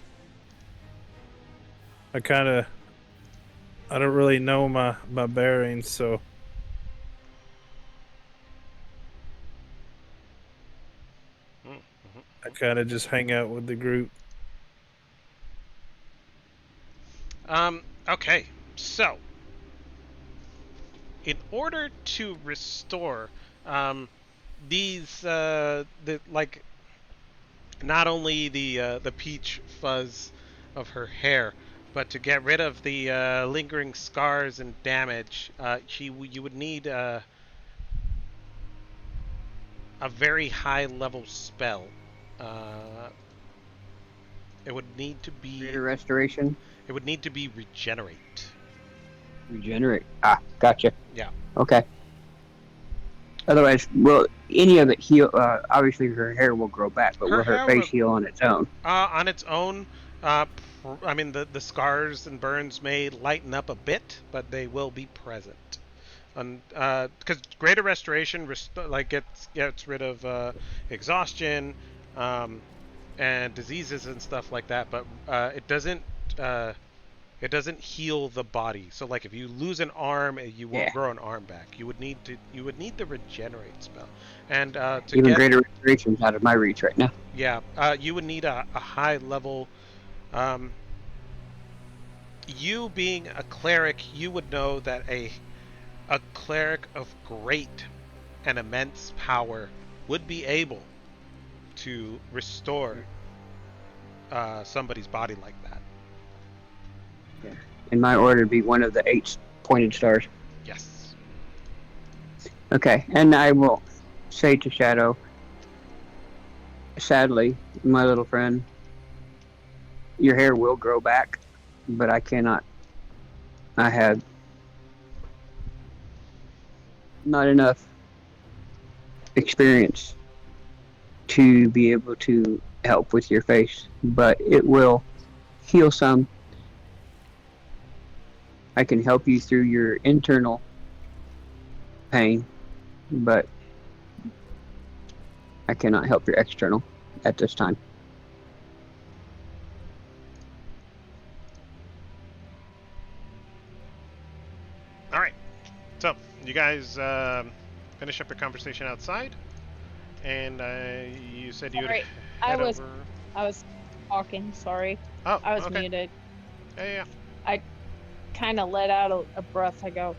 I don't really know my bearings, so I kind of just hang out with the group. Okay, so in order to restore these like not only the peach fuzz of her hair, but to get rid of the lingering scars and damage, you would need a very high level spell. Uh, it would need to be Greater restoration. It would need to be regenerate. Regenerate. Ah, gotcha. Yeah. Okay. Otherwise, will any of it heal? Obviously, her hair will grow back, but Her will her hair face will- heal on its own? On its own, I mean the scars and burns may lighten up a bit, but they will be present. Because greater restoration gets rid of exhaustion, and diseases and stuff like that, but it doesn't heal the body. So like if you lose an arm, you won't grow an arm back. You would need the regenerate spell, and to Even get greater restoration's out of my reach right now. yeah, you would need a high level. You being a cleric, you would know that a cleric of great and immense power would be able to restore somebody's body like that. Yeah. In my order, it'd be one of the 8 pointed stars. Yes. Okay, and I will say to Shadow, sadly, my little friend, your hair will grow back, but I cannot. I have not enough experience to be able to help with your face, but it will heal some. I can help you through your internal pain, but I cannot help your external at this time. All right. So you guys finish up your conversation outside, and you said you would Sorry, head I was over. talking. Sorry, Oh, I was okay. muted. Yeah. I kind of let out a breath. I go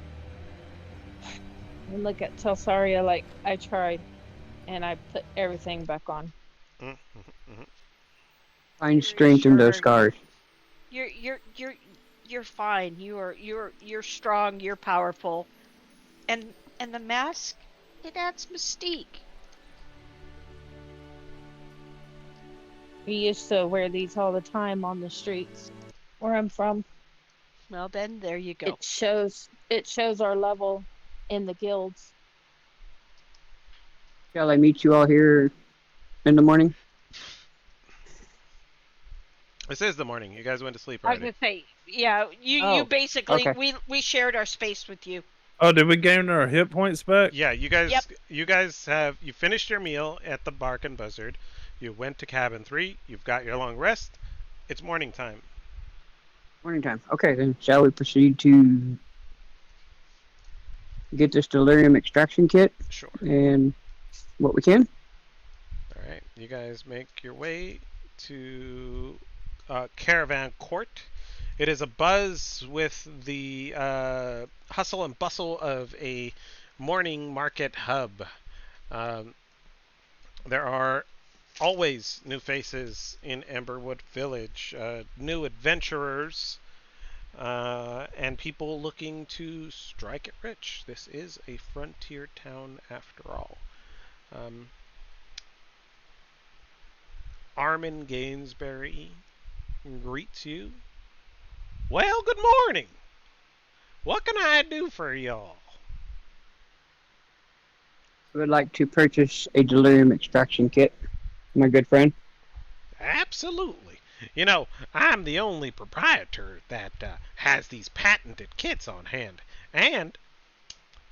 and look at Telsaria like I tried, and I put everything back on. Find strength in those Sure. scars. You're you're fine. You're strong. You're powerful. And the mask, it adds mystique. We used to wear these all the time on the streets where I'm from. Well, then there you go. It shows our level in the guilds. Shall I meet you all here in the morning? This is the morning. You guys went to sleep I was already. gonna say, yeah, you Oh, basically okay. we shared our space with you. Oh, did we gain our hit points back? Yeah, you guys. Yep. You guys have. You finished your meal at the Bark and Buzzard. You went to cabin 3. You've got your long rest. It's morning time. Morning time. Okay, then shall we proceed to get this delirium extraction kit Sure. and what we can? All right. You guys make your way to Caravan Court. It is a buzz with the hustle and bustle of a morning market hub. Um, there are always new faces in Emberwood Village, new adventurers, and people looking to strike it rich. This is a frontier town after all. Um, Armin Gainsbury greets you. Well, good morning. What can I do for y'all? I would like to purchase a delirium extraction kit, my good friend. Absolutely. You know, I'm the only proprietor that has these patented kits on hand. And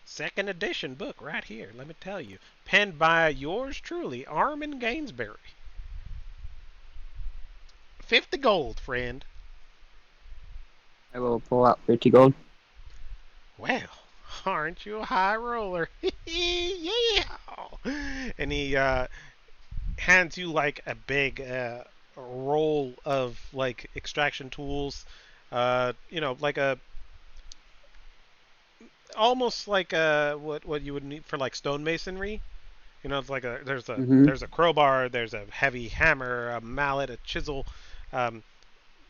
second edition book right here, let me tell you. Penned by yours truly, Armin Gainsbury. 50 gold, friend. I will pull out 50 gold. Well, aren't you a high roller? Yeah. And he hands you like a big roll of like extraction tools. Like a almost like what you would need for like stonemasonry. You know, it's like Mm-hmm. there's a crowbar, there's a heavy hammer, a mallet, a chisel, um,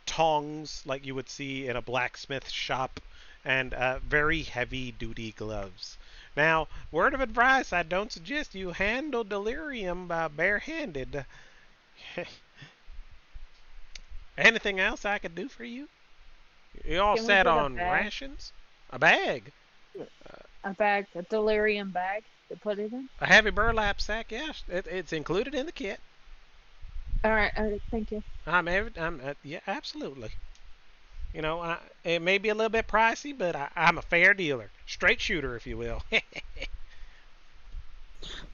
tongs like you would see in a blacksmith shop, and very heavy duty gloves. Now, word of advice: I don't suggest you handle delirium barehanded. Anything else I could do for you? You all Can we set get a on bag? rations? A bag? A bag, a delirium bag to put it in? A heavy burlap sack? Yes, it's included in the kit. All right, thank you. Yeah, absolutely. You know, it may be a little bit pricey, but I'm a fair dealer, straight shooter, if you will.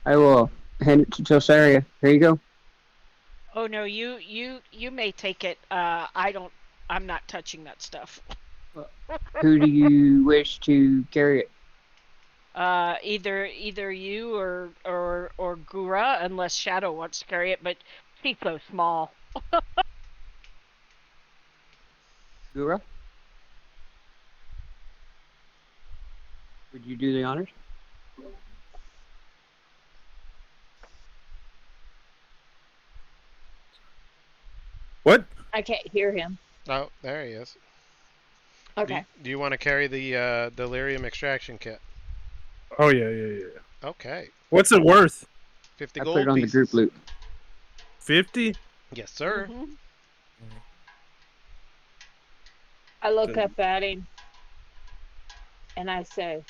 I will hand it to Tosaria. Here you go. Oh no, you may take it. I'm not touching that stuff. Who do you wish to carry it? Either you or Gura, unless Shadow wants to carry it, but she's so small. Gura? Would you do the honors? What? I can't hear him. Oh, there he is. Okay. Do you want to carry the delirium extraction kit? Oh yeah. Okay, What's it worth? 50 I put it gold on the group pieces. loot. 50? Yes, sir. Mhm. I look up at him and I say,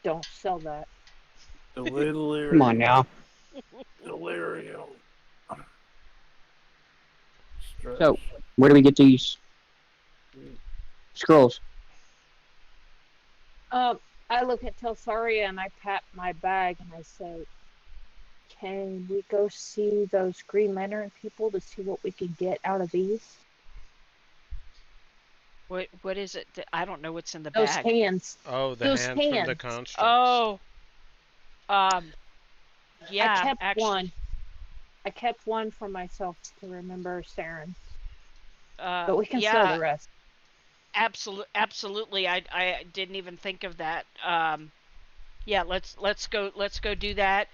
"Don't sell that." Delirium. Come on now. Delirium. So, where do we get these scrolls? I look at Telsaria and I pat my bag and I say, "Can we go see those Green Lantern people to see what we can get out of these? What is it? I don't know what's in the Those bag. hands. Oh, the Those hands from the hands. constructs. Oh, um, I yeah, kept actually, one. I kept one for myself to remember Saren. But we can sell yeah, the rest. absolutely. I didn't even think of that. Yeah, let's go do that.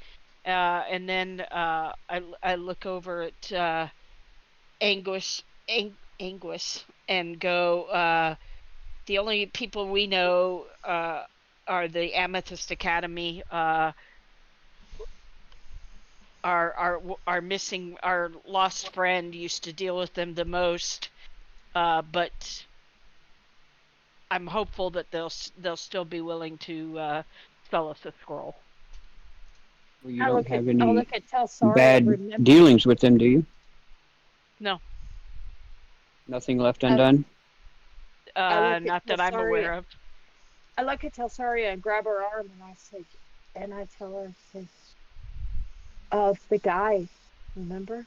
And then I look over at Anguish. Anguish. and go. The only people we know are the Amethyst Academy. Our missing, our lost friend used to deal with them the most, but I'm hopeful that they'll still be willing to sell us a scroll. Well, you don't have any I'll look at Telsaria. bad Remember, dealings with them, do you? No, Nothing left I, undone? I look at not that I'm Telsaria. aware of. I look at Telsaria and grab her arm, and I tell her, of the guy. Remember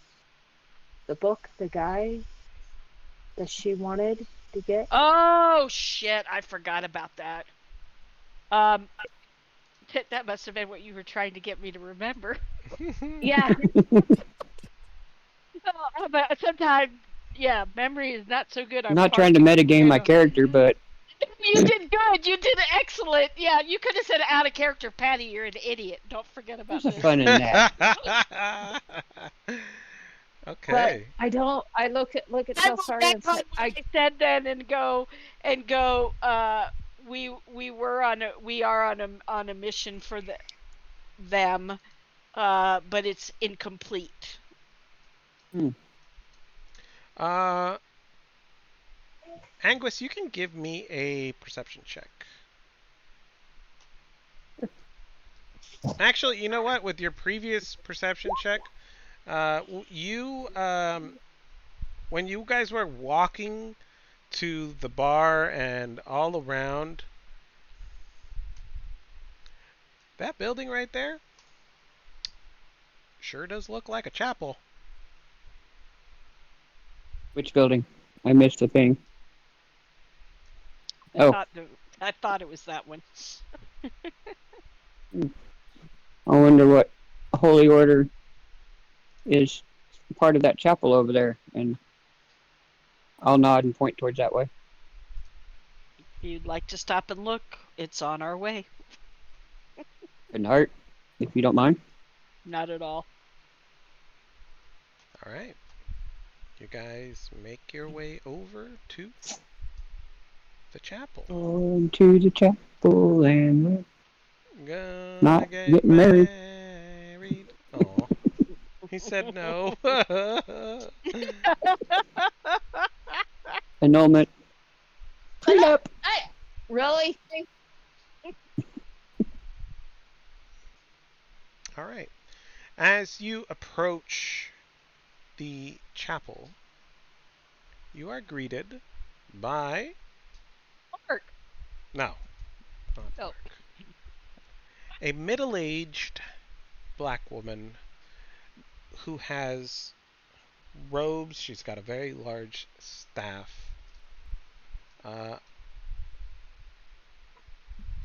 the book, the guy that she wanted to get. Oh shit! I forgot about that. Um, that must have been what you were trying to get me to remember. Yeah, But sometimes, yeah, memory is not so good I'm on not trying to parchment metagame my paper. character, but You did good. You did excellent. Yeah, you could have said out of character, Patty. You're an idiot. Don't forget about there's a this. fun in that. but Okay. I don't. I look at I will Telsaria and retcon say, what I said then and go. We are on a mission for them. But it's incomplete. Hmm. Uh, Anguis, you can give me a perception check. Actually, you know what? With your previous perception check, you when you guys were walking to the bar and all around that building right there, sure does look like a chapel. Which building? I missed the thing. Oh, I thought it was that one. I wonder what Holy Order is part of that chapel over there, and I'll nod and point towards that way. If you'd like to stop and look, it's on our way. Good heart, if you don't mind. Not at all. All right. You guys make your way over to the chapel. Going to the chapel and we're Gonna not get getting married. married. Oh, he said no. Annulment. Prenup. "Hey, really? All right. As you approach the chapel, you are greeted by Mark. no, not Oh. Mark. A middle-aged black woman who has robes. She's got a very large staff. Uh,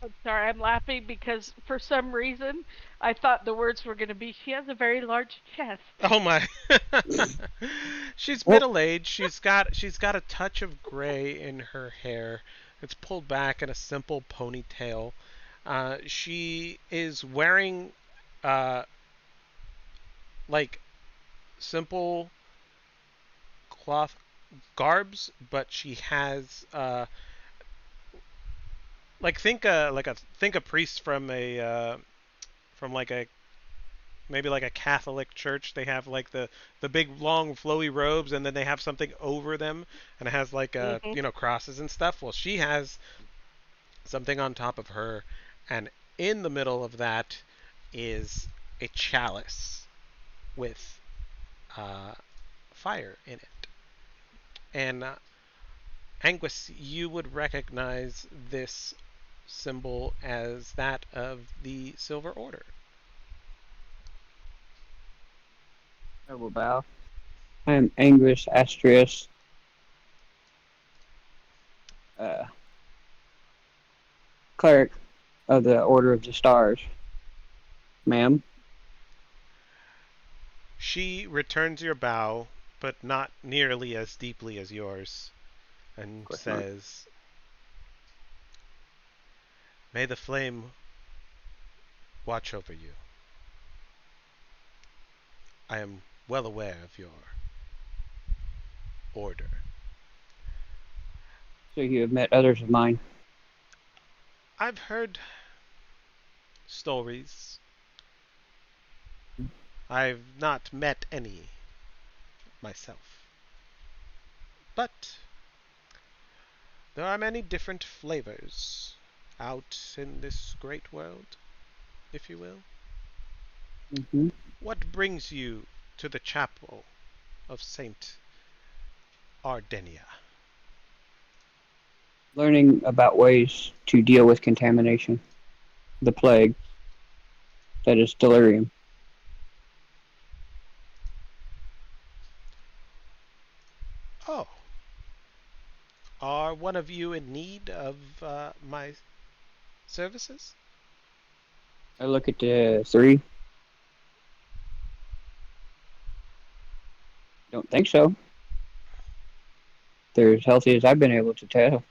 I'm sorry, I'm laughing because for some reason I thought the words were going to be, she has a very large chest. oh my! She's Oh, middle-aged. She's got a touch of gray in her hair. It's pulled back in a simple ponytail. She is wearing uh, like simple cloth garbs, but she has think a priest from a maybe like a Catholic church. They have like the big long flowy robes, and then they have something over them, and it has like Mm-hmm. crosses and stuff. Well, she has something on top of her, and in the middle of that is a chalice with fire in it. And Anguis, you would recognize this symbol as that of the Silver Order. I will bow. I am Anguis Astrius, uh, cleric of the Order of the Stars. Ma'am, She returns your bow, but not nearly as deeply as yours, and question mark. says, "May the flame watch over you. I am well aware of your order. So you have met others of mine. I've heard stories. I've not met any myself. But there are many different flavors out in this great world, if you will. Hmm. What brings you to the chapel of Saint Ardenia? Learning about ways to deal with contamination, the plague, that is delirium. Oh, are one of you in need of my services? I look at the three. Don't think so. They're as healthy as I've been able to tell. Of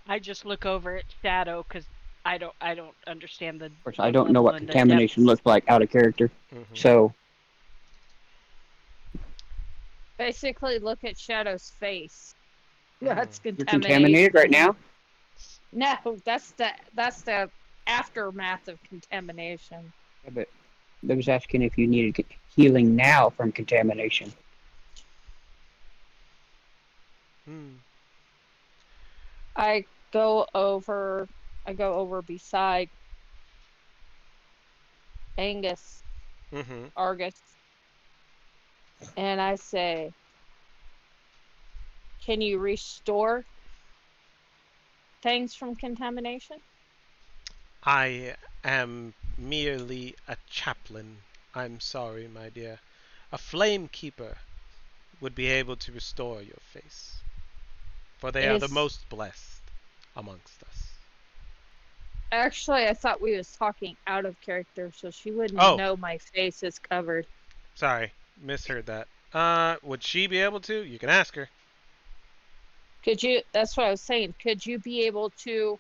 I just look over at Shadow because I don't understand course, I the don't know level what and the contamination depths. looks like out of character. Mm-hmm. So Basically, look at Shadow's face. Mm. That's you're contaminated right contamination. now? No, that's the aftermath of contamination. Yeah, but I was asking if you needed healing now from contamination. Mm. I go over I go over beside Angus, Mm-hmm. Argus, and I say, "Can you restore things from contamination?" I am merely a chaplain. I'm sorry, my dear. A flame keeper would be able to restore your face, for they are the Is most blessed amongst us. actually I thought we was talking out of character, so she wouldn't Oh, know my face is covered. sorry, misheard that. Would she be able to? You can ask her. Could you? That's what I was saying. Could you be able to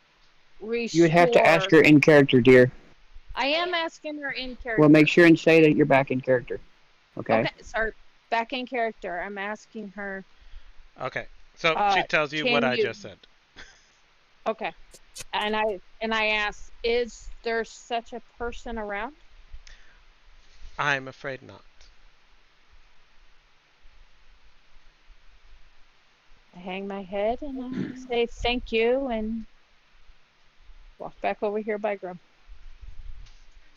You would have to ask restore? her in character, dear. I am asking her in Well, make character. sure and say that you're back in character. Okay? Okay, sorry, back in character. I'm asking her. Okay, so she tells you what Can I you? just said. Okay, and I ask, is there such a person around? I'm afraid not. I hang my head and I say thank you and walk back over here by Grum.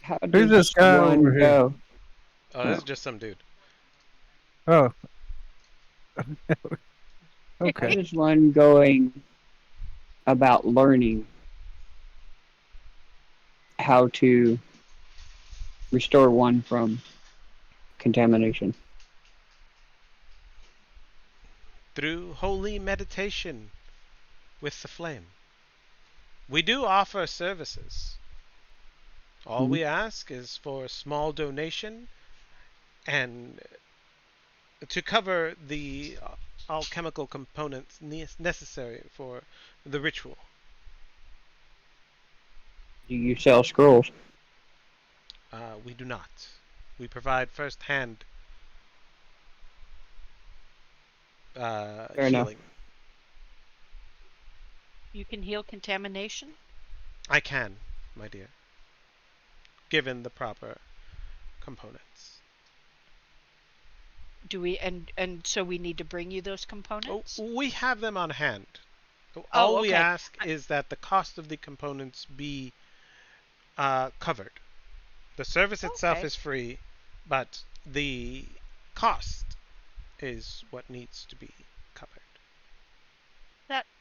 How Who's this does guy over one here? go? Oh, this Oh, is just some dude. Oh, how okay. does one going about learning how to restore one from contamination? Through holy meditation with the flame. We do offer services. All Hmm. we ask is for a small donation and to cover the alchemical components necessary for the ritual. Do you sell scrolls? We do not. We provide first-hand Fair enough. healing. You can heal contamination. I can, my dear, given the proper components. Do we and so we need to bring you those Oh, components? we have them on hand. Oh, All we okay. ask is that the cost of the components be covered. The service itself Okay. is free, but the cost is what needs to be covered.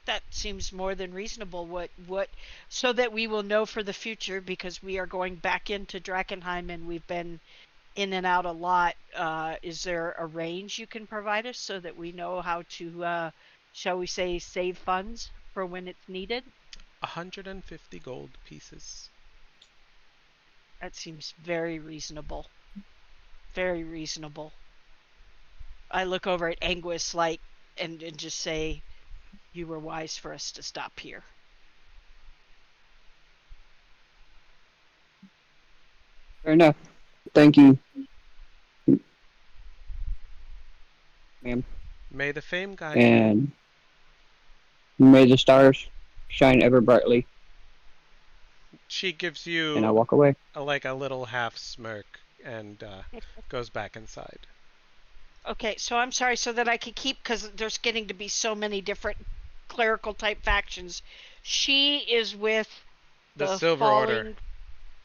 That seems more than reasonable. What so that we will know for the future because we are going back into Drakkenheim and we've been in and out a lot. Is there a range you can provide us so that we know how to, shall we say, save funds for when it's needed? 150 gold pieces. That seems very reasonable. Very reasonable. I look over at Anguis like and just say, "You were wise for us to stop here." Fair enough. Thank you, ma'am. May the fame guide you. And May the stars shine ever brightly, She gives and I you walk away. like a little half smirk and goes back inside. Okay, so I'm sorry, so that I can keep, because there's getting to be so many different clerical type factions. She is with The the Silver Order. falling.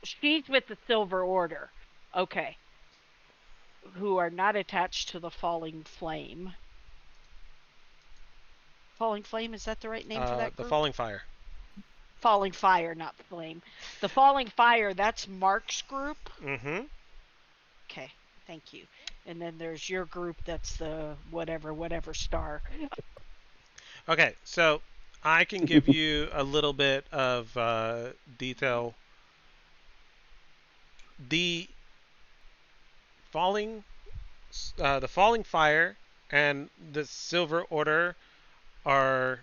She's with the Silver Order. Okay. Who are not attached to the Falling Flame. Falling Flame, is that the right name for that The group? Falling Fire. Falling Fire, not Flame. The Falling Fire, that's Mark's group. Mm-hmm. Okay, thank you. And then there's your group, that's the whatever star. Okay, so I can give you a little bit of detail. The falling, the Falling Fire and the Silver Order are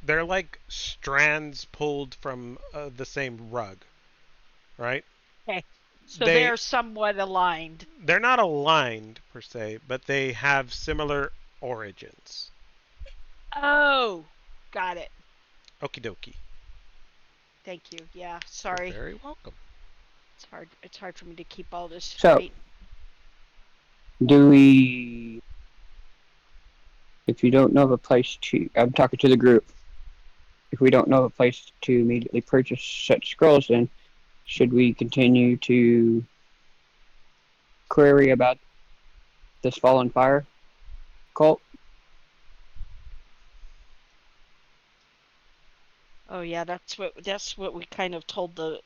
they're like strands pulled from the same rug, right? Okay, so They they're somewhat aligned. they're not aligned per se, but they have similar origins. Oh, got it. Okie dokie. Thank you. Yeah, You're sorry. very welcome. It's hard for me to keep all this So- straight. Do we? If you don't know of a place to, I'm talking to the group. If we don't know of a place to immediately purchase such scrolls, then should we continue to query about this fallen fire cult? Oh yeah, that's what we kind of told the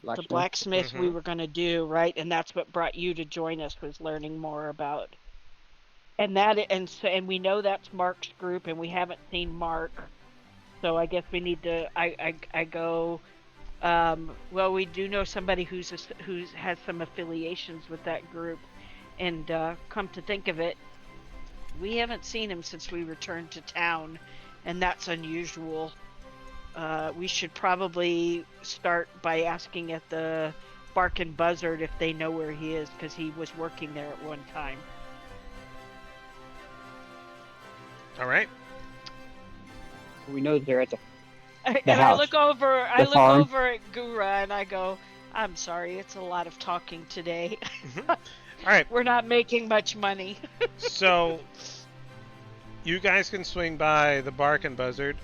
Blacksmith? blacksmith we Mhm. were going to do, right? And that's what brought you to join us, was learning more about. And we know that's Mark's group, and we haven't seen Mark, so I guess we need to. I go. Well, we do know somebody who has some affiliations with that group, and come to think of it, we haven't seen him since we returned to town, and that's unusual. We should probably start by asking at the Bark and Buzzard if they know where he is, because he was working there at one time. All right. We know they're at the And house. I look over farm. at Gura and I go, I'm sorry, it's a lot of talking today. All right. We're not making much money. So you guys can swing by the Bark and Buzzard,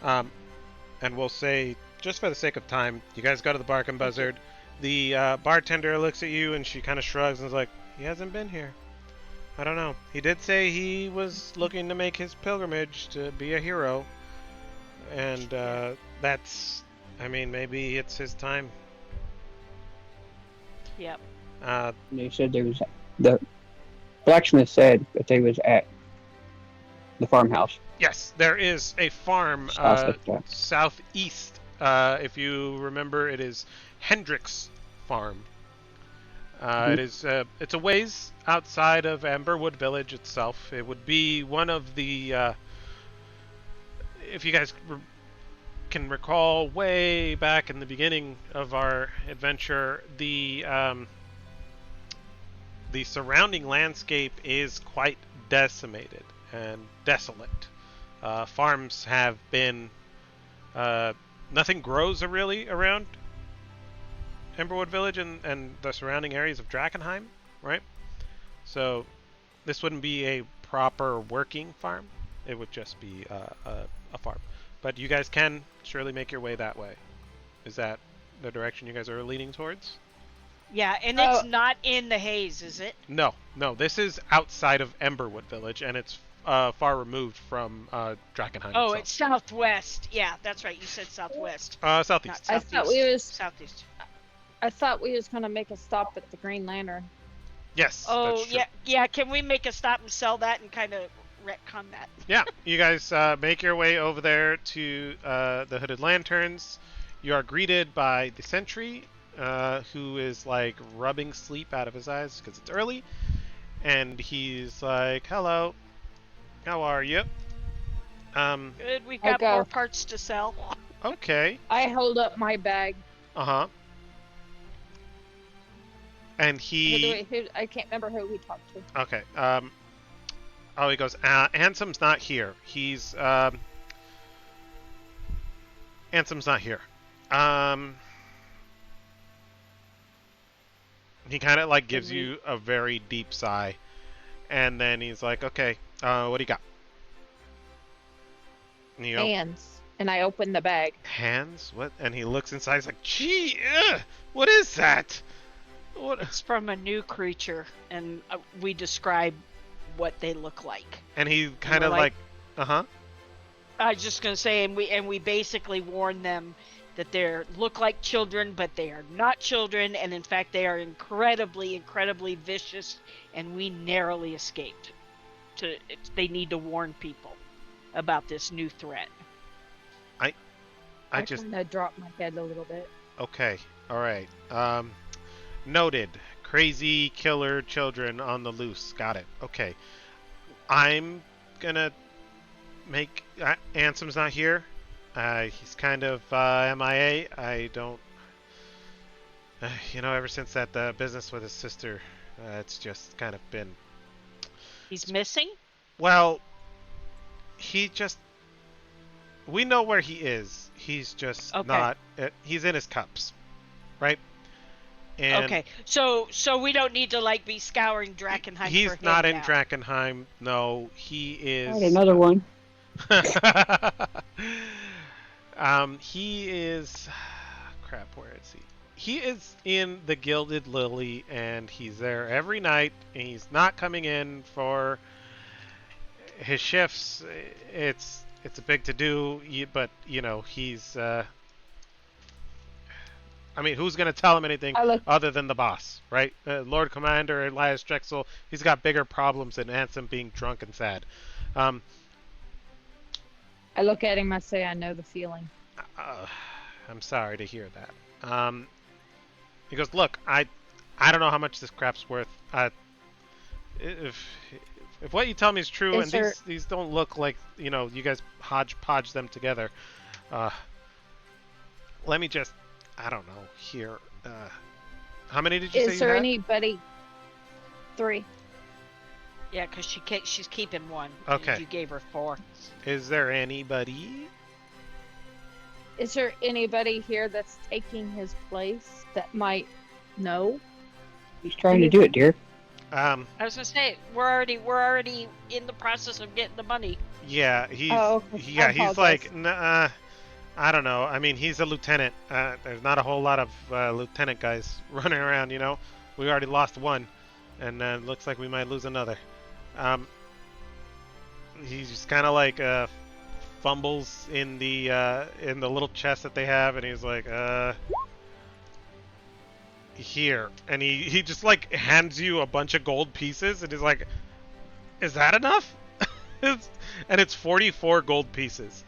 and we'll say, just for the sake of time, you guys go to the Bark and Buzzard. The bartender looks at you and she kind of shrugs and is like, "He hasn't been here. I don't know. He did say he was looking to make his pilgrimage to be a hero, and that's, I mean, maybe it's his time." Yep. And they said there was the blacksmith said that they was at the farmhouse. Yes, there is a farm southeast. If you remember, it is Hendrick's farm. It is it's a ways outside of Amberwood Village itself. It would be one of the if you guys can recall, way back in the beginning of our adventure, the surrounding landscape is quite decimated and desolate. Farms have been nothing grows really around Emberwood Village and the surrounding areas of Drakkenheim, right? So this wouldn't be a proper working farm. It would just be a farm. But you guys can surely make your way that way. Is that the direction you guys are leaning towards? Yeah, and it's not in the haze, is it? No. This is outside of Emberwood Village, and it's far removed from Drakkenheim. Oh, itself. it's southwest. Yeah, that's right. You said southwest. Southeast. Not I thought we was southeast. I thought we was gonna make a stop at the Green Lantern. Yes. Oh, that's true. yeah. Can we make a stop and sell that and kind of retcon that? Yeah, you guys make your way over there to the Hooded Lanterns. You are greeted by the sentry, who is like rubbing sleep out of his eyes because it's early, and he's like, "Hello, how are you?" Good. We've got go. more parts to sell. Okay. I hold up my bag. Uh-huh. And Who he... I can't remember who we talked to. Okay. Oh, he goes, Ansem's not here. Ansem's not here. Um, he kind of like gives you a very deep sigh, and then he's like, okay, what do you got? And you go, Hands. And I open the bag. hands? What? And he looks inside, he's like, gee, what is that? What? It's from a new creature, and we describe what they look like. And he kind of like, uh-huh. I was just gonna say, and we basically warn them that they look like children, but they are not children, and in fact they are incredibly, incredibly vicious, and we narrowly escaped. They need to warn people about this new threat. I just kind of dropped my head a little bit. okay, all right. Noted. Crazy killer children on the loose. Got it. Okay. I'm gonna make Ansem's not here. He's kind of MIA. I don't. Ever since that business with his sister, it's just kind of been. He's missing? Well, he just. We know where he is. He's just Okay. not. He's in his cups, right? And Okay, so we don't need to like be scouring Drakkenheim he's for him not in now. Drakkenheim. No, he is. Right, another one. He is. Crap, where is he? He is in the Gilded Lily, and he's there every night. And he's not coming in for his shifts. It's a big to do, but he's. I mean, who's gonna tell him anything other than the boss, right? Lord Commander Elias Drexel. He's got bigger problems than Ansem being drunk and sad. I look at him, I say, I know the feeling. I'm sorry to hear that. He goes, look, I don't know how much this crap's worth. If what you tell me is true, and these don't look like you guys hodgepodge them together. Let me just, I don't know here. How many did you say? Is there anybody? 3. Yeah, because she's keeping 1. Okay. You gave her 4. Is there anybody? Is there anybody here that's taking his place that might know? He's trying to do it, dear. I was gonna say we're already in the process of getting the money. Yeah, he's he's like, nah, I don't know. I mean, he's a lieutenant. There's not a whole lot of lieutenant guys running around. We already lost 1, and it looks like we might lose another. He's just kind of like fumbles in the little chest that they have, and he's like, here, and he just like hands you a bunch of gold pieces, and he's like, is that enough? And it's 44 gold pieces.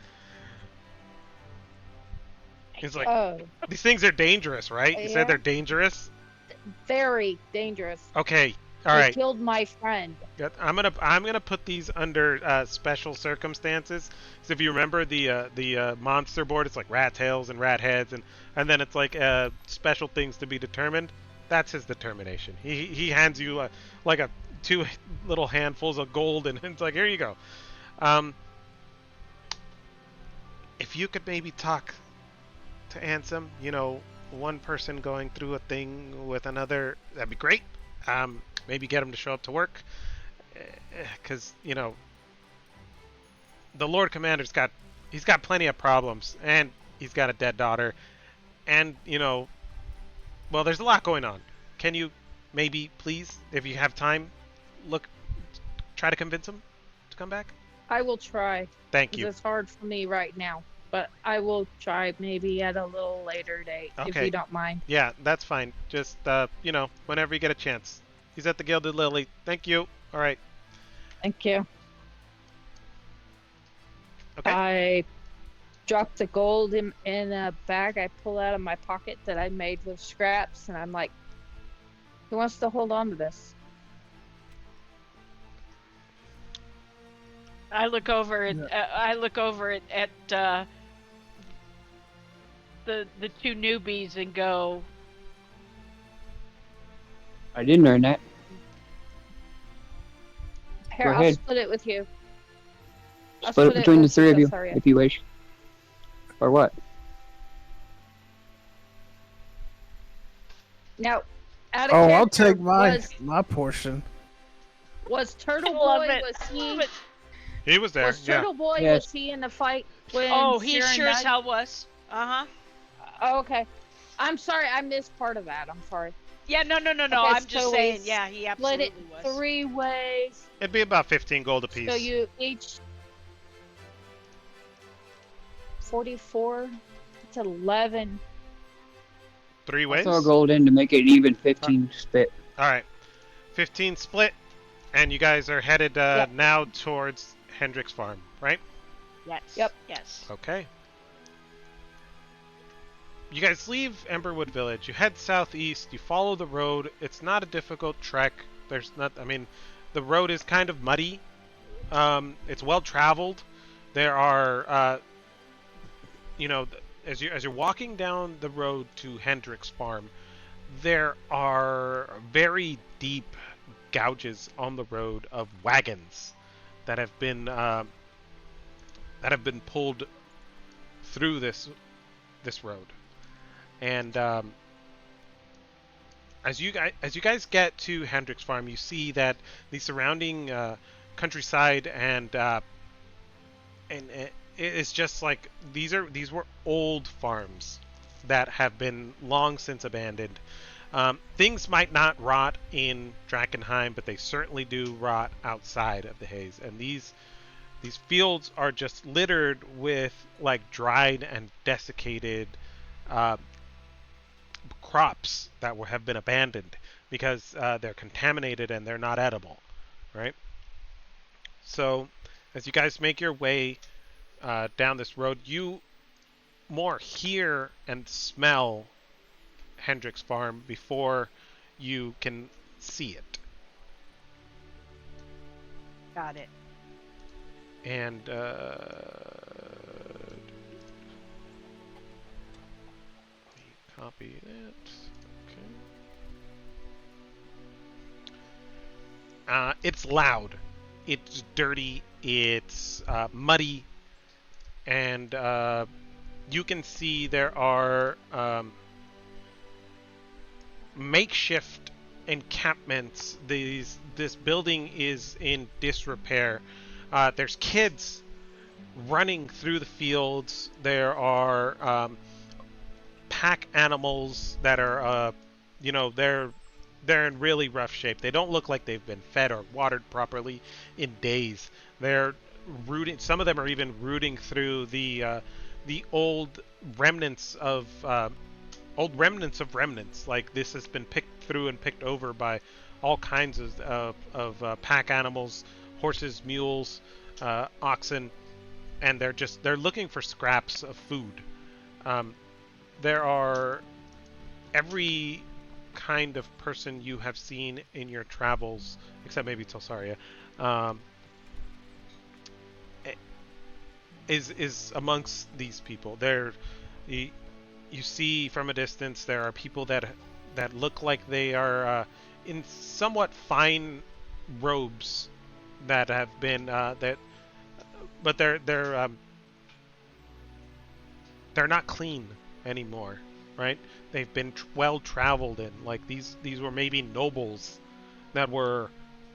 He's like, these things are dangerous, right? You said they're dangerous? Very dangerous. Okay, all They right. killed my friend. I'm gonna put these under special circumstances. So if you remember the monster board, it's like rat tails and rat heads, and then it's like special things to be determined. That's his determination. He hands you like 2 little handfuls of gold, and it's like, here you go. If you could maybe talk to Ansem, one person going through a thing with another, that'd be great. Maybe get him to show up to work, because the Lord Commander's got plenty of problems, and he's got a dead daughter, and well, there's a lot going on. Can you maybe please, if you have time, try to convince him to come back? I will try. Thank you. It's hard for me right now, but I will try maybe at a little later date, if you don't mind. Yeah, that's fine. Just whenever you get a chance. He's at the Gilded Lily. Thank you. All right. Thank you. Okay. I drop the gold in a bag I pull out of my pocket that I made with scraps, and I'm like, who wants to hold on to this? I look over at the 2 newbies and go, I didn't earn that. Here, I'll ahead. split it with you. I'll Split it between the with three of you, Jotharia. if you wish. Or what? Now, out of Oh, I'll character, take my portion. was Turtle I love Boy, it. was I he, love it. He was there. was Yeah. Turtle Boy, Yes. was he in the fight when Oh, he Siren sure as died? hell was. Oh, okay. I'm sorry, I missed part of that. I'm sorry. Yeah, no. Okay, I'm just so saying. we Yeah, he split it absolutely was. 3 ways. It'd be about 15 gold apiece. So you each 44. It's 11. 3 I'll ways. throw gold in to make it even 15 split. All right. 15 split, and you guys are headed Yep. now towards Hendrick's farm, right? Yes. Yep. Yes. Okay. You guys leave Emberwood Village. You head southeast. You follow the road. It's not a difficult trek. There's not. I mean, the road is kind of muddy. It's well traveled. There are, as you're walking down the road to Hendrick's farm, there are very deep gouges on the road of wagons that have been pulled through this road. And as you guys get to Hendrick's farm, you see that the surrounding countryside and it's just like these were old farms that have been long since abandoned. Things might not rot in Drakkenheim, but they certainly do rot outside of the haze. And these fields are just littered with like dried and desiccated crops that have been abandoned because they're contaminated and they're not edible, right? So as you guys make your way down this road, you more hear and smell Hendrick's farm before you can see it. Got it. And copy that. Okay. It's loud. It's dirty. It's muddy, and you can see there are makeshift encampments. This building is in disrepair. There's kids running through the fields. There are pack animals that are, they're in really rough shape. They don't look like they've been fed or watered properly in days. They're rooting. Some of them are even rooting through the old remnants of remnants. Like this has been picked through and picked over by all kinds of pack animals, horses, mules, oxen, and they're looking for scraps of food. There are every kind of person you have seen in your travels, except maybe Telsaria, is amongst these people. You see from a distance there are people that look like they are in somewhat fine robes that have been but they're not clean anymore, right? They've been well traveled in. Like these were maybe nobles that were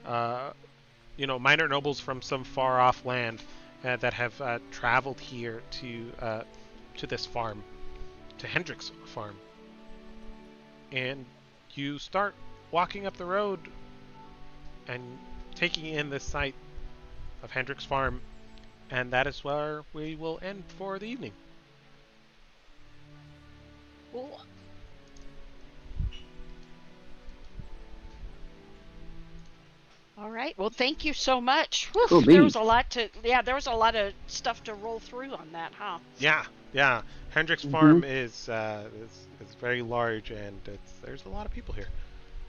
minor nobles from some far off land that have traveled here to this farm, to Hendrick's farm. And you start walking up the road and taking in the sight of Hendrick's farm, and that is where we will end for the evening. Cool. All right. Well, thank you so much. Whew, Cool there was beans. there was a lot of stuff to roll through on that, huh? Yeah. Hendrick's farm is very large, and there's a lot of people here.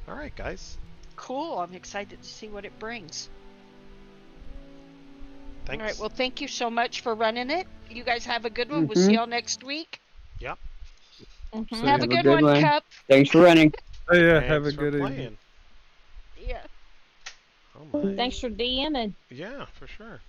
All right, guys. Cool. I'm excited to see what it brings. Thanks. All right. Well, thank you so much for running it. You guys have a good one. We'll see y'all next week. Yep. Mhm. So Have a good one, Cup. Thanks for running. Oh yeah, Thanks have a for good playing. evening. Yeah. Oh my. Thanks for DMing. Yeah, for sure.